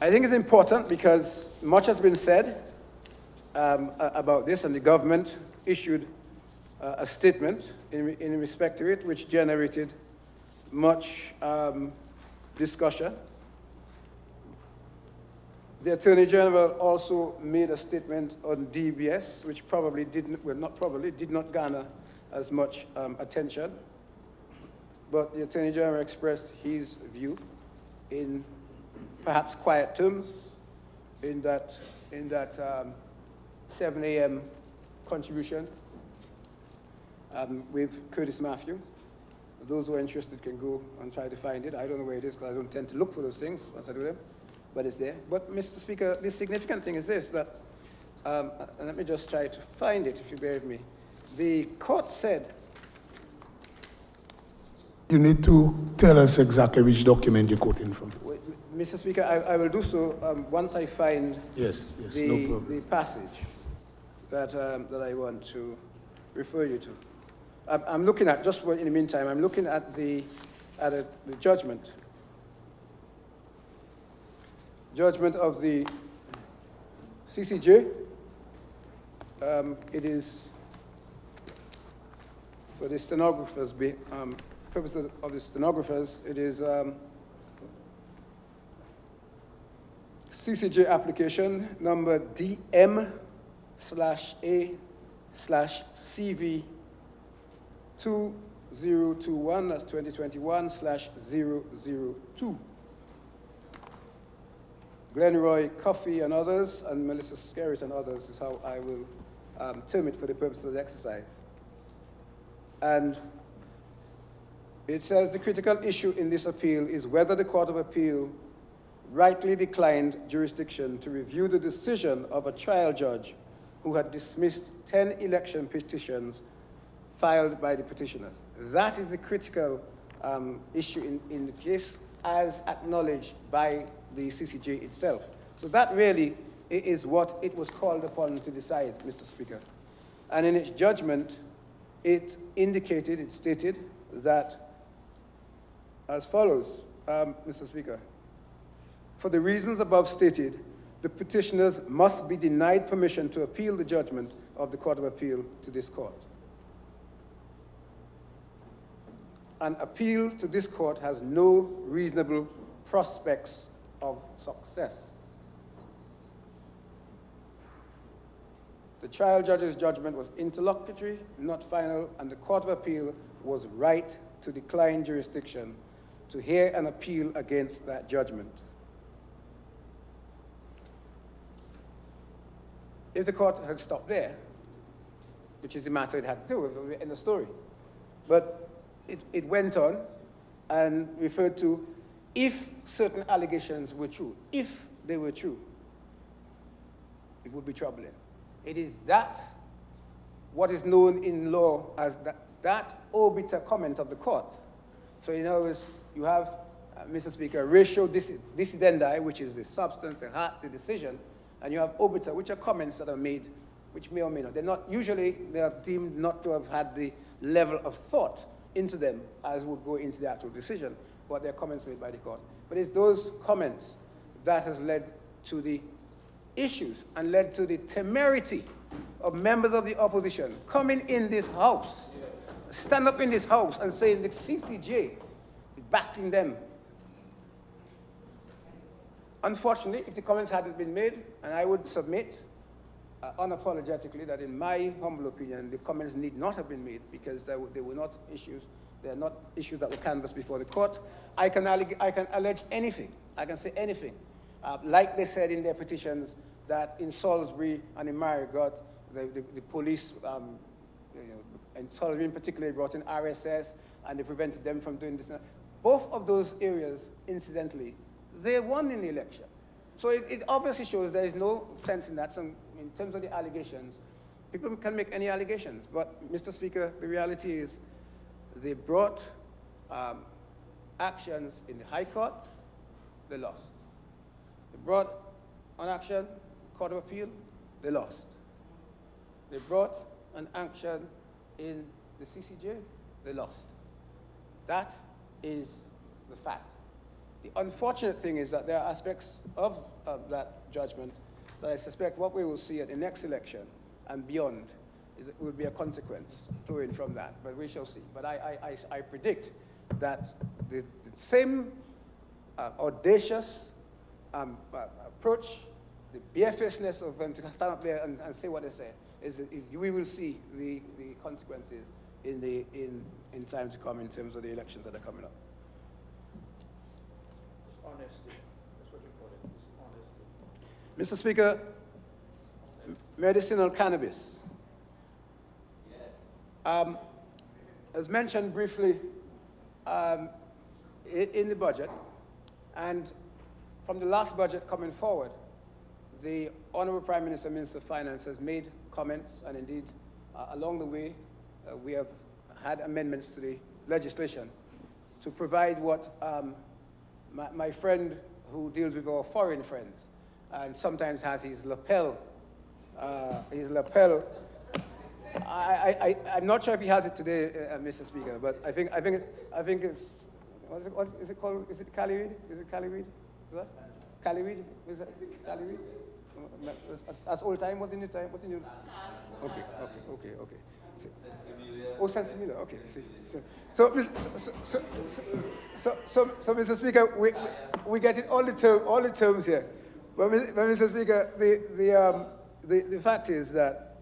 S5: I think it's important because much has been said about this, and the government issued a statement in respect to it, which generated much discussion. The Attorney General also made a statement on DBS, which probably did not garner as much attention. But the Attorney General expressed his view in perhaps quiet terms in that 7 a.m. contribution with Curtis Matthew. Those who are interested can go and try to find it. I don't know where it is because I don't tend to look for those things once I do them, but it's there. But, Mr. Speaker, the significant thing is this, that, and let me just try to find it, if you bear with me. The court said...
S1: You need to tell us exactly which document you're quoting from.
S5: Mr. Speaker, I will do so once I find
S1: no problem.
S5: the passage that I want to refer you to. I'm looking at, just in the meantime, I'm looking at the judgment. Judgment of the CCJ. It is, for the stenographers, purpose of the stenographers, it is CCJ application number DM/A/CV2021, that's 2021/002. Glenroy Coffey and others, and Melissa Skerritt and others is how I will term it for the purpose of the exercise. And it says the critical issue in this appeal is whether the Court of Appeal rightly declined jurisdiction to review the decision of a trial judge who had dismissed 10 election petitions filed by the petitioners. That is the critical issue in the case, as acknowledged by the CCJ itself. So that really is what it was called upon to decide, Mr. Speaker. And in its judgment, it stated that as follows, Mr. Speaker. For the reasons above stated, the petitioners must be denied permission to appeal the judgment of the Court of Appeal to this court. An appeal to this court has no reasonable prospects of success. The trial judge's judgment was interlocutory, not final, and the Court of Appeal was right to decline jurisdiction to hear an appeal against that judgment. If the court had stopped there, which is the matter it had to do, in the story, but it went on and referred to if certain allegations were true, if they were true, it would be troubling. It is that, what is known in law as that obiter comment of the court. So in other words, you have, Mr. Speaker, ratio decidendi, which is the substance, the heart, the decision, and you have obiter, which are comments that are made, which may or may not. They're not, usually they are deemed not to have had the level of thought into them as would go into the actual decision, but they're comments made by the court. But it's those comments that has led to the issues and led to the temerity of members of the opposition coming in this house, stand up in this house and saying the CCJ is backing them. Unfortunately, if the comments hadn't been made, and I would submit unapologetically that in my humble opinion, the comments need not have been made because they were not issues. They are not issues that were canvassed before the court. I can allege anything. I can say anything. Like they said in their petitions, that in Salisbury and in Marigot, the police, in Salisbury in particular, brought in RSS, and they prevented them from doing this. Both of those areas, incidentally, they won in the election. So it obviously shows there is no sense in that. So in terms of the allegations, people can make any allegations. But, Mr. Speaker, the reality is they brought actions in the High Court, they lost. They brought an action, Court of Appeal, they lost. They brought an action in the CCJ, they lost. That is the fact. The unfortunate thing is that there are aspects of that judgment that I suspect what we will see at the next election and beyond will be a consequence flowing from that, but we shall see. But I predict that the same audacious approach, the barefacedness of them to stand up there and say what they say, is that we will see the consequences in time to come in terms of the elections that are coming up.
S4: Honesty. That's what we call it. It's honesty.
S5: Mr. Speaker, medicinal cannabis.
S4: Yes.
S5: As mentioned briefly in the budget, and from the last budget coming forward, the Honorable Prime Minister, Minister of Finance, has made comments, and indeed, along the way, we have had amendments to the legislation to provide what my friend who deals with our foreign friends, and sometimes has his lapel, I'm not sure if he has it today, Mr. Speaker, but I think it's, what is it called? Is it Cali Reed? Is it Cali Reed? Is that? Cali Reed? Is that Cali Reed? As old time, what's in your time? What's in your? Okay. Oh, Sensimilla, okay. So, Mr. Speaker, we get it all the terms here. But Mr. Speaker, the fact is that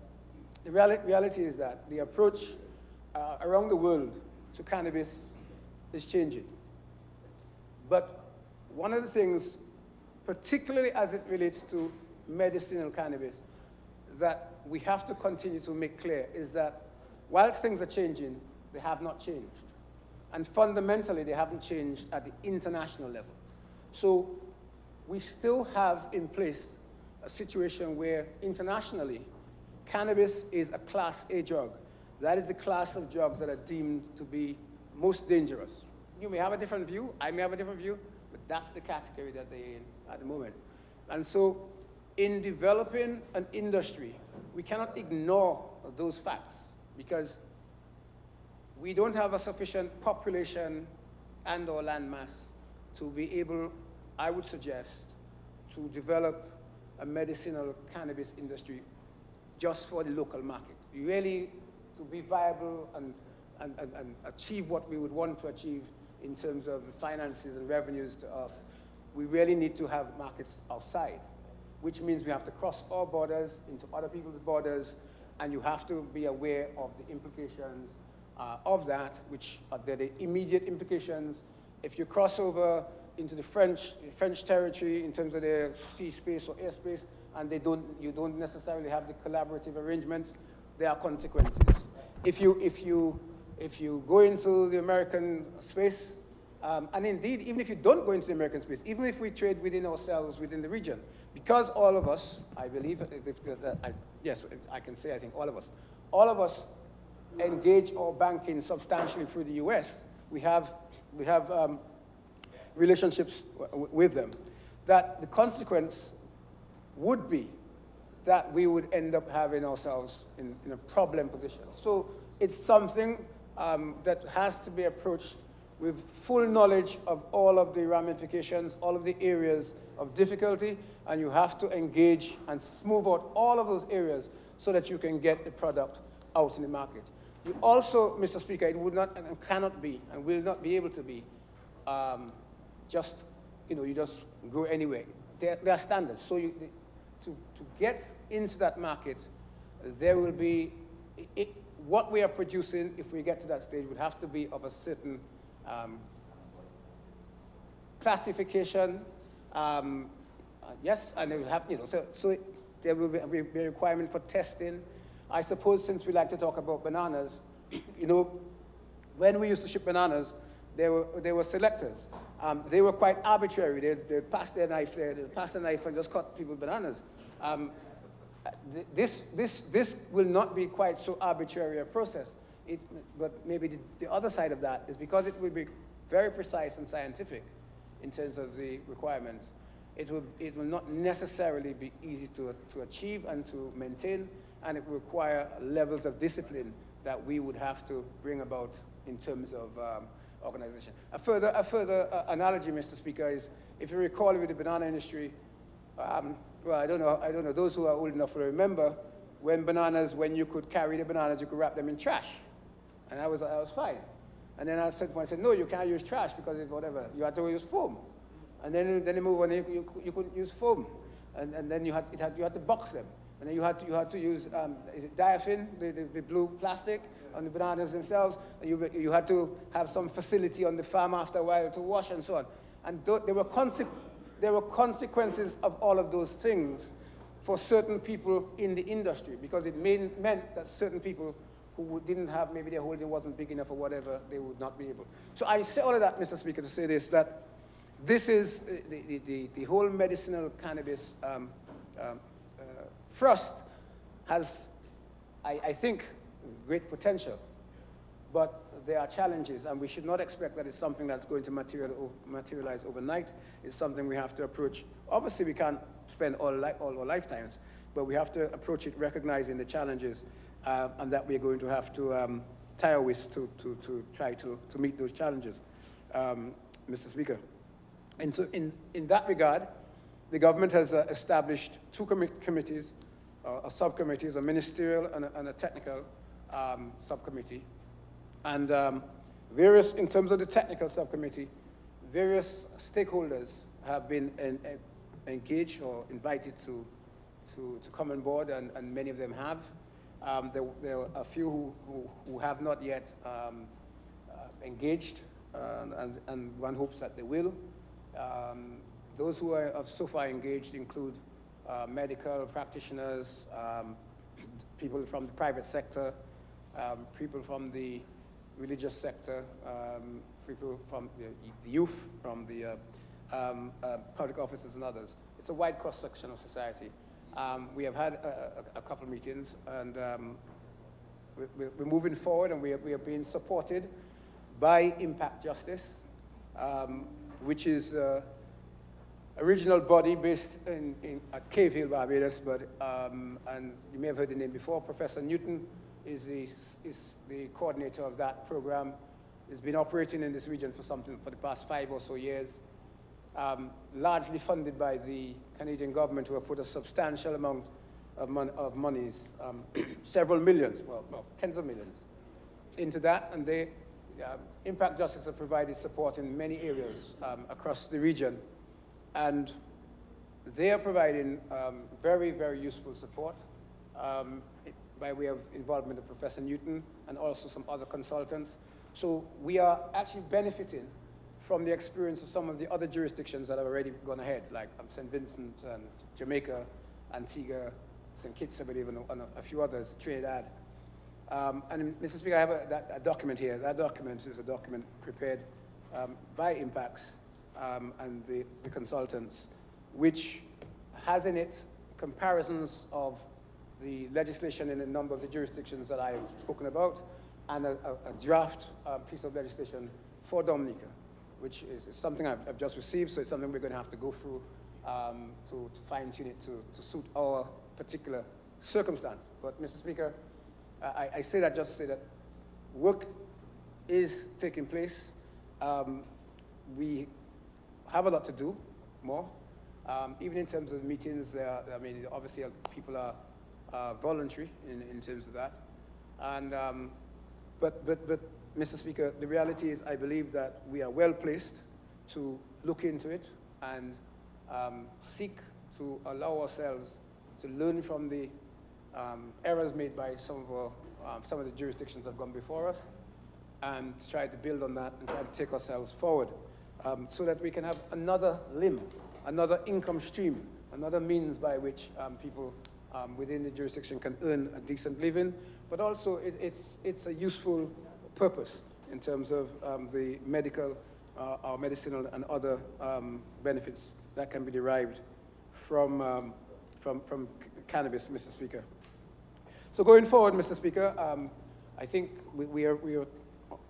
S5: the reality is that the approach around the world to cannabis is changing. But one of the things, particularly as it relates to medicinal cannabis, that we have to continue to make clear is that whilst things are changing, they have not changed. And fundamentally, they haven't changed at the international level. So we still have in place a situation where internationally, cannabis is a Class A drug. That is the class of drugs that are deemed to be most dangerous. You may have a different view, I may have a different view, but that's the category that they're in at the moment. And so in developing an industry, we cannot ignore those facts because we don't have a sufficient population and or land mass to be able, I would suggest, to develop a medicinal cannabis industry just for the local market. Really, to be viable and achieve what we would want to achieve in terms of finances and revenues to us, we really need to have markets outside, which means we have to cross our borders into other people's borders, and you have to be aware of the implications of that, which are the immediate implications. If you cross over into the French territory in terms of their sea space or airspace, and you don't necessarily have the collaborative arrangements, there are consequences. If you go into the American space, and indeed, even if you don't go into the American space, even if we trade within ourselves, within the region, because all of us, I believe, yes, I can say, I think all of us engage our banking substantially through the US. We have relationships with them. That the consequence would be that we would end up having ourselves in a problem position. So it's something that has to be approached with full knowledge of all of the ramifications, all of the areas of difficulty, and you have to engage and smooth out all of those areas so that you can get the product out in the market. You also, Mr. Speaker, it would not and cannot be and will not be able to be just, you just go anyway. There are standards. So to get into that market, there will be, what we are producing, if we get to that stage, would have to be of a certain classification, Yes, and they will have, so there will be a requirement for testing. I suppose since we like to talk about bananas, when we used to ship bananas, they were selectors. They were quite arbitrary. They'd pass their knife there, they'd pass the knife and just cut people's bananas. This will not be quite so arbitrary a process. But maybe the other side of that is because it will be very precise and scientific in terms of the requirements. It will not necessarily be easy to achieve and to maintain, and it will require levels of discipline that we would have to bring about in terms of organization. A further analogy, Mr. Speaker, is if you recall with the banana industry, well, I don't know, those who are old enough will remember when you could carry the bananas, you could wrap them in trash. And I was fine. And then I said, no, you can't use trash because it's whatever, you have to use foam. And then they move on, you couldn't use foam. And then you had to box them. And then you had to use, is it diaphin, the blue plastic on the bananas themselves. And you had to have some facility on the farm after a while to wash and so on. And there were consequences of all of those things for certain people in the industry, because it meant that certain people who didn't have, maybe their holding wasn't big enough or whatever, they would not be able. So I say all of that, Mr. Speaker, to say this, that this is the whole medicinal cannabis thrust has, I think, great potential. But there are challenges, and we should not expect that it's something that's going to materialize overnight. It's something we have to approach. Obviously, we can't spend all our lifetimes, but we have to approach it recognizing the challenges, and that we're going to have to tire with to try to meet those challenges, Mr. Speaker. And so in that regard, the government has established two committees, subcommittees, a ministerial and a technical subcommittee. And in terms of the technical subcommittee, various stakeholders have been engaged or invited to come on board, and many of them have. There are a few who have not yet engaged, and one hopes that they will. Those who have so far engaged include medical practitioners, people from the private sector, people from the religious sector, people from the youth, from the public officers and others. It's a wide cross-section of society. We have had a couple of meetings, and we're moving forward, and we are being supported by Impact Justice, which is a regional body based at Cave Hill, Barbados, but, and you may have heard the name before. Professor Newton is the coordinator of that program. It's been operating in this region for the past 5 or so years, largely funded by the Canadian government, who have put a substantial amount of monies, several millions, well, tens of millions, into that, and Impact Justice have provided support in many areas across the region, and they are providing very, very useful support by way of involvement of Professor Newton and also some other consultants. So we are actually benefiting from the experience of some of the other jurisdictions that have already gone ahead, like St. Vincent and Jamaica, Antigua, St. Kitts, I believe, and a few others, Trinidad. And Mr. Speaker, I have a document here. That document is a document prepared by Impacts and the consultants, which has in it comparisons of the legislation in a number of the jurisdictions that I've spoken about, and a draft piece of legislation for Dominica, which is something I've just received, so it's something we're going to have to go through to fine-tune it to suit our particular circumstance. But, Mr. Speaker, I say that just to say that work is taking place. We have a lot to do more. Even in terms of meetings, I mean, obviously people are voluntary in terms of that. And, but, Mr. Speaker, the reality is I believe that we are well placed to look into it and seek to allow ourselves to learn from the errors made by some of the jurisdictions that have gone before us, and try to build on that and try to take ourselves forward so that we can have another limb another income stream, another means by which people within the jurisdiction can earn a decent living, but also it's a useful purpose in terms of the medical, or medicinal and other benefits that can be derived from cannabis, Mr. Speaker. So going forward, Mr. Speaker, I think we are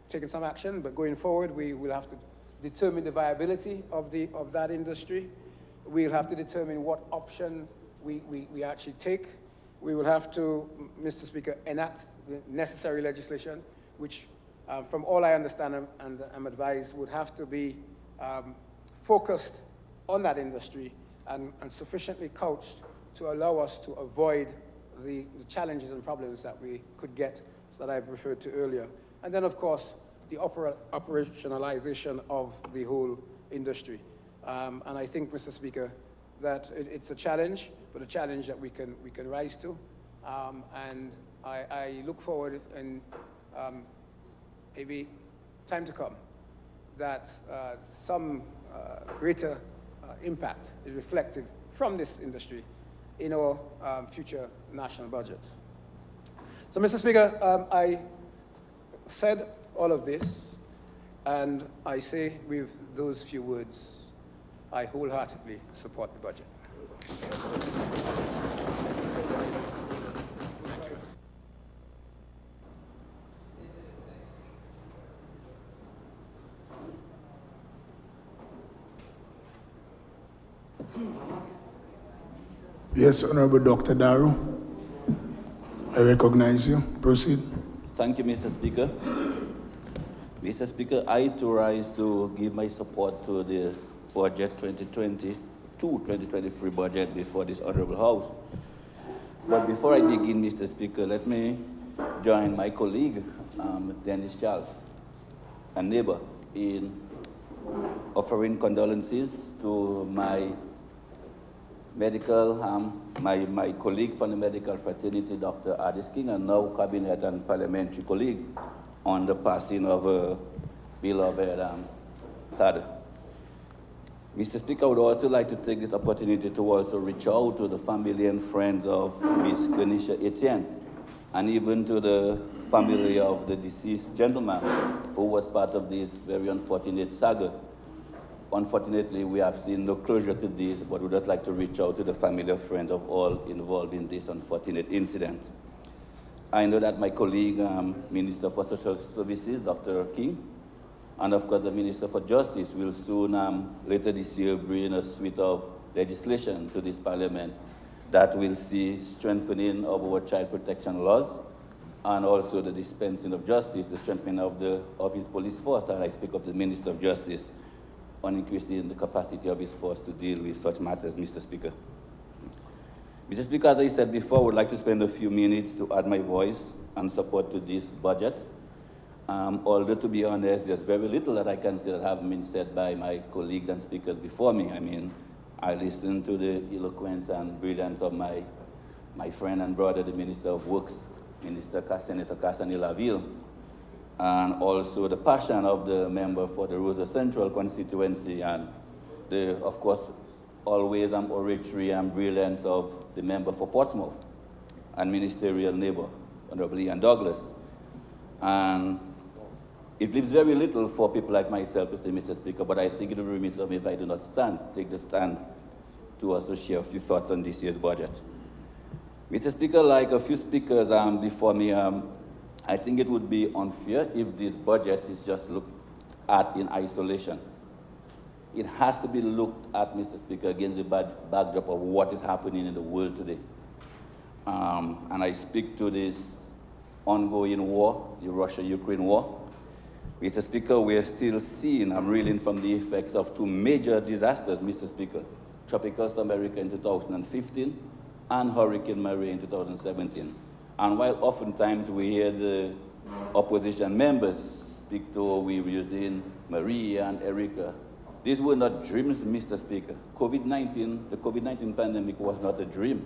S5: taking some action, but going forward, we will have to determine the viability of that industry. We'll have to determine what option we actually take. We will have to, Mr. Speaker, enact the necessary legislation, which, from all I understand and I'm advised, would have to be focused on that industry and sufficiently couched to allow us to avoid the challenges and problems that we could get, that I've referred to earlier. And then, of course, the operationalization of the whole industry. And I think, Mr. Speaker, that it's a challenge, but a challenge that we can rise to. And I look forward in maybe time to come that some greater impact is reflected from this industry in our future national budgets. So, Mr. Speaker, I said all of this, and I say with those few words, I wholeheartedly support the budget.
S1: Yes, Honorable Dr. Daru, I recognize you. Proceed.
S6: Thank you, Mr. Speaker. Mr. Speaker, I too rise to give my support to the budget 2022-2023 budget before this Honorable House. But before I begin, Mr. Speaker, let me join my colleague, Dennis Charles, a neighbor, in offering condolences to my medical, my colleague from the medical fraternity, Dr. Addis King, and now cabinet and parliamentary colleague, on the passing of a beloved father. Mr. Speaker, I would also like to take this opportunity to also reach out to the family and friends of Ms. Kenisha Etienne, and even to the family of the deceased gentleman who was part of this very unfortunate saga. Unfortunately, we have seen no closure to this, but we'd just like to reach out to the family and friends of all involved in this unfortunate incident. I know that my colleague, Minister for Social Services, Dr. King, and of course the Minister for Justice will soon, later this year, bring a suite of legislation to this Parliament that will see strengthening of our child protection laws and also the dispensing of justice, the strengthening of his police force, and I speak of the Minister of Justice, on increasing the capacity of his force to deal with such matters, Mr. Speaker. Mr. Speaker, as I said before, I would like to spend a few minutes to add my voice and support to this budget. Although, to be honest, there's very little that I can say that haven't been said by my colleagues and speakers before me. I mean, I listened to the eloquence and brilliance of my friend and brother, the Minister of Works, Senator Cassani Laville, and also the passion of the member for the Rosa Central constituency, and of course, always oratory and brilliance of the member for Portsmouth and ministerial neighbor, Honorable Ian Douglas. And it leaves very little for people like myself to say, Mr. Speaker, but I think it would be remiss of me if I do not take the stand to also share a few thoughts on this year's budget. Mr. Speaker, like a few speakers before me, I think it would be unfair if this budget is just looked at in isolation. It has to be looked at, Mr. Speaker, against the backdrop of what is happening in the world today. And I speak to this ongoing war, the Russia-Ukraine war. Mr. Speaker, we are still seeing, I'm reeling from the effects of two major disasters, Mr. Speaker. Tropical Storm Erika in 2015 and Hurricane Maria in 2017. And while oftentimes we hear the opposition members speak to, we were using Maria and Erika, these were not dreams, Mr. Speaker. The COVID-19 pandemic was not a dream.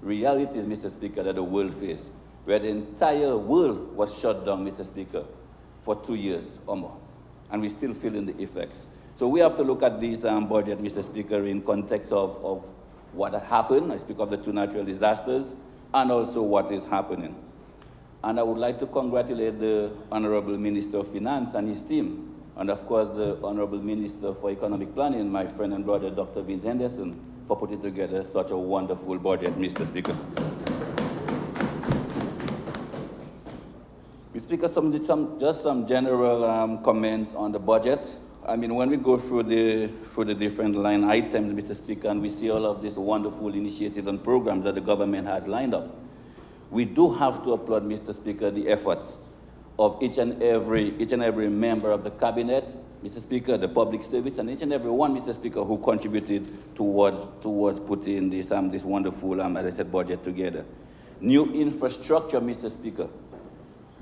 S6: Reality is, Mr. Speaker, that the world faced, where the entire world was shut down, Mr. Speaker, for 2 years or more. And we're still feeling the effects. So we have to look at this budget, Mr. Speaker, in context of what happened. I speak of the 2 natural disasters and also what is happening. And I would like to congratulate the Honorable Minister of Finance and his team, and of course the Honorable Minister for Economic Planning, my friend and brother, Dr. Vince Henderson, for putting together such a wonderful budget, Mr. Speaker. Mr. Speaker, just some general comments on the budget. I mean, when we go through the different line items, Mr. Speaker, and we see all of these wonderful initiatives and programs that the government has lined up, we do have to applaud, Mr. Speaker, the efforts of each and every member of the cabinet, Mr. Speaker, the public service, and each and every one, Mr. Speaker, who contributed towards putting this wonderful, as I said, budget together. New infrastructure, Mr. Speaker,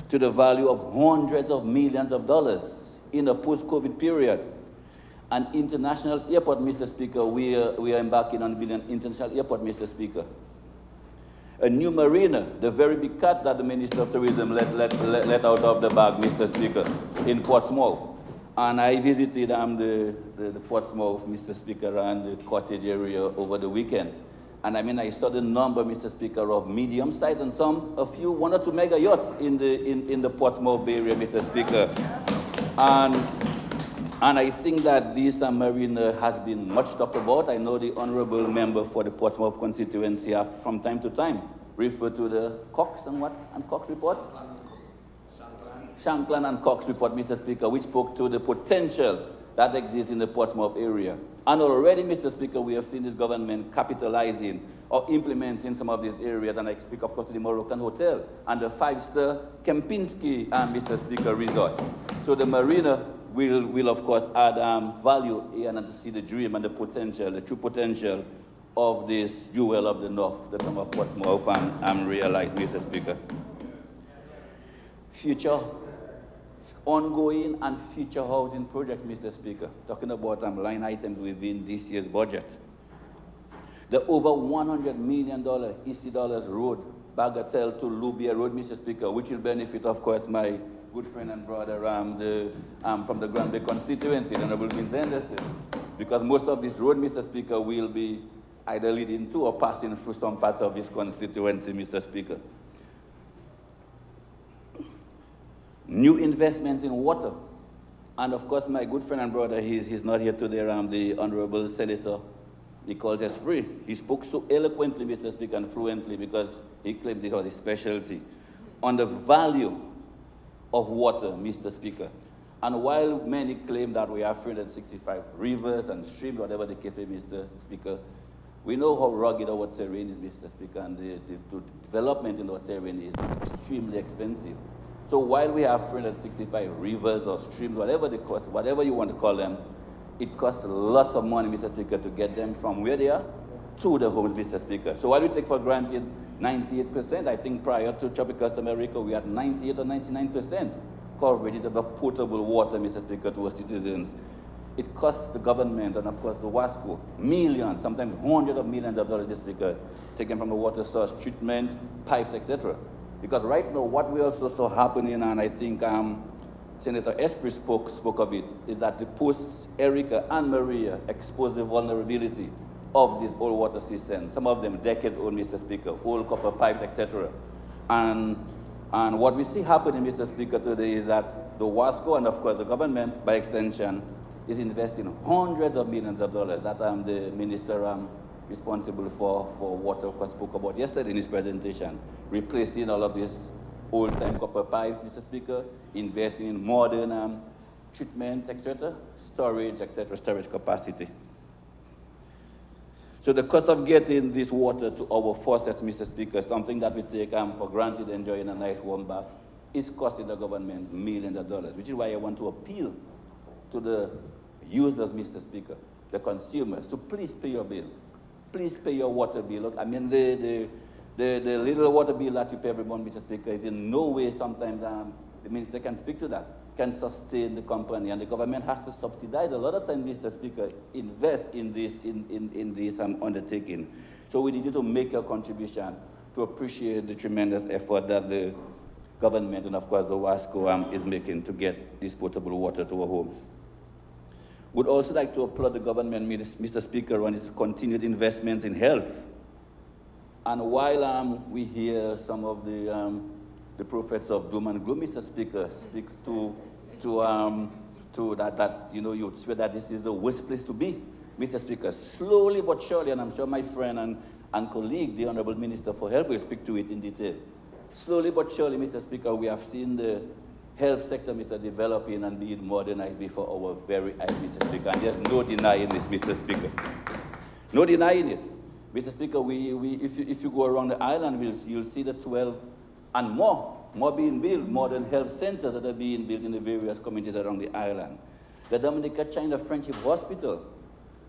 S6: to the value of hundreds of millions of dollars in a post-COVID period. An international airport, Mr. Speaker, we are embarking on building an international airport, Mr. Speaker. A new marina, the very big cat that the Minister of Tourism let out of the bag, Mr. Speaker, in Portsmouth. And I visited the Portsmouth, Mr. Speaker, and the cottage area over the weekend. And I mean, I saw the number, Mr. Speaker, of medium-sized and a few 1 or 2 mega yachts in the Portsmouth Bay area, Mr. Speaker. And I think that this marina has been much talked about. I know the honourable member for the Portsmouth constituency have from time to time referred to the Cox and Cox report? Shankland and Cox report, Mr. Speaker, which spoke to the potential that exists in the Portsmouth area. And already, Mr. Speaker, we have seen this government capitalizing or implementing some of these areas, and I speak, of course, to the Moroccan Hotel and the 5-star Kempinski, Mr. Speaker, resort. So the marina will of course add value here and to see the dream and the potential, the true potential of this jewel of the North, the town of Portsmouth, and realized, Mr. Speaker. Future, ongoing and future housing projects, Mr. Speaker. Talking about line items within this year's budget. The over $100 million Easty Dollars Road, Bagatelle to Lubia Road, Mr. Speaker, which will benefit, of course, my good friend and brother from the Grand Bay Constituency, the Honorable Vince Henderson, because most of this road, Mr. Speaker, will be either leading to or passing through some parts of his constituency, Mr. Speaker. New investments in water. And of course, my good friend and brother, he's not here today, the Honorable Senator Nicholas Esprit. He spoke so eloquently, Mr. Speaker, and fluently, because he claimed it was his specialty, on the value of water, Mr. Speaker. And while many claim that we have 365 rivers and streams, whatever the case may be, Mr. Speaker, we know how rugged our terrain is, Mr. Speaker, and the development in our terrain is extremely expensive. So while we have 365 rivers or streams, whatever the cost, whatever you want to call them, it costs lots of money, Mr. Speaker, to get them from where they are to the homes, Mr. Speaker. So while we take for granted 98%, I think prior to tropical storm Rico, we had 98 or 99% coverage of potable water, Mr. Speaker, to our citizens. It costs the government and, of course, the WASCO millions, sometimes hundreds of millions of dollars, Mr. Speaker, taken from the water source, treatment, pipes, etc. Because right now, what we also saw happening, and I think Senator Esprit spoke of it, is that the post-Erica and Maria exposed the vulnerability of these old water systems, some of them decades old, Mr. Speaker, old copper pipes, etc. And what we see happening, Mr. Speaker, today is that the WASCO and, of course, the government, by extension, is investing hundreds of millions of dollars that the minister responsible for water spoke about yesterday in his presentation, replacing all of these old-time copper pipes, Mr. Speaker, investing in modern treatment, etc., storage, etc., storage capacity. So the cost of getting this water to our faucets, Mr. Speaker, something that we take for granted, enjoying a nice warm bath, is costing the government millions of dollars, which is why I want to appeal to the users, Mr. Speaker, the consumers, to please pay your bill. Please pay your water bill. Look, I mean, the little water bill that you pay every month, Mr. Speaker, is in no way sometimes the minister can speak to that, can sustain the company, and the government has to subsidize a lot of times, Mr. Speaker, invest in this undertaking. So we need you to make your contribution to appreciate the tremendous effort that the government and, of course, the WASCO is making to get this potable water to our homes. Would also like to applaud the government, Mr. Speaker, on its continued investments in health. And while we hear some of the prophets of doom and gloom, Mr. Speaker, speaks to that you would swear that this is the worst place to be, Mr. Speaker. Slowly but surely, and I'm sure my friend and colleague, the Honorable Minister for Health, will speak to it in detail. Slowly but surely, Mr. Speaker, we have seen the health sector, Mr. developing and being modernized before our very eyes, Mr. Speaker, and there's no denying this, Mr. Speaker. No denying it. Mr. Speaker, if you go around the island, you'll see the 12 and more being built, modern health centers that are being built in the various communities around the island. The Dominica China Friendship Hospital.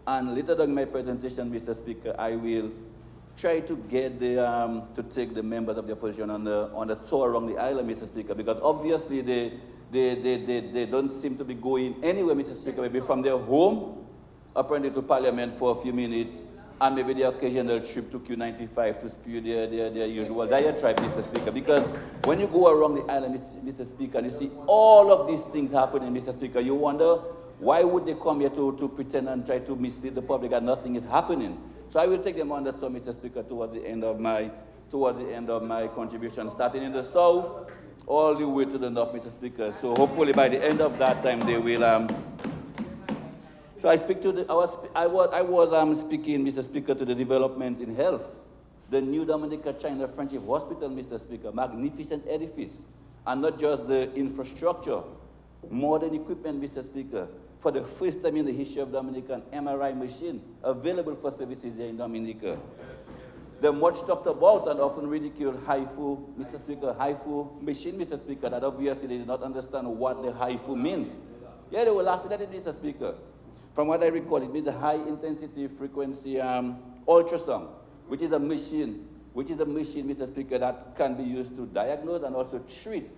S6: And later on in my presentation, Mr. Speaker, I will try to get to take the members of the opposition on the tour around the island, Mr. Speaker, because obviously they don't seem to be going anywhere, Mr. Speaker, maybe from their home, apparently to Parliament for a few minutes, and maybe the occasional trip to Q95 to spew their usual diatribe, Mr. Speaker. Because when you go around the island, Mr. Speaker, and you see all of these things happening, Mr. Speaker, you wonder, why would they come here to pretend and try to mislead the public that nothing is happening? So I will take them on the tour, Mr. Speaker, towards the end of my contribution, starting in the south, all the way to the north, Mr. Speaker. So hopefully by the end of that time they will. So I speak to the. I was speaking, Mr. Speaker, to the developments in health. The new Dominica China Friendship Hospital, Mr. Speaker, magnificent edifice, and not just the infrastructure, modern equipment, Mr. Speaker. For the first time in the history of Dominica, an MRI machine available for services here in Dominica. The much talked about and often ridiculed HIFU, Mr. Speaker, HIFU machine, Mr. Speaker, that obviously they did not understand what the HIFU meant. Yeah, they were laughing at it, Mr. Speaker. From what I recall, it means a high intensity frequency ultrasound, which is a machine, Mr. Speaker, that can be used to diagnose and also treat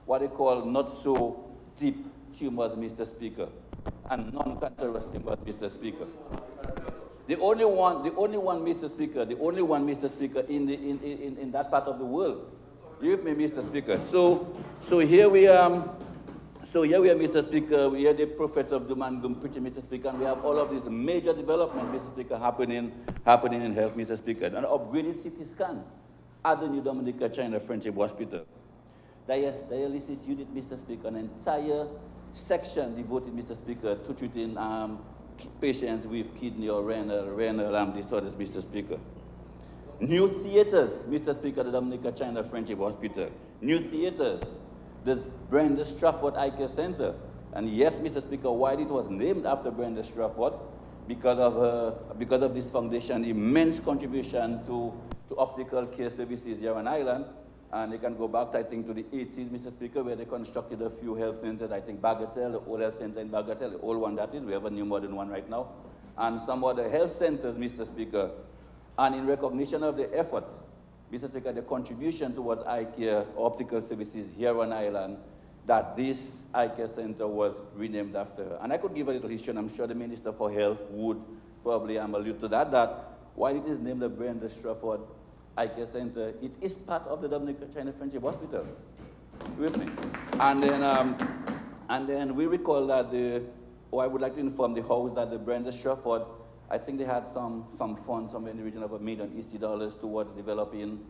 S6: what they call not so deep tumors, Mr. Speaker, and non-cancerous tumors, Mr. Speaker. The only one, Mr. Speaker, in that part of the world. You with me, Mr. Speaker? So here we are, Mr. Speaker. We are the prophets of doom and gloom preaching, Mr. Speaker, and we have all of these major development, Mr. Speaker, happening in health, Mr. Speaker. An upgraded CT scan at the new Dominica China Friendship Hospital. Dialysis unit, Mr. Speaker, an entire section devoted, Mr. Speaker, to treating patients with kidney or renal disorders, Mr. Speaker. New theaters, Mr. Speaker, the Dominica China Friendship Hospital. New theaters. The Brenda Strafford Eye Care Center. And yes, Mr. Speaker, why it was named after Brenda Strafford? Because of this foundation, immense contribution to optical care services here on Island. And they can go back, I think, to the 80s, Mr. Speaker, where they constructed a few health centers. I think Bagatelle, the old health center in Bagatelle, the old one that is. We have a new modern one right now. And some other health centers, Mr. Speaker. And in recognition of the efforts, Mr. Speaker, the contribution towards eye care, optical services here on Island, that this eye care center was renamed after her. And I could give a little history, and I'm sure the Minister for Health would probably allude to that while it is named the Brenda Strafford Eye Care Center, it is part of the Dominica China Friendship Hospital. With me. And then we recall that I would like to inform the House that the Brenda Strafford, I think they had some funds, somewhere in the region of $1 million EC towards developing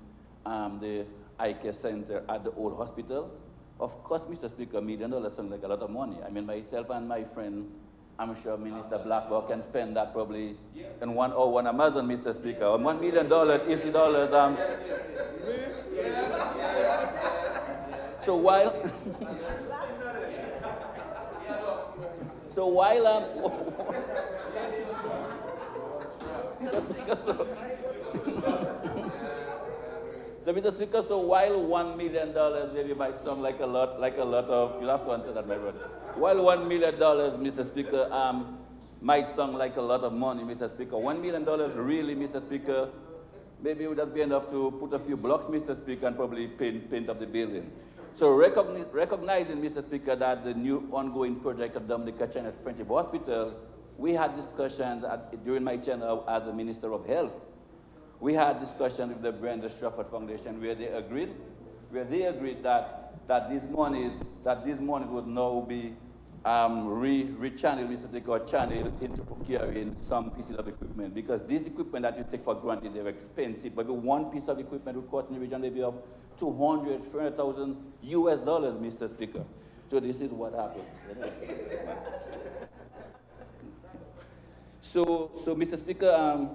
S6: the eye care center at the old hospital. Of course, Mr. Speaker, $1 million sounds like a lot of money. I mean, myself and my friend, I'm sure Minister Blackwell can spend that probably in 1 hour on Amazon, Mr. Speaker. $1 million EC dollars. So while Mr. Speaker, so while $1 million maybe might sound like a lot of, you'll have to answer that, my brother. While $1 million, Mr. Speaker, might sound like a lot of money, Mr. Speaker, $1 million really, Mr. Speaker, maybe it would just be enough to put a few blocks, Mr. Speaker, and probably paint up the building. So recognizing, Mr. Speaker, that the new ongoing project of Dominica China Friendship Hospital, we had discussions during my tenure as the Minister of Health. We had discussions with the Brenda Strafford Foundation where they agreed that these monies would now be rechannel, Mr. Speaker, channel into procuring some pieces of equipment, because this equipment that you take for granted, they're expensive. Maybe one piece of equipment would cost in the region maybe of $300,000 US, Mr. Speaker. So this is what happened. So Mr. Speaker,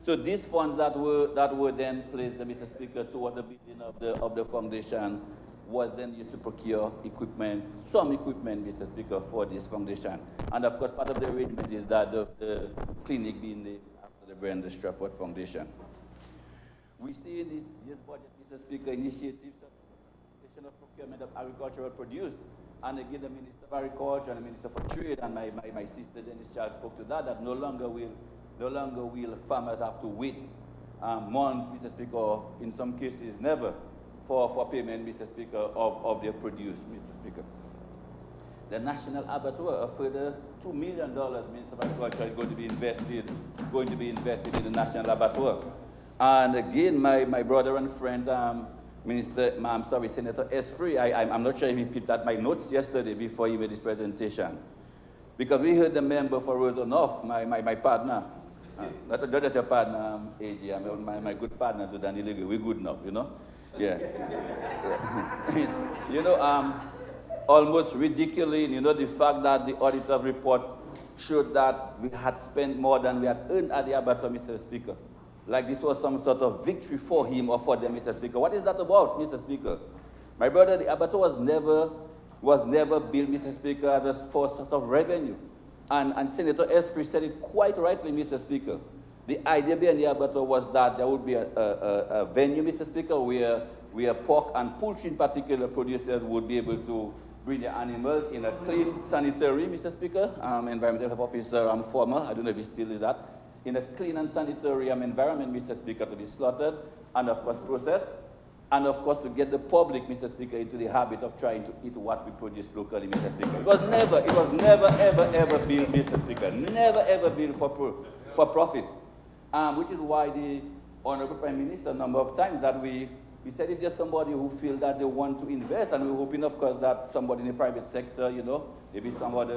S6: so these funds that were then placed, Mr. Speaker, toward the building of the foundation was then used to procure equipment, some equipment, Mr. Speaker, for this foundation. And of course, part of the arrangement is that the clinic being named after the Brenda Strafford Foundation. We see in this year's budget, Mr. Speaker, initiatives of procurement of agricultural produce. And again, the Minister of Agriculture and the Minister for Trade and my sister Dennis Charles spoke to that no longer will farmers have to wait months, Mr. Speaker, in some cases never, for payment, Mr. Speaker, of their produce, Mr. Speaker. The National Abattoir, a further $2 million, Minister of Agriculture, is going to be invested in the National Abattoir. And again, my brother and friend, Senator Esprit, I'm not sure if he picked up my notes yesterday before he made his presentation. Because we heard the member for Rosa North, my partner, not just your partner, AG, my good partner to Danny Ligger. We're good now, you know? Yeah. You know, almost ridiculously, you know, the fact that the auditor's report showed that we had spent more than we had earned at the abattoir, Mr. Speaker. Like this was some sort of victory for him or for them, Mr. Speaker. What is that about, Mr. Speaker? My brother, the abattoir was never built, Mr. Speaker, as a source of revenue. And Senator Esprit said it quite rightly, Mr. Speaker. The idea behind the abattoir was that there would be a venue, Mr. Speaker, where pork and poultry in particular producers would be able to bring their animals in a clean, sanitary, Mr. Speaker, environmental health officer, former, I don't know if he still is that, in a clean and sanitary environment, Mr. Speaker, to be slaughtered and, of course, processed, and, of course, to get the public, Mr. Speaker, into the habit of trying to eat what we produce locally, Mr. Speaker. It was never, ever built, Mr. Speaker, never, ever built for profit, which is why the Honorable Prime Minister, a number of times, that we said if there's somebody who feels that they want to invest, and we're hoping, of course, that somebody in the private sector, you know, maybe somebody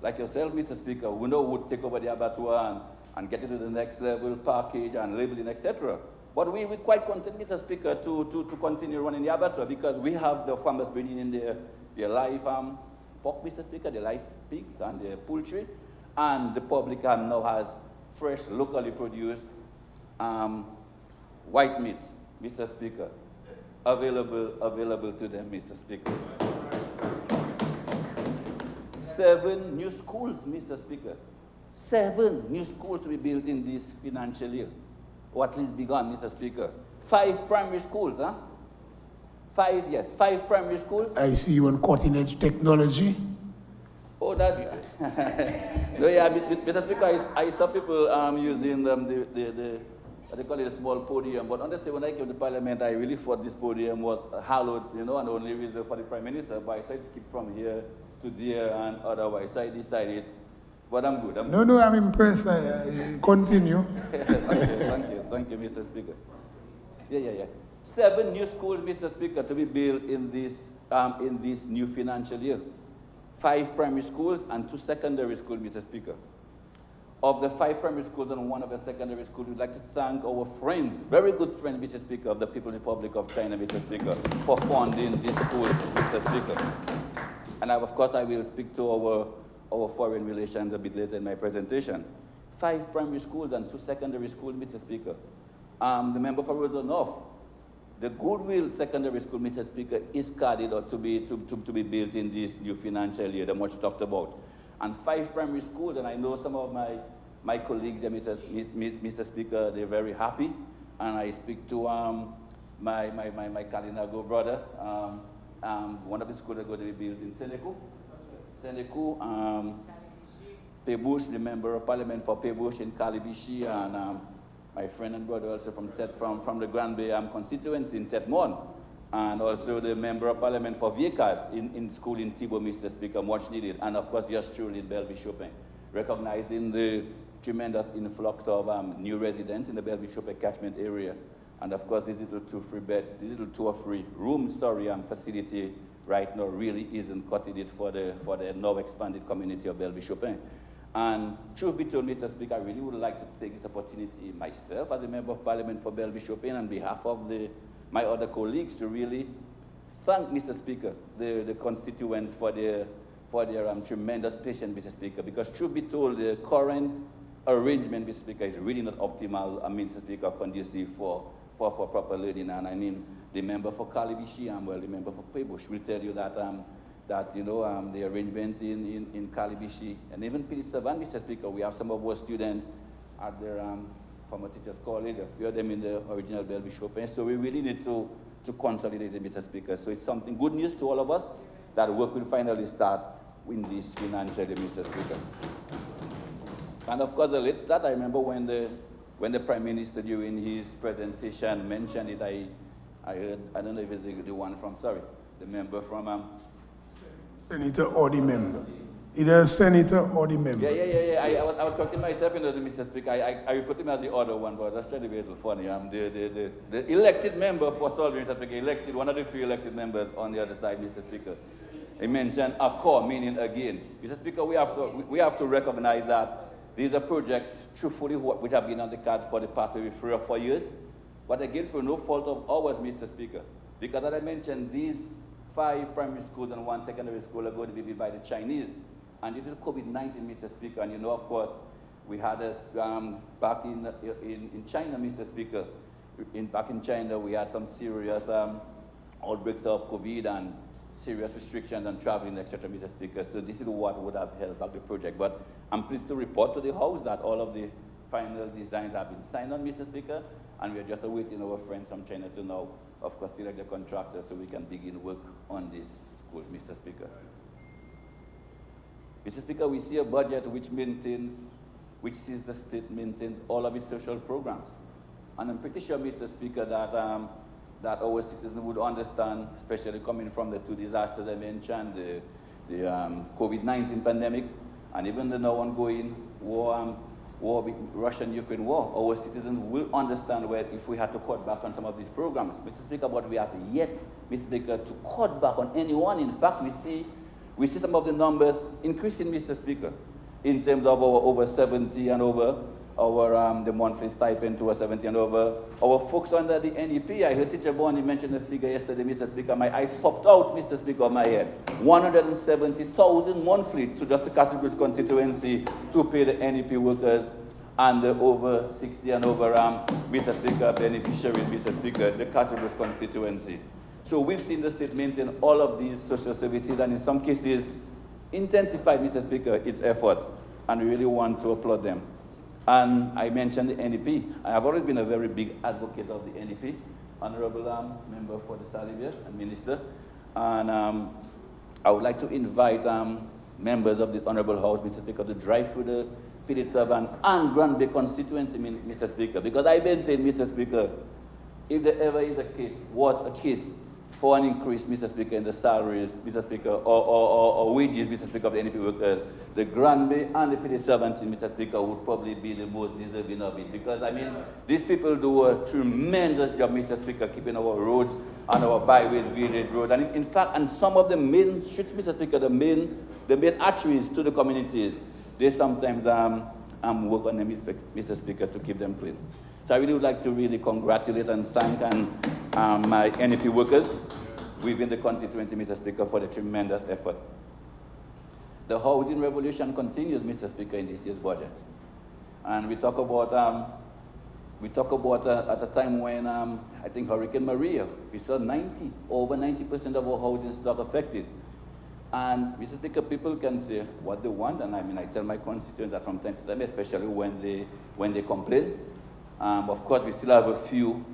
S6: like yourself, Mr. Speaker, who know would take over the abattoir and get it to the next level, package and labeling, etc. But we're quite content, Mr. Speaker, to continue running the abattoir because we have the farmers bringing in their live pork, Mr. Speaker, their live pigs and their poultry, and the public now has fresh, locally produced white meat, Mr. Speaker, available to them, Mr. Speaker. 7 new schools, Mr. Speaker. 7 new schools to be built in this financial year, or at least begun, Mr. Speaker. 5 primary schools, huh? 5 primary schools. I
S1: see you on cutting-edge technology.
S6: Oh, that. No, yeah, Mr. Speaker, I saw people using what they call it, a small podium. But honestly, when I came to Parliament, I really thought this podium was hallowed, you know, and only reserved for the Prime Minister. But I said skip from here to there and otherwise. So I decided. But I'm good.
S1: No, I'm impressed. Continue.
S6: Thank you, Mr. Speaker. Yeah. 7 new schools, Mr. Speaker, to be built in this new financial year. 5 primary schools and 2 secondary schools, Mr. Speaker. Of the 5 primary schools and 1 of the secondary schools, we'd like to thank our friends, very good friends, Mr. Speaker, of the People's Republic of China, Mr. Speaker, for funding this school, Mr. Speaker. And of course, I will speak to our foreign relations a bit later in my presentation. 5 primary schools and 2 secondary schools, Mr. Speaker. The member for Rosa North, the Goodwill Secondary School, Mr. Speaker, is carded or to be built in this new financial year, the much talked about. And 5 primary schools, and I know some of my colleagues, Mr. Speaker, they're very happy. And I speak to my Kalinago brother. One of the schools are going to be built in Seneku, Pebush, the member of parliament for Pebush in Kalibishi, and my friend and brother also from the Grand Bay constituency in Tetmon, and also the member of parliament for Viekas in school in Tibo, Mr. Speaker, much needed, and of course yours truly in Bellevue Chopin, recognizing the tremendous influx of new residents in the Bellevue Chopin catchment area. And of course, this little 2 or 3 room facility right now really isn't cutting it for the now expanded community of Bellevue-Chopin. And truth be told, Mr. Speaker, I really would like to take this opportunity myself as a member of Parliament for Bellevue-Chopin on behalf of my other colleagues to really thank, Mr. Speaker, the constituents for their tremendous patience, Mr. Speaker, because truth be told, the current arrangement, Mr. Speaker, is really not optimal, Mr. Speaker, conducive for proper learning. And I mean, the member for Calibishi, well, the member for Paybush will tell you that the arrangements in Calibishi and even Petition, Mr. Speaker, we have some of our students at their former teachers' college, a few of them in the original Bellevue-Chopin. So we really need to consolidate it, Mr. Speaker. So it's something good news to all of us that work will finally start in this financial year, Mr. Speaker. And of course, the late start, I remember when the Prime Minister during his presentation mentioned it, I heard, I don't know if it's the one from, sorry, the member from...
S1: Senator or the member. Either a senator or the member.
S6: Yeah. I was correcting myself, Mr. Speaker. I refer to him as the other one, but that's trying to be a little funny. I'm the elected member for Solvay, Mr. Speaker, elected, one of the few elected members on the other side, Mr. Speaker. He mentioned accord, meaning again. Mr. Speaker, we have to recognize that these are projects, truthfully, which have been on the cards for the past maybe 3 or 4 years. But again, for no fault of ours, Mr. Speaker, because as I mentioned, these 5 primary schools and 1 secondary school are going to be built by the Chinese. And due to COVID-19, Mr. Speaker, and of course, we had us back in China, Mr. Speaker. Back in China, we had some serious outbreaks of COVID and serious restrictions on traveling, etc., Mr. Speaker. So this is what would have held back the project. But I'm pleased to report to the House that all of the final designs have been signed on, Mr. Speaker, and we are just awaiting our friends from China to now, of course, select the contractor so we can begin work on this school, Mr. Speaker. Mr. Speaker, we see a budget which sees the state maintains all of its social programs. And I'm pretty sure, Mr. Speaker, that our citizens would understand, especially coming from the 2 disasters I mentioned, the COVID-19 pandemic, and even the now ongoing war with Russia and Ukraine war. Our citizens will understand where if we had to cut back on some of these programs. Mr. Speaker, but we have yet, Mr. Speaker, to cut back on anyone. In fact, we see some of the numbers increasing, Mr. Speaker, in terms of our over 70 and over, the monthly stipend to a 70 and over. Our folks under the NEP, I heard Teacher Bonnie mention the figure yesterday, Mr. Speaker. My eyes popped out, Mr. Speaker, of my head. 170,000 monthly to just the Categories constituency to pay the NEP workers and the over 60 and over, Mr. Speaker, beneficiaries, Mr. Speaker, the Categories constituency. So we've seen the state maintain all of these social services and in some cases intensify, Mr. Speaker, its efforts, and we really want to applaud them. And I mentioned the NEP. I have always been a very big advocate of the NEP, Honorable Member for the Salivia and Minister. And I would like to invite members of this Honorable House, Mr. Speaker, to drive through the Phillips-Severn and Grand Bay constituency, Mr. Speaker, because I maintain, Mr. Speaker, if there ever is was a case for an increase, Mr. Speaker, in the salaries, Mr. Speaker, or wages, Mr. Speaker, of the NEP workers, the Grand Bay and the Phillips-Severn, Mr. Speaker, would probably be the most deserving of it. Because, I mean, these people do a tremendous job, Mr. Speaker, keeping our roads and our byways, village roads. And in fact, and some of the main streets, Mr. Speaker, the main arteries to the communities, they sometimes work on them, Mr. Speaker, to keep them clean. So I really would like to really congratulate and thank my NEP workers within the constituency, Mr. Speaker, for the tremendous effort. The housing revolution continues, Mr. Speaker, in this year's budget. And we talk about at a time when I think Hurricane Maria, we saw over 90% of our housing stock affected. And Mr. Speaker, people can say what they want, and I mean, I tell my constituents that from time to time, especially when they complain. Of course, we still have a few,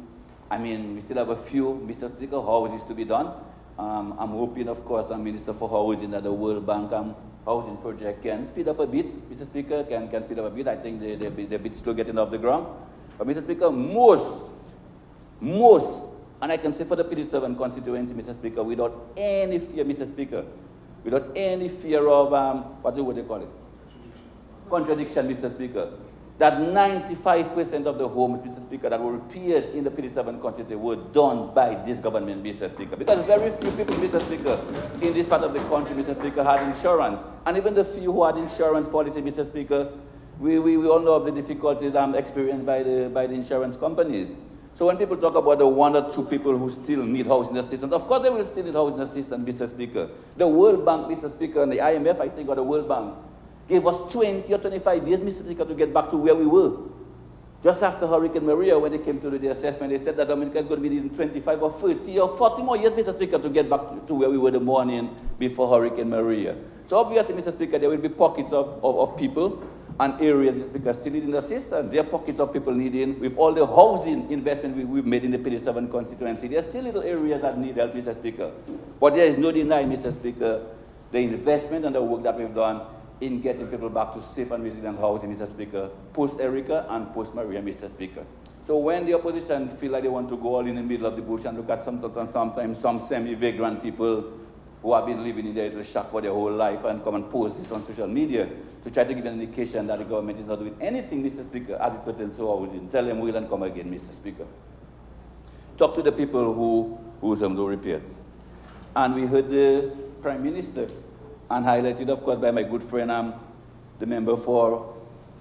S6: Mr. Speaker, houses to be done. I'm hoping, of course, Minister for Housing that the World Bank housing project can speed up a bit, Mr. Speaker, can speed up a bit. I think they're a bit slow getting off the ground. But Mr. Speaker, most, and I can say for the Phillips-Severn constituency, Mr. Speaker, without any fear, Mr. Speaker, without any fear of, what do they call it? Contradiction, Mr. Speaker. that 95% of the homes, Mr. Speaker, that were repaired in the 57 constituency were done by this government, Mr. Speaker. Because very few people, Mr. Speaker, in this part of the country, Mr. Speaker, had insurance. And even the few who had insurance policy, Mr. Speaker, we all know of the difficulties experienced by the insurance companies. So when people talk about the 1 or 2 people who still need housing assistance, of course they will still need housing assistance, Mr. Speaker. The World Bank, Mr. Speaker, and the IMF, I think, or the World Bank, gave us 20 or 25 years, Mr. Speaker, to get back to where we were. Just after Hurricane Maria, when they came to do the assessment, they said that Dominica is going to be needing 25 or 30 or 40 more years, Mr. Speaker, to get back to where we were the morning before Hurricane Maria. So obviously, Mr. Speaker, there will be pockets of people and areas, Mr. Speaker, still needing assistance. There are pockets of people needing, with all the housing investment we've made in the 57 constituency, there are still little areas that need help, Mr. Speaker. But there is no denying, Mr. Speaker, the investment and the work that we've done in getting people back to safe and resilient housing, Mr. Speaker, post-Erica and post-Maria, Mr. Speaker. So when the opposition feel like they want to go all in the middle of the bush and look at sometimes some semi-vagrant people who have been living in their little shack for their whole life and come and post this on social media to try to give an indication that the government is not doing anything, Mr. Speaker, as it pertains to housing, tell them will and come again, Mr. Speaker. Talk to the people whose homes were repaired. And we heard the Prime Minister, and highlighted, of course, by my good friend, the member for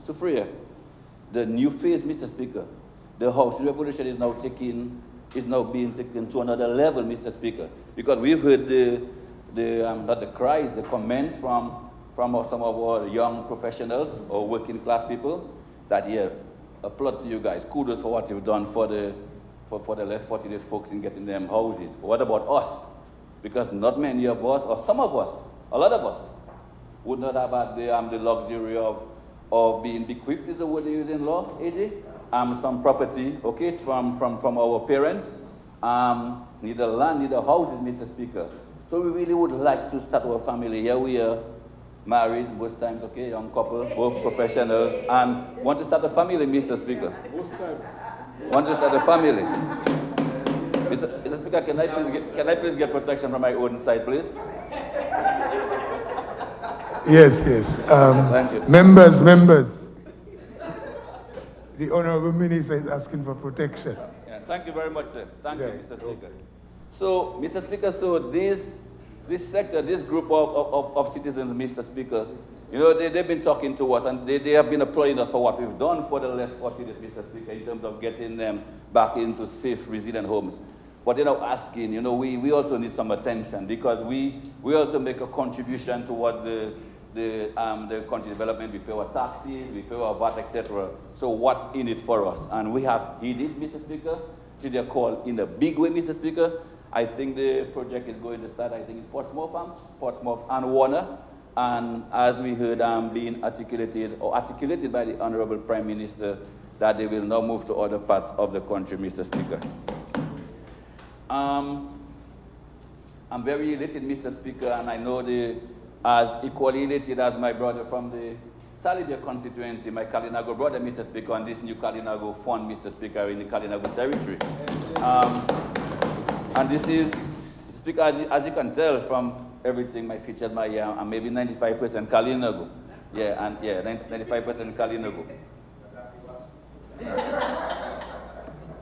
S6: Soufriere. The new phase, Mr. Speaker. The housing revolution is now being taken to another level, Mr. Speaker. Because we've heard not the cries, the comments from some of our young professionals or working class people that, yeah, applaud to you guys. Kudos for what you've done for the less fortunate folks in getting them houses. What about us? Because not many of us, or some of us, a lot of us would not have had the luxury of being bequeathed, is the word they use in law, AJ? Some property, okay, from our parents, neither land, neither houses, Mr. Speaker. So we really would like to start our family. Here we are, married most times, okay, young couple, both professionals, and want to start a family, Mr. Speaker.
S3: Most times.
S6: Want to start a family. Mr. Speaker, can I please get protection from my own side, please?
S1: Yes.
S6: Thank you.
S1: Members. The Honorable Minister is asking for protection.
S6: Yeah, thank you very much, sir. Thank you, Mr. Speaker.
S1: Okay.
S6: So, Mr. Speaker, so this sector, this group of citizens, Mr. Speaker, you know, they've been talking to us and they have been applauding us for what we've done for the less fortunate, Mr. Speaker, in terms of getting them back into safe, resilient homes. But they're now asking, you know, we also need some attention because we also make a contribution towards the country development. We pay our taxes, we pay our VAT, etc. So what's in it for us? And we have heeded, Mr. Speaker, to their call in a big way, Mr. Speaker. I think the project is going to start, I think, in Portsmouth and Warner. And as we heard being articulated by the Honorable Prime Minister, that they will now move to other parts of the country, Mr. Speaker. I'm very elated, Mr. Speaker, and I know as equally elated as my brother from the Salibia constituency, my Kalinago brother, Mr. Speaker, on this new Kalinago fund, Mr. Speaker, in the Kalinago territory. And this is, Speaker, as you can tell from everything, my features, I'm maybe 95% Kalinago. Yeah, and yeah, 95% Kalinago.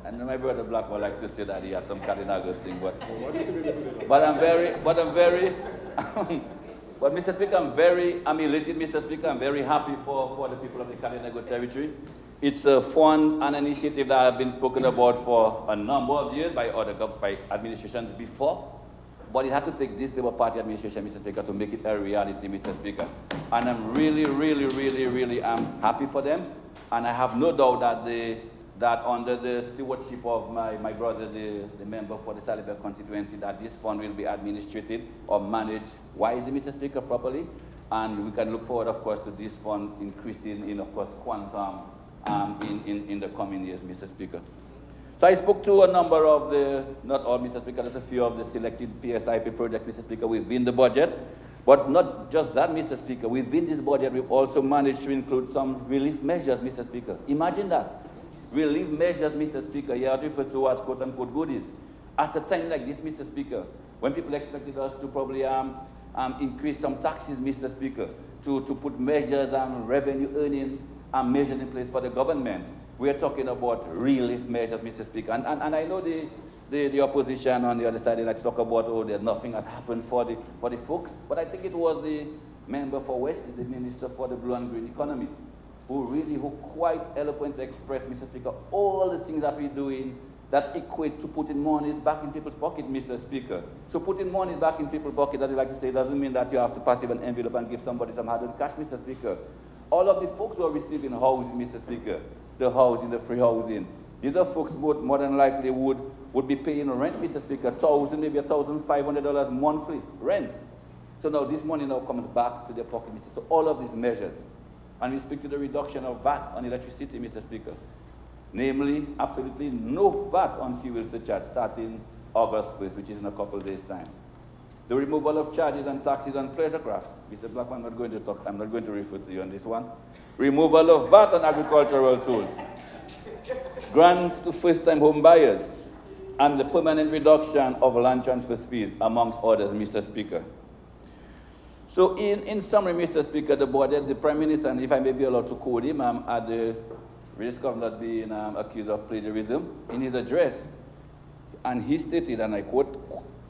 S6: And my brother Blackwell likes to say that he has some Kalinago thing, but Mr. Speaker, I'm elated, Mr. Speaker. I'm very happy for the people of the Kalinago territory. It's a fund and initiative that have been spoken about for a number of years by administrations before. But it had to take this Labour Party administration, Mr. Speaker, to make it a reality, Mr. Speaker. And I'm really happy for them. And I have no doubt that under the stewardship of my brother, the member for the Salibia constituency, that this fund will be administrated or managed wisely, Mr. Speaker, properly. And we can look forward, of course, to this fund increasing in, of course, quantum in the coming years, Mr. Speaker. So I spoke to a number of not all, Mr. Speaker, there's a few of the selected PSIP projects, Mr. Speaker, within the budget. But not just that, Mr. Speaker. Within this budget, we've also managed to include some relief measures, Mr. Speaker. Imagine that. Relief measures, Mr. Speaker, here are referred to as quote-unquote goodies. At a time like this, Mr. Speaker, when people expected us to probably increase some taxes, Mr. Speaker, to put measures on revenue earning measures in place for the government. We are talking about relief measures, Mr. Speaker. And I know the opposition on the other side, they like to talk about, oh, there's nothing has happened for the folks. But I think it was the member for West, the Minister for the Blue and Green Economy, who quite eloquently expressed, Mr. Speaker, all the things that we're doing that equate to putting money back in people's pocket, Mr. Speaker. So putting money back in people's pocket, as you like to say, doesn't mean that you have to pass an envelope and give somebody some hard cash, Mr. Speaker. All of the folks who are receiving housing, Mr. Speaker, the housing, the free housing, these are folks would more than likely would be paying rent, Mr. Speaker, maybe $1,500 monthly rent. So now this money now comes back to their pocket, Mr. So all of these measures, and we speak to the reduction of VAT on electricity, Mr. Speaker. Namely, absolutely no VAT on fuel surcharge starting August 1st, which is in a couple of days' time. The removal of charges and taxes on pleasure crafts. Mr. Blackman, I'm not going to refer to you on this one. Removal of VAT on agricultural tools. Grants to first-time home buyers. And the permanent reduction of land transfer fees, amongst others, Mr. Speaker. So in summary, Mr. Speaker, the Prime Minister, and if I may be allowed to quote him, at the risk of not being accused of plagiarism, in his address, and he stated, and I quote,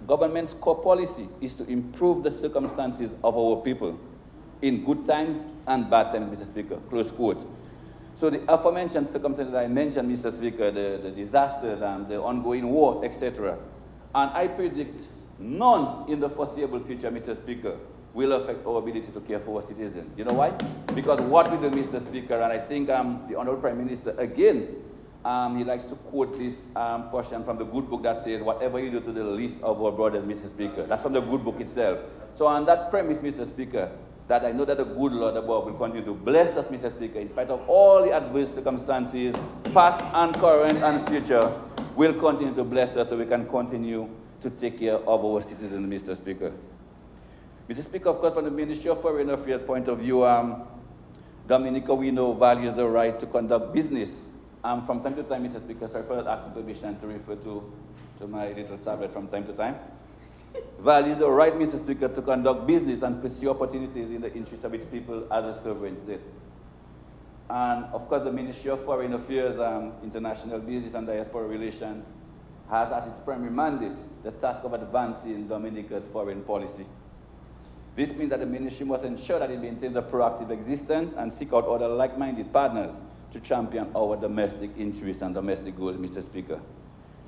S6: government's core policy is to improve the circumstances of our people in good times and bad times, Mr. Speaker, close quote. So the aforementioned circumstances I mentioned, Mr. Speaker, the disasters and the ongoing war, etc., and I predict none in the foreseeable future, Mr. Speaker, will affect our ability to care for our citizens. You know why? Because what we do, Mr. Speaker, and I think the Honorable Prime Minister, again, he likes to quote this portion from the good book that says, whatever you do to the least of our brothers, Mr. Speaker. That's from the good book itself. So on that premise, Mr. Speaker, that I know that the good Lord above will continue to bless us, Mr. Speaker, in spite of all the adverse circumstances, past and current and future, will continue to bless us so we can continue to take care of our citizens, Mr. Speaker. Mr. Speaker, of course, from the Ministry of Foreign Affairs point of view, Dominica, we know, values the right to conduct business. From time to time, Mr. Speaker, sorry for asking permission to refer to my little tablet from time to time. Values the right, Mr. Speaker, to conduct business and pursue opportunities in the interest of its people as a sovereign state. And, of course, the Ministry of Foreign Affairs, International Business and Diaspora Relations, has as its primary mandate the task of advancing Dominica's foreign policy. This means that the ministry must ensure that it maintains a proactive existence and seek out other like-minded partners to champion our domestic interests and domestic goals, Mr. Speaker.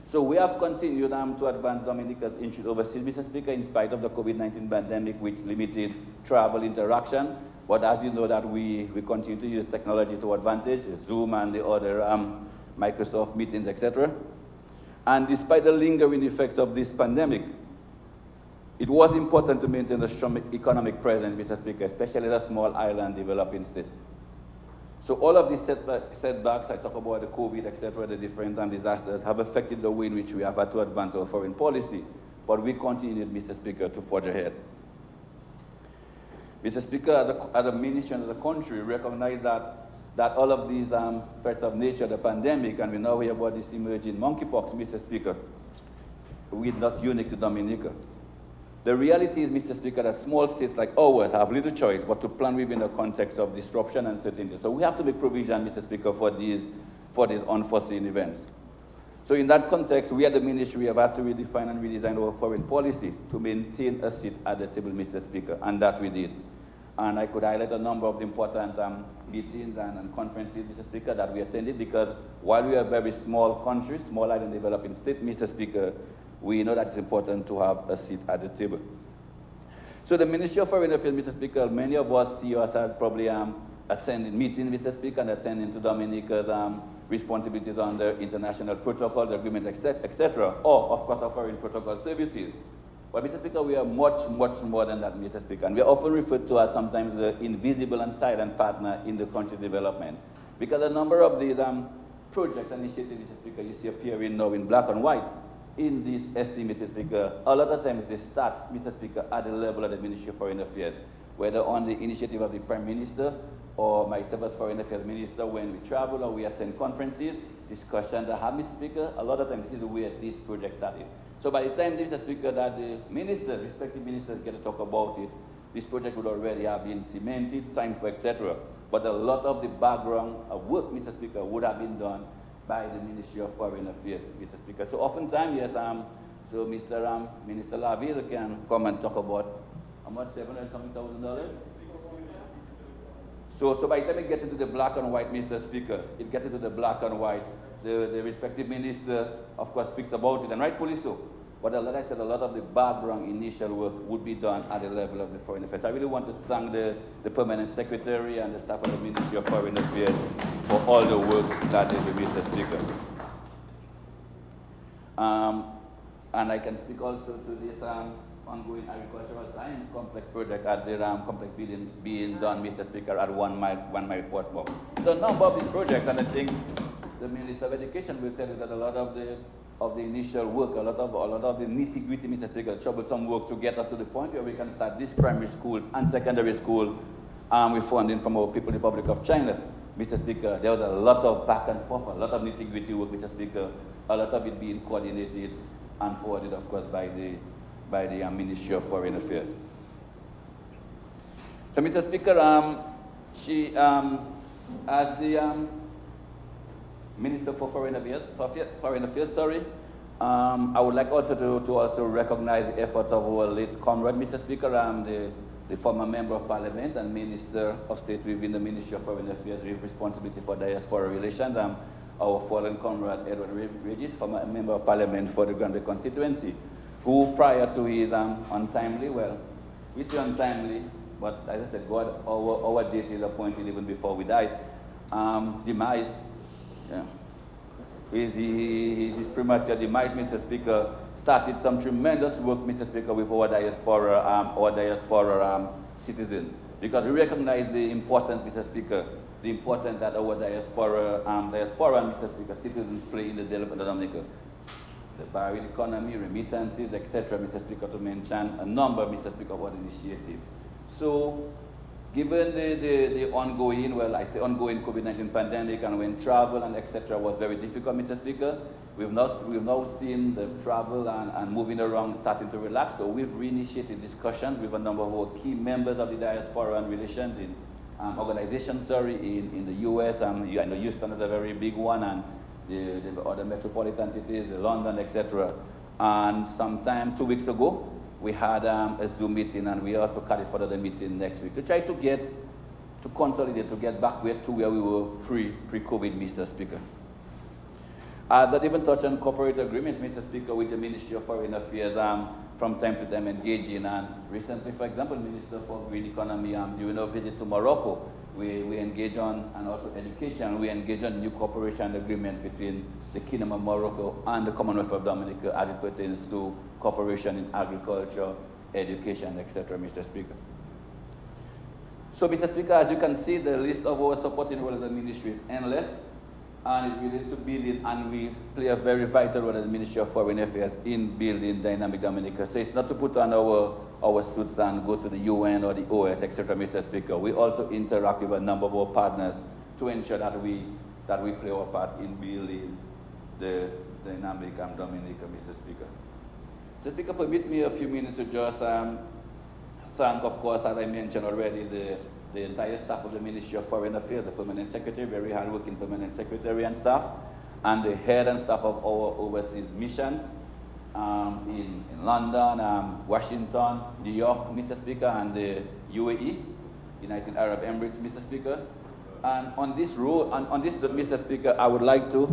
S6: So we have continued to advance Dominica's interests overseas, Mr. Speaker, in spite of the COVID-19 pandemic, which limited travel interaction. But as you know, that we continue to use technology to advantage, Zoom and the other Microsoft meetings, etc. And despite the lingering effects of this pandemic, it was important to maintain a strong economic presence, Mr. Speaker, especially as a small island developing state. So all of these setbacks, I talk about the COVID, etc., the different disasters, have affected the way in which we have had to advance our foreign policy. But we continued, Mr. Speaker, to forge ahead. Mr. Speaker, as a ministry and as a country, we recognize that all of these threats of nature, the pandemic, and we now hear about this emerging monkeypox, Mr. Speaker, we're not unique to Dominica. The reality is, Mr. Speaker, that small states like ours have little choice but to plan within the context of disruption and uncertainty. So we have to make provision, Mr. Speaker, for these unforeseen events. So in that context, we at the ministry have had to redefine and redesign our foreign policy to maintain a seat at the table, Mr. Speaker, and that we did. And I could highlight a number of the important meetings and conferences, Mr. Speaker, that we attended, because while we are a very small country, small island developing state, Mr. Speaker, we know that it's important to have a seat at the table. So the Ministry of Foreign Affairs, Mr. Speaker, many of us see us as probably attending meetings, Mr. Speaker, and attending to Dominica's responsibilities under international protocols, agreements, etc., or, of course, offering protocol services. But, Mr. Speaker, we are much, much more than that, Mr. Speaker, and we are often referred to as sometimes the invisible and silent partner in the country's development. Because a number of these projects and initiatives, Mr. Speaker, you see appearing now in black and white, in this estimate, Mr. Speaker, a lot of times they start, Mr. Speaker, at the level of the Ministry of Foreign Affairs, whether on the initiative of the Prime Minister or myself as Foreign Affairs Minister when we travel or we attend conferences, discussions that have, Mr. Speaker, a lot of times this is where this project started. So by the time, Mr. Speaker, that the ministers, respective ministers get to talk about it, this project would already have been cemented, signed for, etc. but a lot of the background work, Mr. Speaker, would have been done by the Ministry of Foreign Affairs, Mr. Speaker. So oftentimes, yes, so Mr. Minister Laville can come and talk about how much, $700,000? So by the time it gets into the black and white, Mr. Speaker, it gets into the black and white, the respective minister, of course, speaks about it, and rightfully so. But as I said, a lot of the background initial work would be done at the level of the Foreign Affairs. I really want to thank the Permanent Secretary and the staff of the Ministry of Foreign Affairs for all the work that they do, Mr. Speaker. And I can speak also to this ongoing agricultural science complex project at the complex being done, Mr. Speaker, at 1 mile Portsmouth. So a number of these projects, and I think the Minister of Education will tell you that a lot of the initial work, a lot of the nitty-gritty, Mr. Speaker, troublesome work to get us to the point where we can start this primary school and secondary school with funding from our People's Republic of China. Mr. Speaker, there was a lot of back and forth, a lot of nitty-gritty work, Mr. Speaker, a lot of it being coordinated and forwarded, of course, by the Ministry of Foreign Affairs. So, Mr. Speaker, as the Minister for Foreign Affairs, I would like also to also recognize the efforts of our late comrade, Mr. Speaker, the former Member of Parliament and Minister of State within the Ministry of Foreign Affairs with responsibility for diaspora relations, our fallen comrade Edward Regis, former Member of Parliament for the Granby Constituency, who prior to his untimely, well, we say untimely, but as I said, God, our date is appointed even before we died, demise. Yeah. His premature demise, Mr. Speaker, started some tremendous work, Mr. Speaker, with our diaspora citizens, because we recognize the importance, Mr. Speaker, the importance that our diaspora, Mr. Speaker, citizens play in the development of Dominica. The barrier economy, remittances, etc., Mr. Speaker, to mention a number, Mr. Speaker, of our initiative. So, given the ongoing, well, I say ongoing COVID-19 pandemic, and when travel and etc. was very difficult, Mr. Speaker, we've now seen the travel and moving around starting to relax. So we've reinitiated discussions with a number of our key members of the diaspora and relations in organizations, in the US. I know Houston is a very big one, and the other metropolitan cities, London, etc. And sometime 2 weeks ago, we had a Zoom meeting, and we also carried further the meeting next week to try to consolidate, to get back to where we were pre-COVID, Mr. Speaker. That even touched on corporate agreements, Mr. Speaker, with the Ministry of Foreign Affairs from time to time engaging. And recently, for example, Minister for Green Economy, during our visit to Morocco, we engage on, and also education, we engage on new cooperation agreements between the Kingdom of Morocco and the Commonwealth of Dominica as it pertains to cooperation in agriculture, education, etc., Mr. Speaker. So, Mr. Speaker, as you can see, the list of our supporting roles as a ministry is endless, and it really is to build it, and we play a very vital role as the Ministry of Foreign Affairs in building dynamic Dominica. So it's not to put on our suits and go to the UN or the OS, etc., Mr. Speaker. We also interact with a number of our partners to ensure that we play our part in building the dynamic Dominica, Mr. Speaker. Mr. Speaker, permit me a few minutes to just thank, of course, as I mentioned already, the entire staff of the Ministry of Foreign Affairs, the Permanent Secretary, very hard-working Permanent Secretary and staff, and the head and staff of our overseas missions in London, Washington, New York, Mr. Speaker, and the UAE, United Arab Emirates, Mr. Speaker. And on this road, Mr. Speaker, I would like to,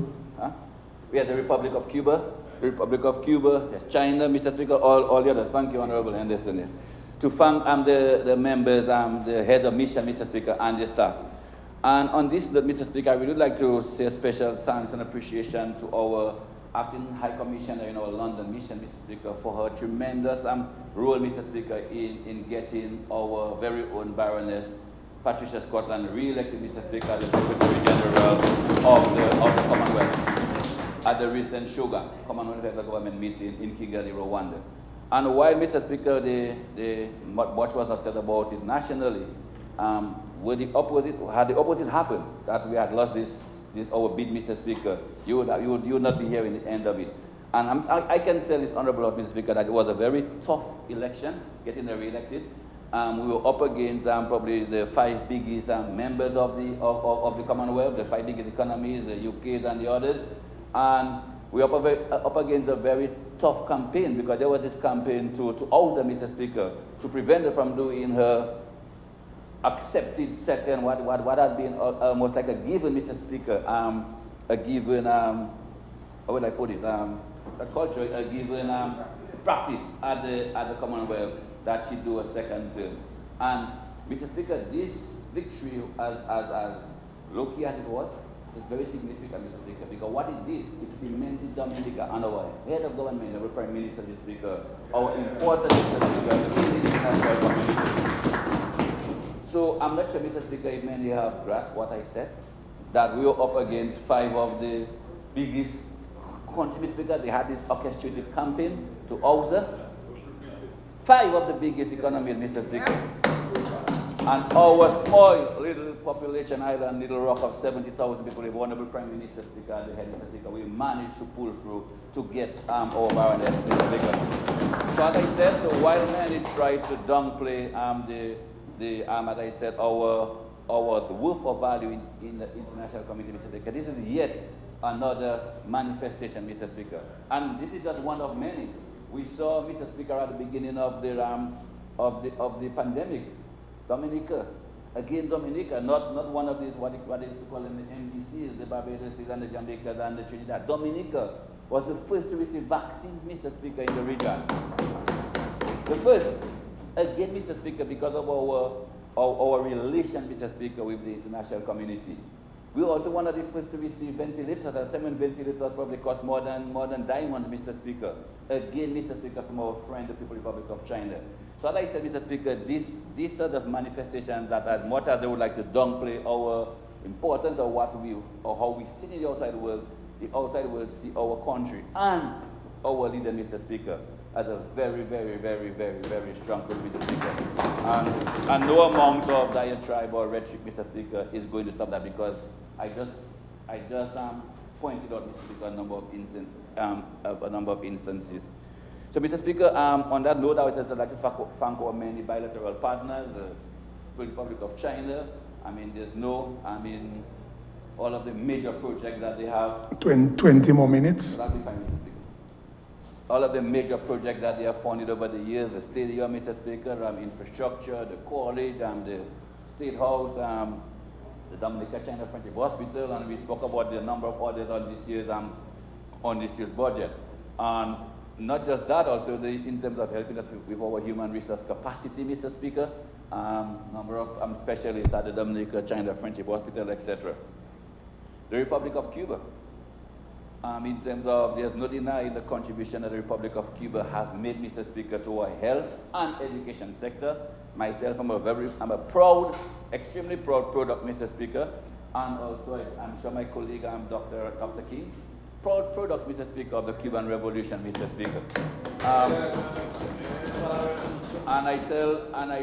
S6: we have the Republic of Cuba, yes, China, Mr. Speaker, all the others. Thank you, Honorable Henderson. Yes. To thank the members, the head of mission, Mr. Speaker, and the staff. And on this, Mr. Speaker, I would like to say a special thanks and appreciation to our Acting High Commissioner in our London mission, Mr. Speaker, for her tremendous role, Mr. Speaker, in getting our very own Baroness Patricia Scotland re-elected, Mr. Speaker, as the Secretary General of the Commonwealth at the recent Sugar Commonwealth Federal Government meeting in Kigali, Rwanda. And while, Mr. Speaker, much was not said about it nationally, had the opposite happened, that we had lost our bid, Mr. Speaker, you would not be hearing the end of it. And I can tell this Honorable Mr. Speaker that it was a very tough election, getting re-elected. We were up against probably the 5 biggest members of the Commonwealth, the 5 biggest economies, the UK's and the others. And we were up against a very tough campaign, because there was this campaign to oust Mr. Speaker, to prevent her from doing her accepted second, what has been almost like a given, Mr. Speaker, a given, how would I put it, a culture, a given practice at the Commonwealth, that she do a second term. And Mr. Speaker, this victory, as low-key as it was, is very significant, Mr. Speaker, because what it did, it cemented Dominica and our head of government, our Prime Minister, Mr. Speaker, our important Mr. Speaker, in the international community. So I'm not sure, Mr. Speaker, if many have grasped what I said, that we were up against 5 of the biggest countries, Mr. Speaker. They had this orchestrated campaign to oust her. 5 of the biggest economies, Mr. Speaker. And our small little population island, little rock of 70,000 people, the Honorable Prime Minister, Speaker, and the head Mr. Speaker, we managed to pull through to get our baroness, Mr. Speaker. So as I said, so while many tried to downplay as I said, our worth of value in the international community, Mr. Speaker, this is yet another manifestation, Mr. Speaker. And this is just one of many. We saw, Mr. Speaker, at the beginning of the pandemic, Dominica, again Dominica, not one of these, what is called the MDCs, the Barbados and the Jamaicas and the Trinidad. Dominica was the first to receive vaccines, Mr. Speaker, in the region. The first, again, Mr. Speaker, because of our relation, Mr. Speaker, with the international community. We were also one of the first to receive ventilators. At the time when ventilators probably cost more than diamonds, Mr. Speaker. Again, Mr. Speaker, from our friend, the People's Republic of China. So as I said, Mr. Speaker, these sort of manifestations that, as much as they would like to downplay our importance or how we see in the outside world see our country and our leader, Mr. Speaker, as a very, very, very, very, very strong person, Mr. Speaker. And no amount of diatribe or rhetoric, Mr. Speaker, is going to stop that, because I just pointed out, Mr. Speaker, a number of instances. So, Mr. Speaker, on that note, I would just like to thank our many bilateral partners, the Republic of China. I mean, all of the major projects that they have.
S1: 20 more minutes.
S6: That'll be fine, Mr. Speaker. All of the major projects that they have funded over the years, the stadium, Mr. Speaker, infrastructure, the college, the State House, the Dominica China Friendship Hospital, and we spoke about the number of others on this year's budget. And not just that, also in terms of helping us with our human resource capacity, Mr. Speaker, number of specialists at the Dominica China Friendship Hospital, etc. The Republic of Cuba. In terms of, there's no denying the contribution that the Republic of Cuba has made, Mr. Speaker, to our health and education sector. Myself, I'm a proud, extremely proud product, Mr. Speaker, and also I'm sure my colleague, Dr. King, proud products, Mr. Speaker, of the Cuban Revolution, Mr. Speaker. And I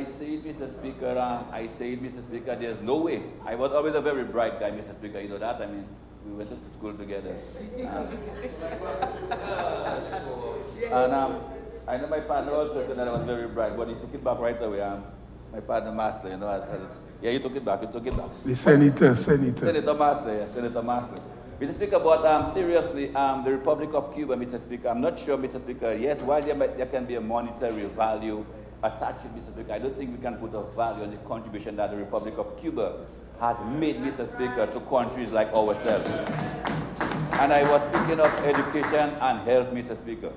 S6: say it, Mr. Speaker, there's no way. I was always a very bright guy, Mr. Speaker, you know that, I mean, we went to school together. I know my partner also said that I was very bright, but he took it back right away. My partner, Master, you know, yeah, he took it back.
S1: The Senator.
S6: Senator Master. Mr. Speaker, but seriously, the Republic of Cuba, Mr. Speaker, I'm not sure, Mr. Speaker, yes, while there can be a monetary value attached to Mr. Speaker, I don't think we can put a value on the contribution that the Republic of Cuba has made, Mr. Speaker, to countries like ourselves. And I was speaking of education and health, Mr. Speaker.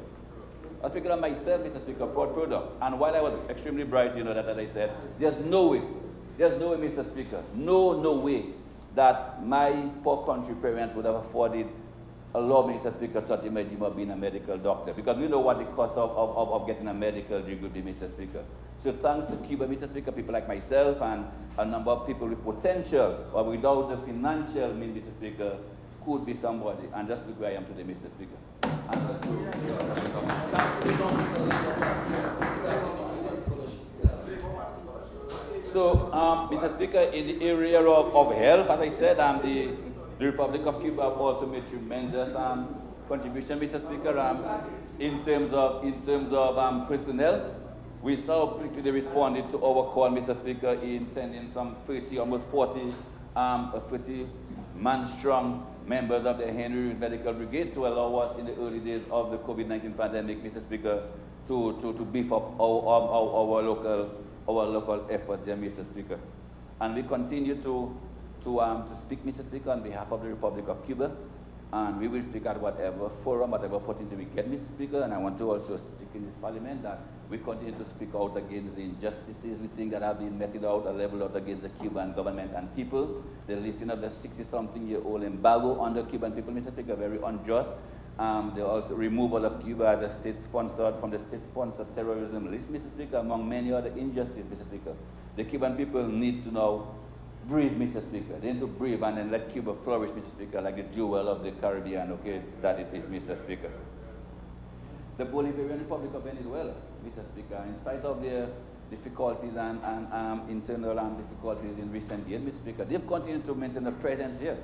S6: I was speaking of myself, Mr. Speaker, proud product. And while I was extremely bright, you know, that as I said, there's no way, Mr. Speaker, no way that my poor country parents would have afforded allow me, Mr. Speaker, to imagine of being a medical doctor, because we know what the cost of getting a medical degree would be, Mr. Speaker. So thanks to Cuba, Mr. Speaker, people like myself and a number of people with potentials, or without the financial means, Mr. Speaker, could be somebody, and just look where I am today, Mr. Speaker. So, Mr. Speaker, in the area of health, as I said, the Republic of Cuba have also made tremendous contribution, Mr. Speaker, in terms of personnel. We so quickly responded to our call, Mr. Speaker, in sending some 30, almost 40 man-strong members of the Henry Medical Brigade to allow us in the early days of the COVID-19 pandemic, Mr. Speaker, to beef up our local efforts there, Mr. Speaker. And we continue to speak, Mr. Speaker, on behalf of the Republic of Cuba, and we will speak at whatever forum, whatever opportunity we get, Mr. Speaker, and I want to also speak in this parliament that we continue to speak out against the injustices we think that have been meted out or leveled out against the Cuban government and people. The lifting of the 60-something-year-old embargo on the Cuban people, Mr. Speaker, very unjust. The also removal of Cuba as a state-sponsored, from the state-sponsored terrorism list, Mr. Speaker, among many other injustices, Mr. Speaker. The Cuban people need to now breathe, Mr. Speaker. They need to breathe and then let Cuba flourish, Mr. Speaker, like the jewel of the Caribbean, okay, that it is, Mr. Speaker. The Bolivarian Republic of Venezuela, Mr. Speaker, in spite of their difficulties and internal difficulties in recent years, Mr. Speaker, they've continued to maintain a presence here.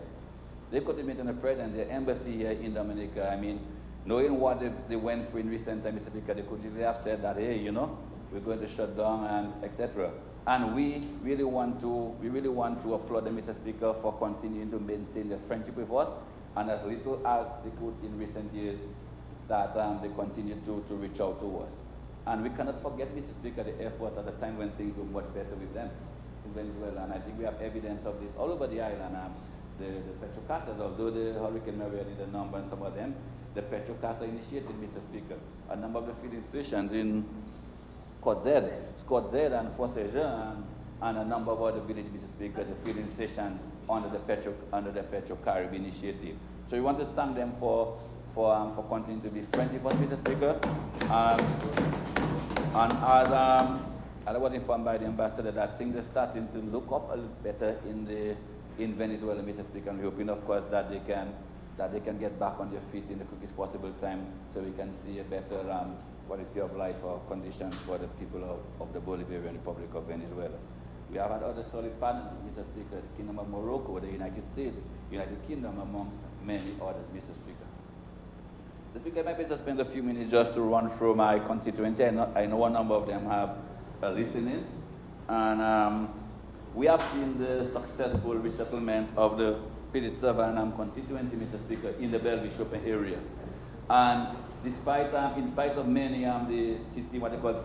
S6: They've continued to maintain a presence, their embassy here in Dominica. I mean, knowing what they went through in recent time, Mr. Speaker, they could easily have said that, hey, you know, we're going to shut down and etc. And we really want to applaud them, Mr. Speaker, for continuing to maintain their friendship with us, and as little as they could in recent years, that they continue to reach out to us. And we cannot forget, Mr. Speaker, the effort at the time when things were much better with them in Venezuela, and I think we have evidence of this all over the island. The Petrocasas, although the Hurricane Maria did a number on some of them, the Petrocasa initiated, Mr. Speaker, a number of the filling stations in Scott Z and Fonseja, and a number of other villages, Mr. Speaker, the filling stations under the Petro Carib initiative. So we want to thank them for continuing to be friendly with us, Mr. Speaker. And as I was informed by the ambassador that things are starting to look up a little better in Venezuela, Mr. Speaker, and we're hoping, of course, that they can get back on their feet in the quickest possible time, so we can see a better quality of life or conditions for the people of the Bolivarian Republic of Venezuela. We have had other solid partners, Mr. Speaker, the Kingdom of Morocco, the United States, United Kingdom, amongst many others, Mr. Speaker. Mr. Speaker, I might just spend a few minutes just to run through my constituency. I know a number of them have listening, and we have seen the successful resettlement of the Petition constituency, Mr. Speaker, in the Belleville-Chopin area. And in spite of many what they call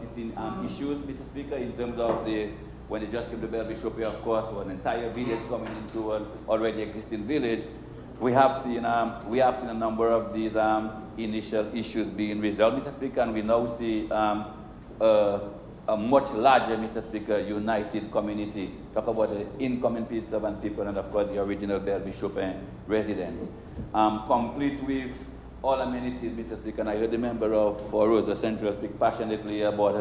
S6: issues, Mr. Speaker, in terms of when they just came to Belleville-Chopin, of course, or an entire village coming into an already existing village, we have seen a number of these initial issues being resolved, Mr. Speaker, and we now see a much larger, Mr. Speaker, united community. Talk about the incoming P7 people and, of course, the original Belleville-Chopin residents. Complete with all amenities, Mr. Speaker, and I heard the member for Rosa Central speak passionately about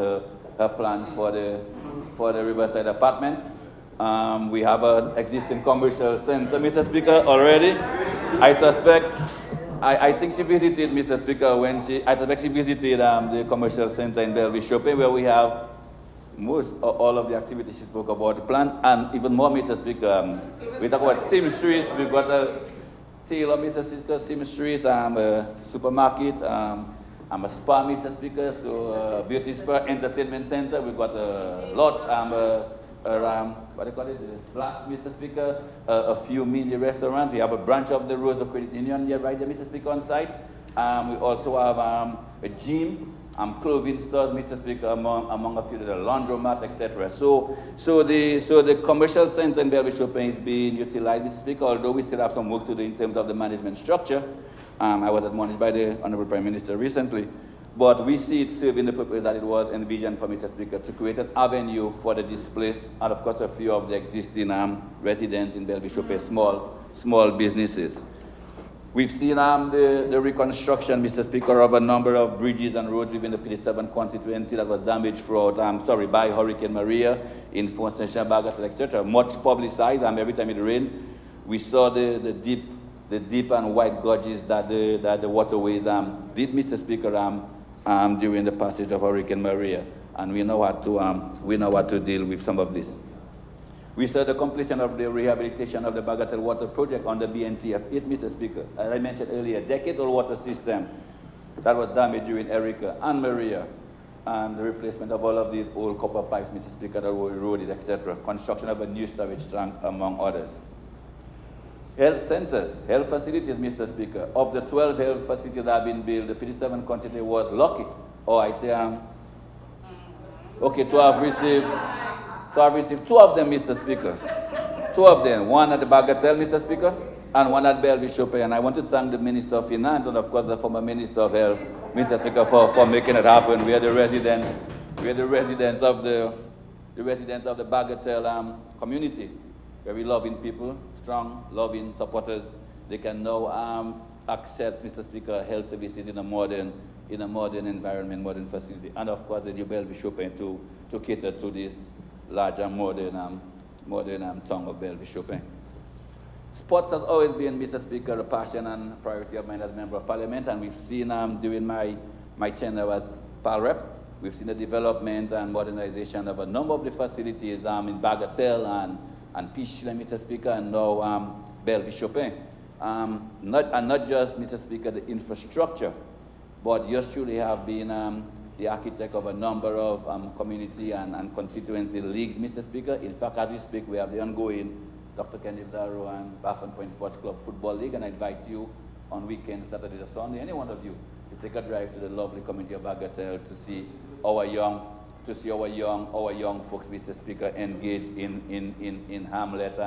S6: her plans for the Riverside Apartments. We have an existing commercial center, Mr. Speaker, already. I suspect, I think she visited, Mr. Speaker, I suspect she visited the commercial center in Belleville-Chopin, where we have all of the activities she spoke about the plan, and even more, Mr. Speaker. We talk about seamstress, we've got a tailor, Mr. Speaker, seamstress, a supermarket, a spa, Mr. Speaker, so a beauty spa, entertainment center. We've got a lot, what do you call it, blast, Mr. Speaker, a few mini restaurants. We have a branch of the Rosa Credit Union here right there, Mr. Speaker, on site. We also have a gym, clothing stores, Mr. Speaker, among a few, the laundromat, etc. So the commercial center in Belleville-Chopin is being utilized, Mr. Speaker, although we still have some work to do in terms of the management structure. I was admonished by the Honorable Prime Minister recently, but we see it serving the purpose that it was envisioned for, Mr. Speaker, to create an avenue for the displaced and, of course, a few of the existing residents in Belleville-Chopin, small businesses. We've seen the reconstruction, Mr. Speaker, of a number of bridges and roads within the P7 constituency that was damaged by Hurricane Maria in Fonseca, Bagatelle, etc. Much publicized, every time it rained, we saw the deep and wide gorges that the waterways did, Mr. Speaker, during the passage of Hurricane Maria, and we know how to deal with some of this. We saw the completion of the rehabilitation of the Bagatelle Water Project on the BNTF-8, Mr. Speaker. As I mentioned earlier, decade-old water system that was damaged during Erica and Maria. and the replacement of all of these old copper pipes, Mr. Speaker, that were eroded, etc. Construction of a new storage tank, among others. Health centers, health facilities, Mr. Speaker. Of the 12 health facilities that have been built, the PD7 constituency was lucky. Or I say, okay, to have received two of them, Mr. Speaker. Two of them, one at the Bagatelle, Mr. Speaker, and one at Bellevue-Chopin. And I want to thank the Minister of Finance and, of course, the former Minister of Health, Mr. Speaker, for making it happen. We are the residents of the Bagatelle community, very loving people, strong, loving supporters. They can now access, Mr. Speaker, health services in a modern environment, modern facility, and of course the new Bellevue-Chopin to cater to this larger modern tongue of Bellevue-Chopin. Sports has always been, Mr. Speaker, a passion and priority of mine as Member of Parliament, and we've seen during my tenure as PAL Rep, we've seen the development and modernization of a number of the facilities in Bagatelle and Petition, Mr. Speaker, and now Bellevue-Chopin. Not just, Mr. Speaker, the infrastructure, but you truly have been the architect of a number of community and constituency leagues, Mr. Speaker. In fact, as we speak, we have the ongoing Dr. Kenneth Darrow and Baffin Point Sports Club Football League, and I invite you on weekends, Saturday or Sunday, any one of you, to take a drive to the lovely community of Bagatelle to see our young folks, Mr. Speaker, engaged in Hamlet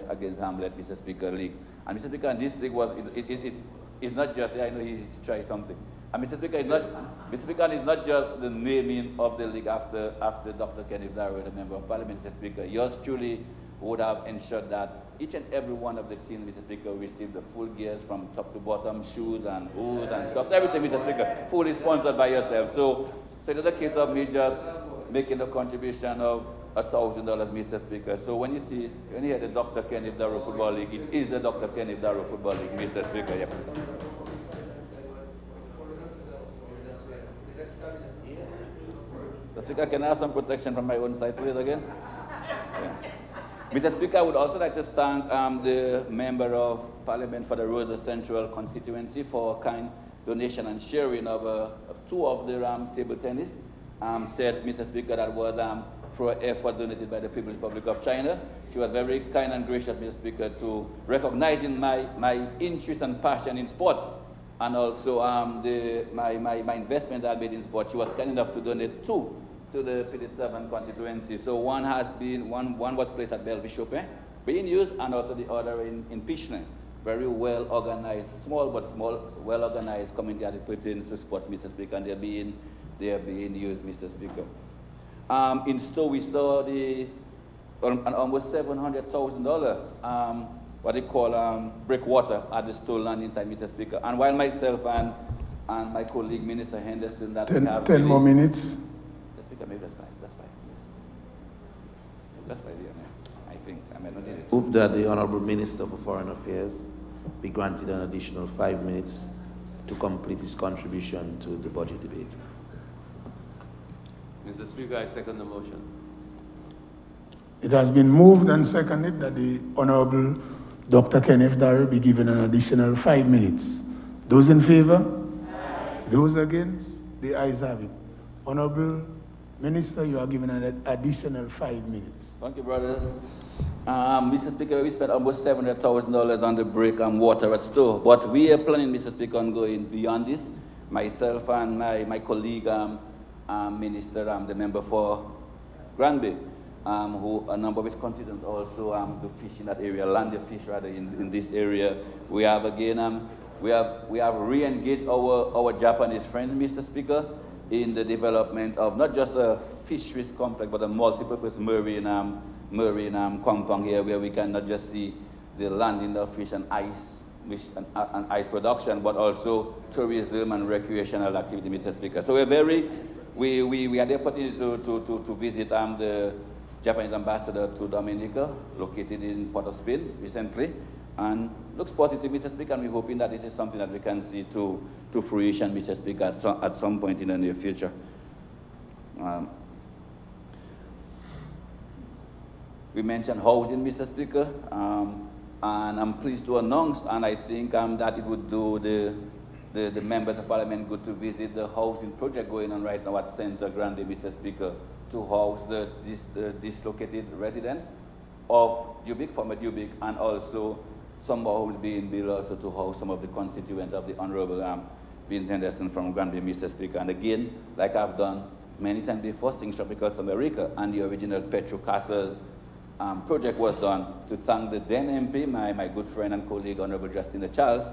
S6: against Hamlet, Mr. Speaker, leagues. And Mr. Speaker, this league it's not just, I know he's trying something. And Mr. Speaker, it's not just the naming of the league after Dr. Kenneth Darrow, the Member of Parliament, Mr. Speaker. Yours truly would have ensured that each and every one of the teams, Mr. Speaker, received the full gears from top to bottom, shoes and hoods and stuff, everything, Mr. Speaker, fully sponsored by yourself. So it's a case of me just making a contribution of $1,000, Mr. Speaker. So when you hear the Dr. Kenneth Darrow Football League, it is the Dr. Kenneth Darrow Football League, Mr. Speaker. Yep. Mr. Speaker, can I have some protection from my own side, please, again? Yeah. Mr. Speaker, I would also like to thank the Member of Parliament for the Rosa Central Constituency for a kind donation and sharing of two of the table tennis sets, Mr. Speaker, that was for effort donated by the People's Republic of China. She was very kind and gracious, Mr. Speaker, to recognizing my interest and passion in sports, and also my investment that I made in sports. She was kind enough to donate two to the PD7 constituency. So one was placed at Bellevue-Chopin, being used, and also the other in Petition. Very well organized, small, well organized community as it pertains to sports, Mr. Speaker, and they're being used, Mr. Speaker. In Stowe, we saw an almost $700,000 what they call breakwater at the Stowe land inside, Mr. Speaker. And while myself and my colleague, Minister Henderson, that
S1: 10 more minutes.
S6: Mr. Speaker, maybe that's fine. That's fine, yeah. I think I might not need it.
S7: Move that the Honourable Minister for Foreign Affairs be granted an additional 5 minutes to complete his contribution to the budget debate.
S8: Mr. Speaker, I second the motion.
S1: It has been moved and seconded that the Honourable Dr. Kenneth Darrow be given an additional 5 minutes. Those in favor? Aye. Those against? The ayes have it. Honourable Minister, you are given an additional 5 minutes.
S6: Thank you, brothers. Mr. Speaker, we spent almost $700,000 on the break and water at Stowe, but we are planning, Mr. Speaker, on going beyond this. Myself and my colleague, Minister, the member for Granby, who a number of his constituents also do fish in that area, land the fish rather in this area. We have again, we have re-engaged our Japanese friends, Mr. Speaker, in the development of not just a fisheries complex, but a multi-purpose marine compound here, where we can not just see the landing of fish and ice production, but also tourism and recreational activity, Mr. Speaker. So we had the opportunity to visit the Japanese ambassador to Dominica, located in Port of Spain recently, and looks positive, Mr. Speaker, and we're hoping that this is something that we can see to fruition, Mr. Speaker, at some point in the near future. We mentioned housing, Mr. Speaker, and I'm pleased to announce, and I think that it would do the members of parliament go to visit the housing project going on right now at Center Grande, Mr. Speaker, to house the dislocated residents of Dubic, former Dubic, and also some more homes being built also to house some of the constituents of the Honorable Vince Henderson from Granby, Mr. Speaker. And again, like I've done many times before, since Tropical America and the original Petro Castles project was done, to thank the then MP, my good friend and colleague, Honorable Justina Charles,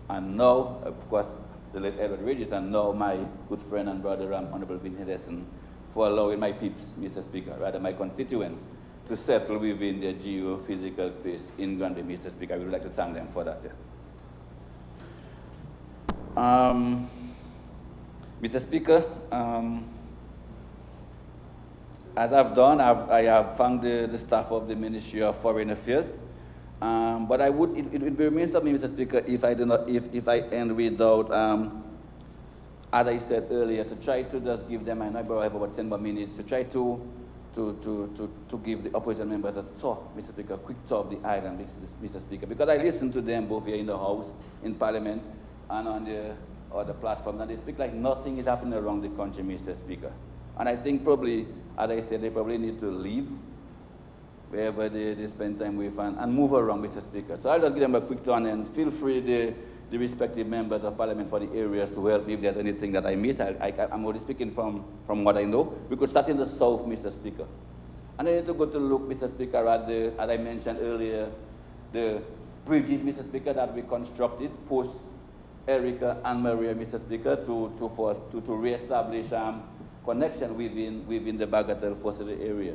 S6: and now, of course, the late Edward Regis, and now my good friend and brother, Honorable Vince Henderson, for allowing my peeps, Mr. Speaker, rather my constituents, to settle within their geophysical space in Granby, Mr. Speaker. I would like to thank them for that. Mr. Speaker, as I've done, I have thanked the staff of the Ministry of Foreign Affairs. But it would be remiss of me, Mr. Speaker, if I end without, as I said earlier, to try to just give them, I know I have about 10 more minutes, to try to give the opposition members a tour, Mr. Speaker, a quick tour of the island, Mr. Speaker, because I listened to them both here in the House, in Parliament, and on the platform, and they speak like nothing is happening around the country, Mr. Speaker. And I think probably, as I said, they probably need to leave wherever they spend time with and move around, Mr. Speaker. So I'll just give them a quick turn, and feel free, the respective members of Parliament for the areas, to help me if there's anything that I miss. I'm only speaking from what I know. We could start in the south, Mr. Speaker. And I need to go to look, Mr. Speaker, at as I mentioned earlier, the bridges, Mr. Speaker, that we constructed post Erica and Maria, Mr. Speaker, to reestablish connection within the Bagatelle Fossey area.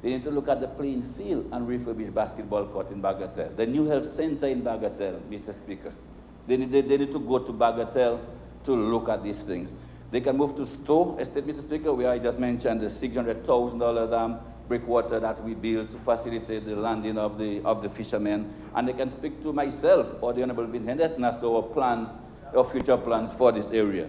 S6: They need to look at the playing field and refurbish basketball court in Bagatelle. The new health center in Bagatelle, Mr. Speaker. They need to go to Bagatelle to look at these things. They can move to Stowe Estate, Mr. Speaker, where I just mentioned the $600,000 breakwater that we built to facilitate the landing of the fishermen. And they can speak to myself or the Honorable Vince Henderson as to our plans, our future plans for this area.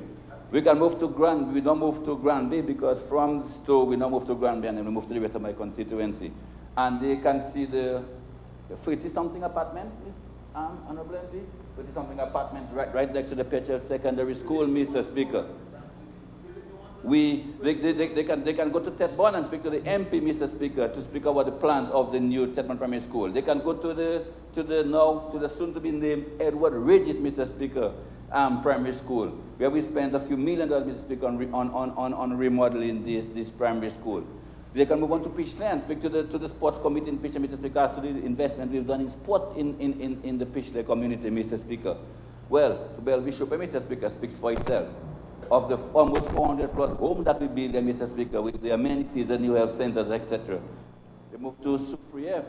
S6: We can move to we don't move to Granby, because from Stowe we don't move to Granby, and then we move to the rest of my constituency. And they can see the 30-something apartments, Honorable MP? 30-something apartments right next to the Petro Secondary School, Mr. Speaker. They can go to Thetburn and speak to the MP, Mr. Speaker, to speak about the plans of the new Thetburn Primary School. They can go to the soon-to-be named Edward Regis, Mr. Speaker, primary school, where we spent a few $1 million, Mr. Speaker, on remodeling this primary school. They can move on to Pitch Lane and speak to the sports committee in Pitch Lane, Mr. Speaker, as to the investment we've done in sports in the Pitch Lane community, Mr. Speaker. Well, to Bell Bishop, Mr. Speaker, speaks for itself. Of the almost 400 plus homes that we build there, Mr. Speaker, with the amenities, the new health centers, etc. They move to Soufriere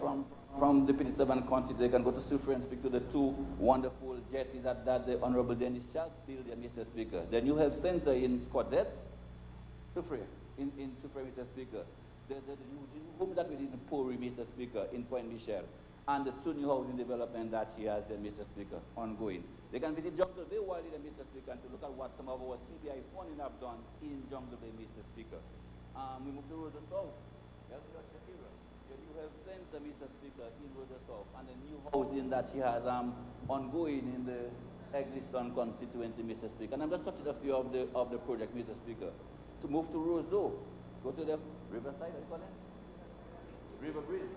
S6: from the P7 County. They can go to Soufriere and speak to the two wonderful jetties that the Honorable Dennis Charles built there, Mr. Speaker. The new health center in Scottset, Soufriere, in Soufriere, Mr. Speaker. The new home that we did in Pori, Mr. Speaker, in Point Michel. And the two new housing development that she has there, Mr. Speaker, ongoing. They can visit Jungle Bay while there, Mr. Speaker, and to look at what some of our CBI funding have done in Jungle Bay, Mr. Speaker. We move to Rosa South. Yes, Shakira. The new health center, Mr. Speaker, in Rosa South, and the new housing that she has ongoing in the Egliston constituency, Mr. Speaker. And I'm just touching a few of the projects, Mr. Speaker. To move to Roseau, go to the Riverside, what do you call it? River Breeze.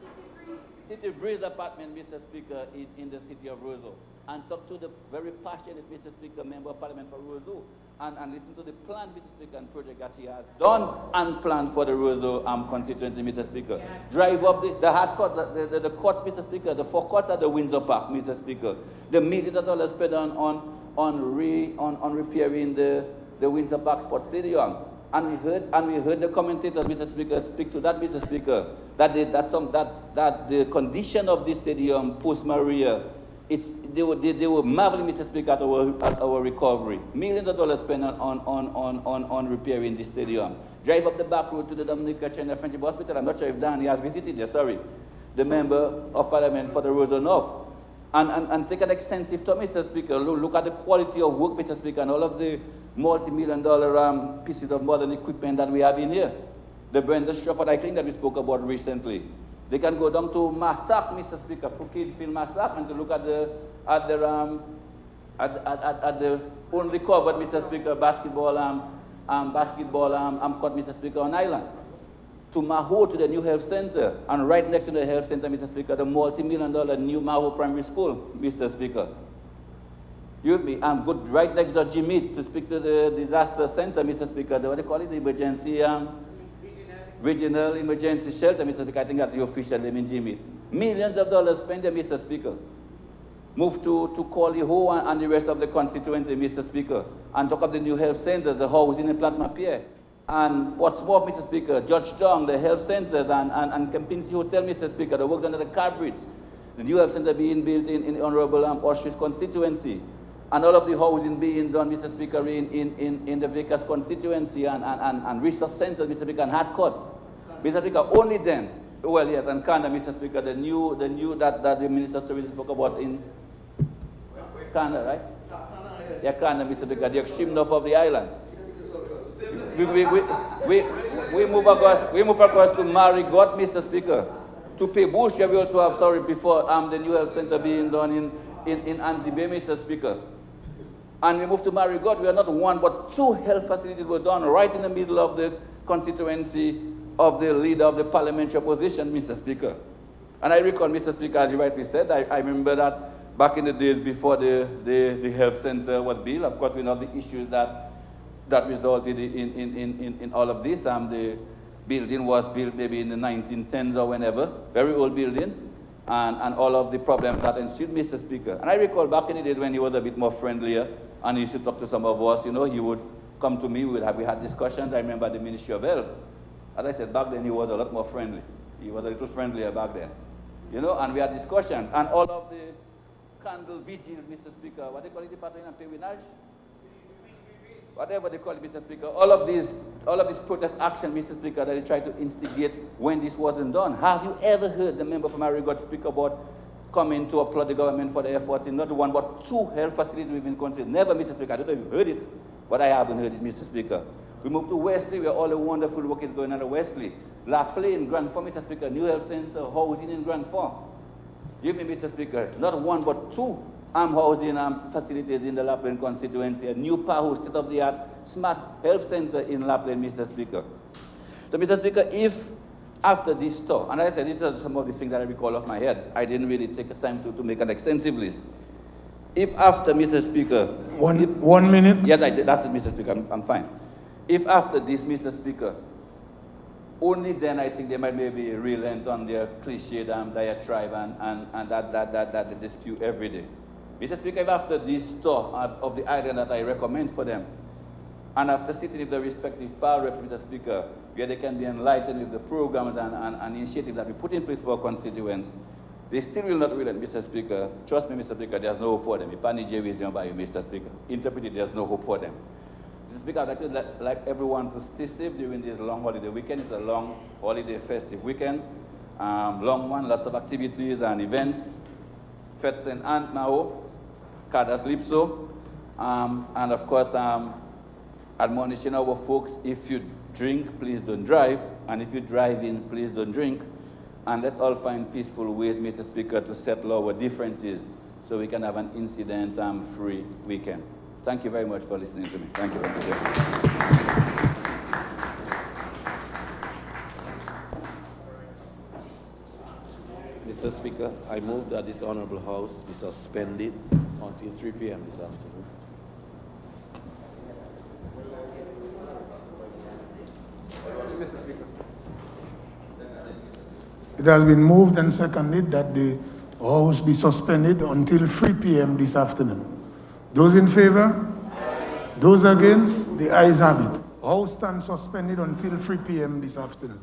S6: City Breeze apartment, Mr. Speaker, in the city of Roseau. And talk to the very passionate Mr. Speaker, member of Parliament for Roseau, and listen to the plan, Mr. Speaker, and project that he has done and planned for the Roseau constituency, Mr. Speaker. Yeah. Drive up the hard courts, the courts, Mr. Speaker, the four courts at the Windsor Park, Mr. Speaker. The millions of dollars spent on repairing the Windsor Park Sports Stadium. And we heard the commentators, Mr. Speaker, speak to that, Mr. Speaker, that the condition of this stadium post Maria, they were marveling, Mr. Speaker, at our recovery. Millions of dollars spent on repairing this stadium. Drive up the back road to the Dominica China Friendship Hospital. I'm not sure if Danny has visited there, sorry. The member of Parliament for the Roseau North. And take an extensive tour, Mr. Speaker. Look at the quality of work, Mr. Speaker, and all of the multi-million-dollar pieces of modern equipment that we have in here. The Brenda Strafford Cycling that we spoke about recently. They can go down to Massac, Mr. Speaker, Fouquet Field Massac, and to look at the at the only covered, Mr. Speaker, basketball court, Mr. Speaker, on island. To Maho, to the new health center, and right next to the health center, Mr. Speaker, the multi-million-dollar new Maho Primary School, Mr. Speaker. I'm good right next to Jimmy to speak to the disaster center, Mr. Speaker. What do they call it? The emergency, regional emergency shelter, Mr. Speaker. I think that's the official name in Jimmy. Millions of dollars spent there, Mr. Speaker. Move to Ho and the rest of the constituency, Mr. Speaker. And talk of the new health centers, the housing in Platma Pier. And what's more, Mr. Speaker, Georgetown, the health centers, and Kempinski Hotel, Mr. Speaker, the work under the Carbridge, the new health center being built in the Honorable Osh's constituency, and all of the housing being done, Mr. Speaker, in the Vickers constituency, and resource centers, Mr. Speaker, and hard cuts. Mr. Speaker, only then, well, yes, and Canada, Mr. Speaker, the new that the Minister of Tourism spoke about in Canada, right? Yeah, Canada, Mr. Speaker, the extreme north of the island. We move across to Marigot, Mr. Speaker. To pay bush, we also have, before the new health center being done in Anzi Bay, Mr. Speaker. And we moved to Marigot, we are not one, but two health facilities were done right in the middle of the constituency of the leader of the parliamentary opposition, Mr. Speaker. And I recall, Mr. Speaker, as you rightly said, I remember that back in the days before the health center was built, of course, we know the issues that resulted in all of this. The building was built maybe in the 1910s or whenever, very old building, and all of the problems that ensued, Mr. Speaker. And I recall back in the days when he was a bit more friendlier, and he used to talk to some of us, he would come to me, we had discussions. I remember the Ministry of Health. As I said, back then he was a lot more friendly. He was a little friendlier back then, and we had discussions, and all of the candle vigils, Mr. Speaker, what they call it, the pattern and pewinage? Whatever they call it, Mr. Speaker, all of these protest action, Mr. Speaker, that they tried to instigate when this wasn't done. Have you ever heard the member from Marigot speak about coming to applaud the government for the efforts in not one but two health facilities within the country? Never, Mr. Speaker. I don't know if you've heard it, but I haven't heard it, Mr. Speaker. We moved to Wesley, where all the wonderful work is going on at Wesley. La Plaine, Grand Forks, Mr. Speaker, new health center, housing in Grand Forks. Give me, Mr. Speaker, not one but two housing facilities in the La Plaine constituency, a new PAHO, state-of-the-art smart health center in La Plaine, Mr. Speaker. So, Mr. Speaker, if after this tour, and I said these are some of the things that I recall off my head, I didn't really take the time to make an extensive list. If after, Mr. Speaker...
S1: One minute?
S6: Yes, that's it, Mr. Speaker, I'm fine. If after this, Mr. Speaker, only then I think they might maybe relent on their cliched diatribe and that they dispute every day. Mr. Speaker, if after this tour of the island that I recommend for them, and after sitting with the respective power reps, Mr. Speaker, where they can be enlightened with the programs and initiatives that we put in place for our constituents, they still will not relent, Mr. Speaker. Trust me, Mr. Speaker, there's no hope for them. If any wisdom by you, Mr. Speaker, interpret it, there's no hope for them. Mr. Speaker, I'd like everyone to stay safe during this long holiday weekend. It's a long holiday festive weekend, long one, lots of activities and events. Fets and Ant now, Kadas Lipso, and of course, admonishing our folks, if you drink, please don't drive, and if you drive in, please don't drink, and let's all find peaceful ways, Mr. Speaker, to settle our differences so we can have an incident-free weekend. Thank you very much for listening to me. Thank you very much.
S7: Mr. Speaker, I move that this Honorable House be suspended until 3 p.m. this afternoon.
S1: It has been moved and seconded that the House be suspended until 3 p.m. this afternoon. Those in favor? Aye. Those against? The ayes have it. House stands suspended until 3 p.m. this afternoon.